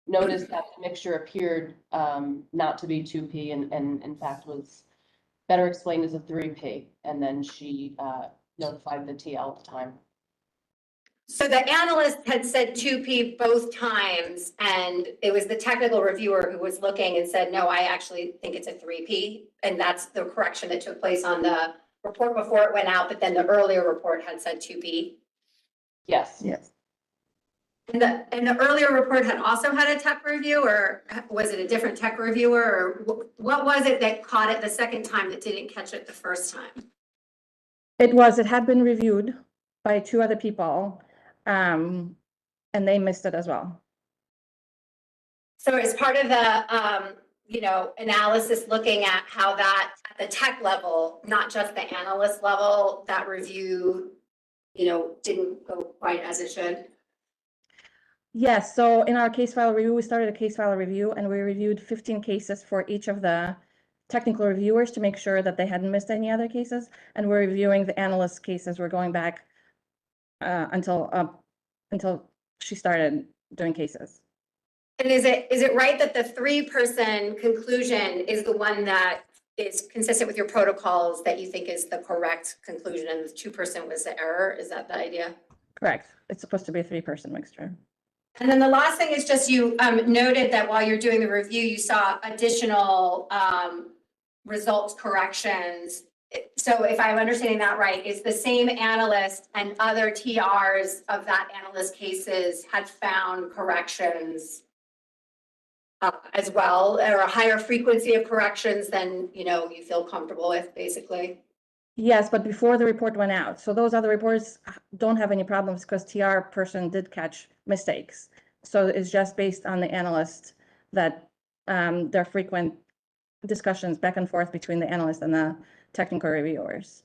notice that the mixture appeared not to be 2P and in fact was better explained as a 3P, and then she notified the TL at the time. So the analyst had said 2P both times, and it was the technical reviewer who was looking and said, no, I actually think it's a 3P. And that's the correction that took place on the report before it went out, but then the earlier report had said 2P. Yes. And the earlier report had also had a tech review, or was it a different tech reviewer, or what was it that caught it the second time that didn't catch it the first time? It had been reviewed by 2 other people, and they missed it as well. So as part of the analysis looking at how that, at the tech level, not just the analyst level, that review, didn't go quite as it should? Yes, so in our case file review, we started a case file review and we reviewed 15 cases for each of the technical reviewers to make sure that they hadn't missed any other cases. And we're reviewing the analyst cases. We're going back until she started doing cases. And is it right that the 3-person conclusion is the one that is consistent with your protocols that you think is the correct conclusion, and the 2-person was the error? Is that the idea? Correct. It's supposed to be a 3-person mixture. And then the last thing is just you noted that while you're doing the review, you saw additional results corrections. So if I'm understanding that right, is the same analyst and other TRs of that analyst cases had found corrections as well, or a higher frequency of corrections than you feel comfortable with, basically? Yes, but before the report went out. So those other reports don't have any problems because TR person did catch mistakes. So it's just based on the analyst that there are frequent discussions back and forth between the analyst and the technical reviewers.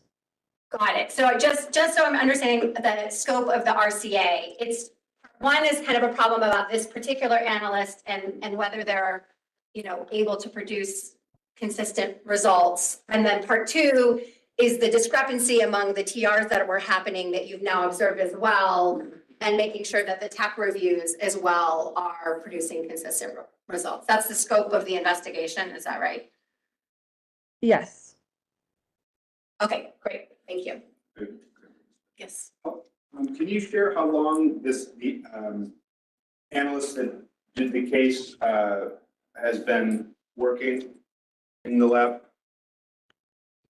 Got it. So just so I'm understanding the scope of the RCA, it's one is kind of a problem about this particular analyst and whether they're, able to produce consistent results. And then part 2 is the discrepancy among the TRs that were happening that you've now observed as well, and making sure that the tech reviews as well are producing consistent results. That's the scope of the investigation. Is that right? Yes. Okay, great. Thank you. Yes. Can you share how long the analyst that did the case has been working in the lab?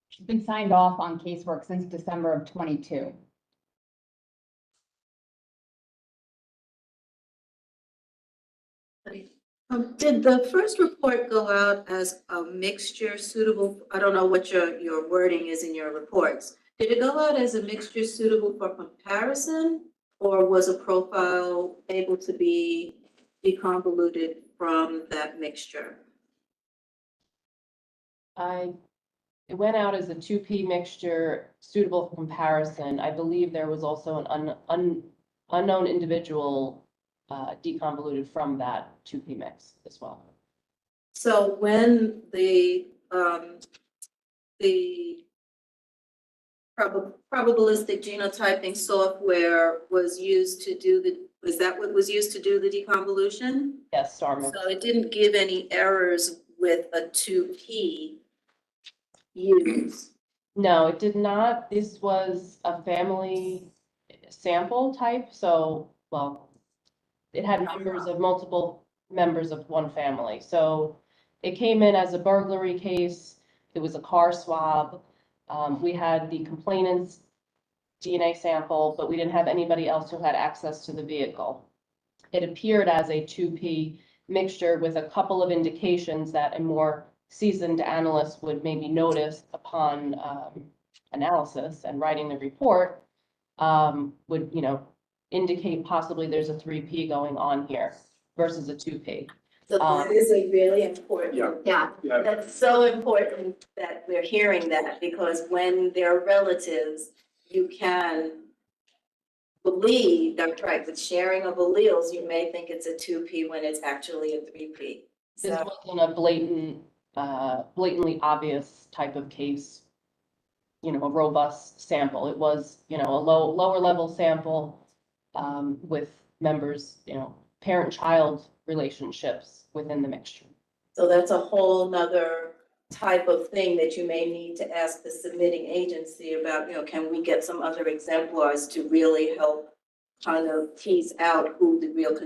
She's been signed off on casework since December of 22. Did the first report go out as a mixture suitable? I don't know what your wording is in your reports. Did it go out as a mixture suitable for comparison, or was a profile able to be deconvoluted from that mixture? It went out as a 2P mixture suitable for comparison. I believe there was also an unknown individual deconvoluted from that 2P mix as well. So when the probabilistic genotyping software was used to do was that what was used to do the deconvolution? Yes, STAR mix. So it didn't give any errors with a 2P use? No, it did not. This was a family sample type, so, well, it had multiple members of one family. So it came in as a burglary case. It was a car swab. We had the complainant's DNA sample, but we didn't have anybody else who had access to the vehicle. It appeared as a 2P mixture with a couple of indications that a more seasoned analyst would maybe notice upon analysis and writing the report, would, indicate possibly there's a 3P going on here versus a 2P. So that is a really important, Yeah. that's so important that we're hearing that, because when they're relatives, you can believe, that's right, with sharing of alleles, you may think it's a 2P when it's actually a 3P. This wasn't a blatantly obvious type of case, a robust sample. It was, a lower level sample with members, parent-child relationships within the mixture. So that's a whole nother type of thing that you may need to ask the submitting agency about, can we get some other exemplars to really help kind of tease out who the real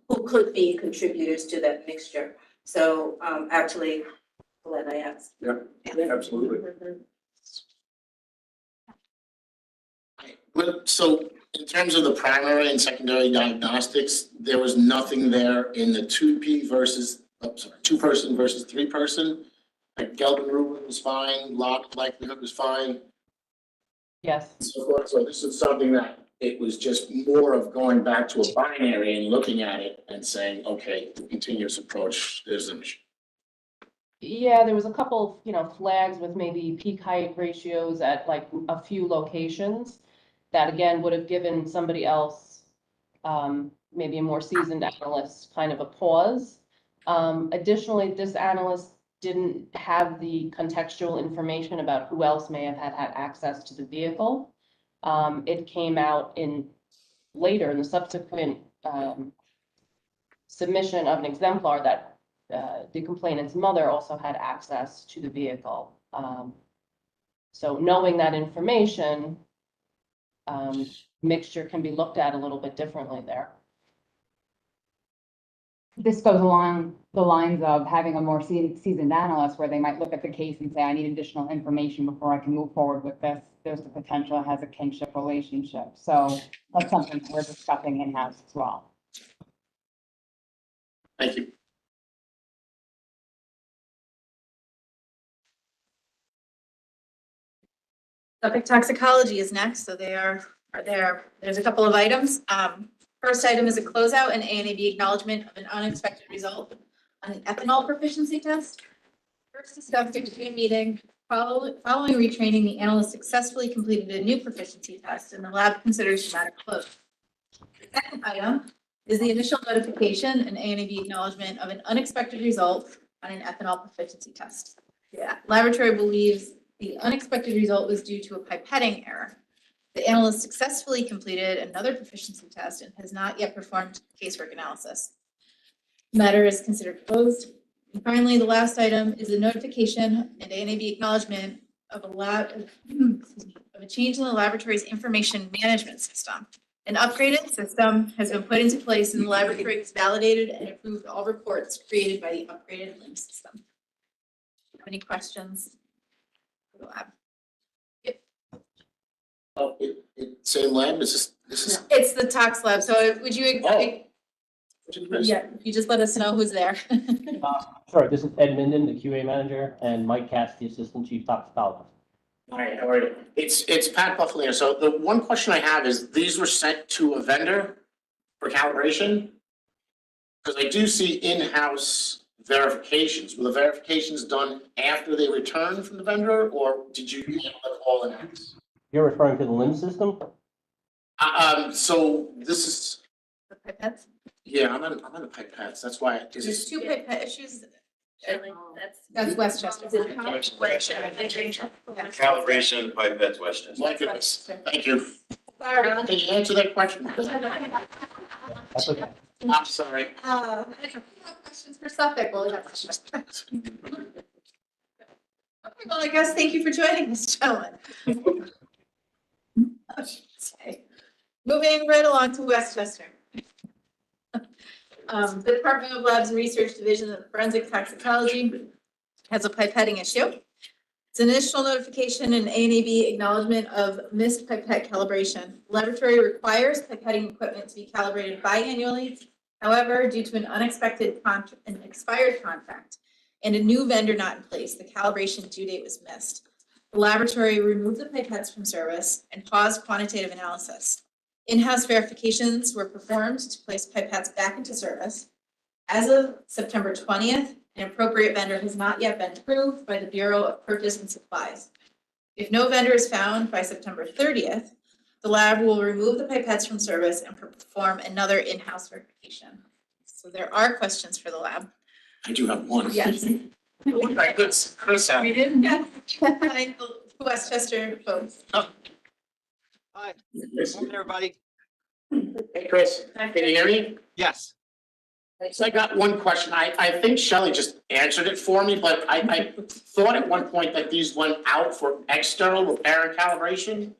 who could be contributors to that mixture. So actually, glad I asked. Yeah, absolutely. But so in terms of the primary and secondary diagnostics, there was nothing there in the 2P versus, 2-person versus 3-person. Like Gelbin Rubin was fine, log likelihood was fine. Yes. So forth. So this is something that it was just more of going back to a binary and looking at it and saying, okay, the continuous approach is an issue. Yeah, there was a couple, flags with maybe peak height ratios at like a few locations that again would have given somebody else, maybe a more seasoned analyst, kind of a pause. Additionally, this analyst didn't have the contextual information about who else may have had access to the vehicle. It came out later in the subsequent submission of an exemplar that the complainant's mother also had access to the vehicle. So knowing that information, mixture can be looked at a little bit differently there. This goes along the lines of having a more seasoned analyst where they might look at the case and say, I need additional information before I can move forward with this. There's the potential it has a kinship relationship. So that's something we're discussing in-house as well. Thank you. Suffolk Toxicology is next, so they are there. There's a couple of items. First item is a closeout and A&AB acknowledgement of an unexpected result on an ethanol proficiency test. First discussed at a meeting, following retraining, the analyst successfully completed a new proficiency test and the lab considers the matter closed. The second item is the initial notification and A&AB acknowledgement of an unexpected result on an ethanol proficiency test. The laboratory believes the unexpected result was due to a pipetting error. The analyst successfully completed another proficiency test and has not yet performed casework analysis. The matter is considered closed. And finally, the last item is a notification and A&AB acknowledgement of a change in the laboratory's information management system. An upgraded system has been put into place and the laboratory has validated and approved all reports created by the upgraded LIMS system. Have any questions for the lab? Oh, same lab, this is. It's the Tox lab, so would you? Oh. Yeah, you just let us know who's there. Sure, this is Ed Minden, the QA manager, and Mike Katz, the assistant chief toxicologist. Hi, how are you? It's Pat Buffalino. So the one question I have is, these were sent to a vendor for calibration? Because I do see in-house verifications. Were the verifications done after they returned from the vendor, or did you handle it all in-house? You're referring to the LIMS system? So this is. The pipettes? Yeah, I'm on the pipettes. That's why. There's two pipette issues. That's Westchester. Calibration pipettes Westchester. My goodness, thank you. Sorry. Can you answer that question? That's okay. I'm sorry. I have questions for Suffolk. Well, we have questions. Well, I guess thank you for joining us, gentlemen. Moving right along to Westchester. The Department of Labs and Research Division of Forensic Toxicology has a pipetting issue. It's an initial notification and A&AB acknowledgement of missed pipette calibration. Laboratory requires pipetting equipment to be calibrated biannually. However, due to an unexpected an expired contract and a new vendor not in place, the calibration due date was missed. The laboratory removed the pipettes from service and paused quantitative analysis. In-house verifications were performed to place pipettes back into service. As of September 20th, an appropriate vendor has not yet been approved by the Bureau of Purchase and Supplies. If no vendor is found by September 30th, the lab will remove the pipettes from service and perform another in-house verification. So there are questions for the lab. I do have one. Yes. Chris, We didn't get the Westchester folks. Hi, good morning, everybody. Hey, Chris, can you hear me? Yes. So I got one question. I think Shelley just answered it for me, but I thought at one point that these went out for external repair and calibration.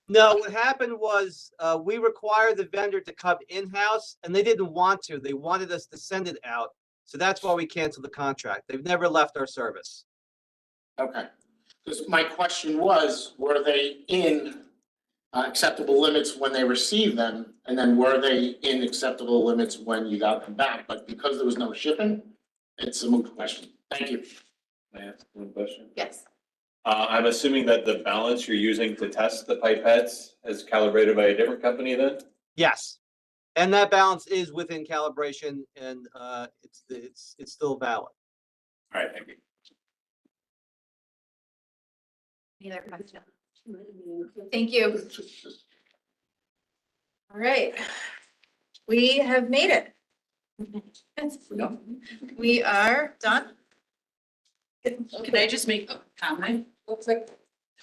No, what happened was we required the vendor to come in-house and they didn't want to. They wanted us to send it out. So that's why we canceled the contract. They've never left our service. Okay. Because my question was, were they in acceptable limits when they received them? And then were they in acceptable limits when you got them back? But because there was no shipping, it's a moot question. Thank you. May I ask one question? Yes. I'm assuming that the balance you're using to test the pipettes is calibrated by a different company then? Yes. And that balance is within calibration and it's still valid. All right, thank you. Any other questions? Thank you. All right. We have made it. We are done. Can I just make a comment? Looks like the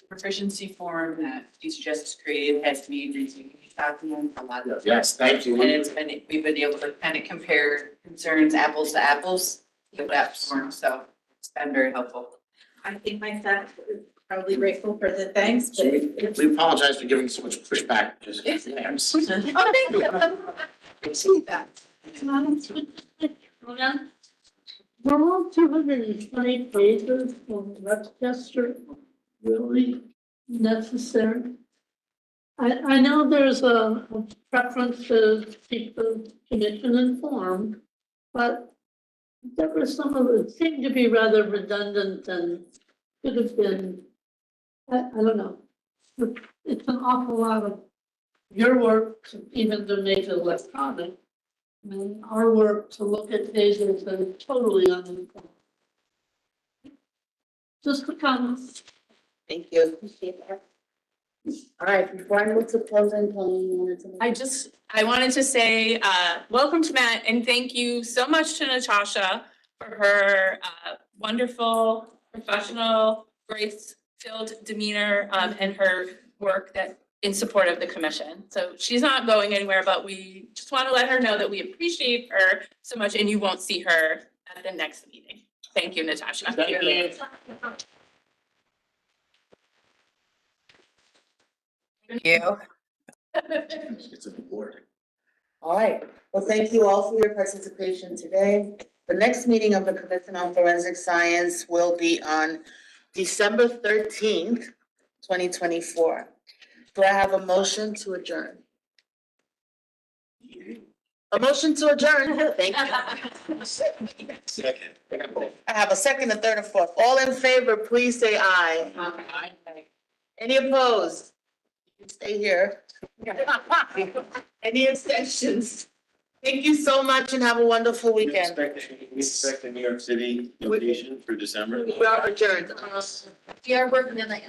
proficiency form that DCJS created has made the document a lot of. Yes, thank you. And it's been, we've been able to kind of compare concerns apples to apples with that form, so it's been very helpful. I think my staff is probably grateful for the thanks, but We apologize for giving so much pushback. Just oh, thank you. Appreciate that. Well, 220 pages from Westchester, really necessary? I know there's a preference to keep the commission informed, but there were some of it seemed to be rather redundant and could have been, I don't know. It's an awful lot of your work to even donate it electronic. I mean, our work to look at pages that are totally uninformed. Just a comment. Thank you. All right, before I move to closing, I wanted to say, welcome to Matt and thank you so much to Natasha for her wonderful, professional, grace-filled demeanor and her work that in support of the commission. So she's not going anywhere, but we just want to let her know that we appreciate her so much and you won't see her at the next meeting. Thank you, Natasha. Thank you. Thank you. It's a board. All right, well, thank you all for your participation today. The next meeting of the Commission on Forensic Science will be on December 13th, 2024. Do I have a motion to adjourn? A motion to adjourn. Thank you. Second. I have a second, a third, and fourth. All in favor, please say aye. Aye. Any opposed? You can stay here. Any abstentions? Thank you so much and have a wonderful weekend. We expect a New York City invitation for December. We are adjourned. We are working on that.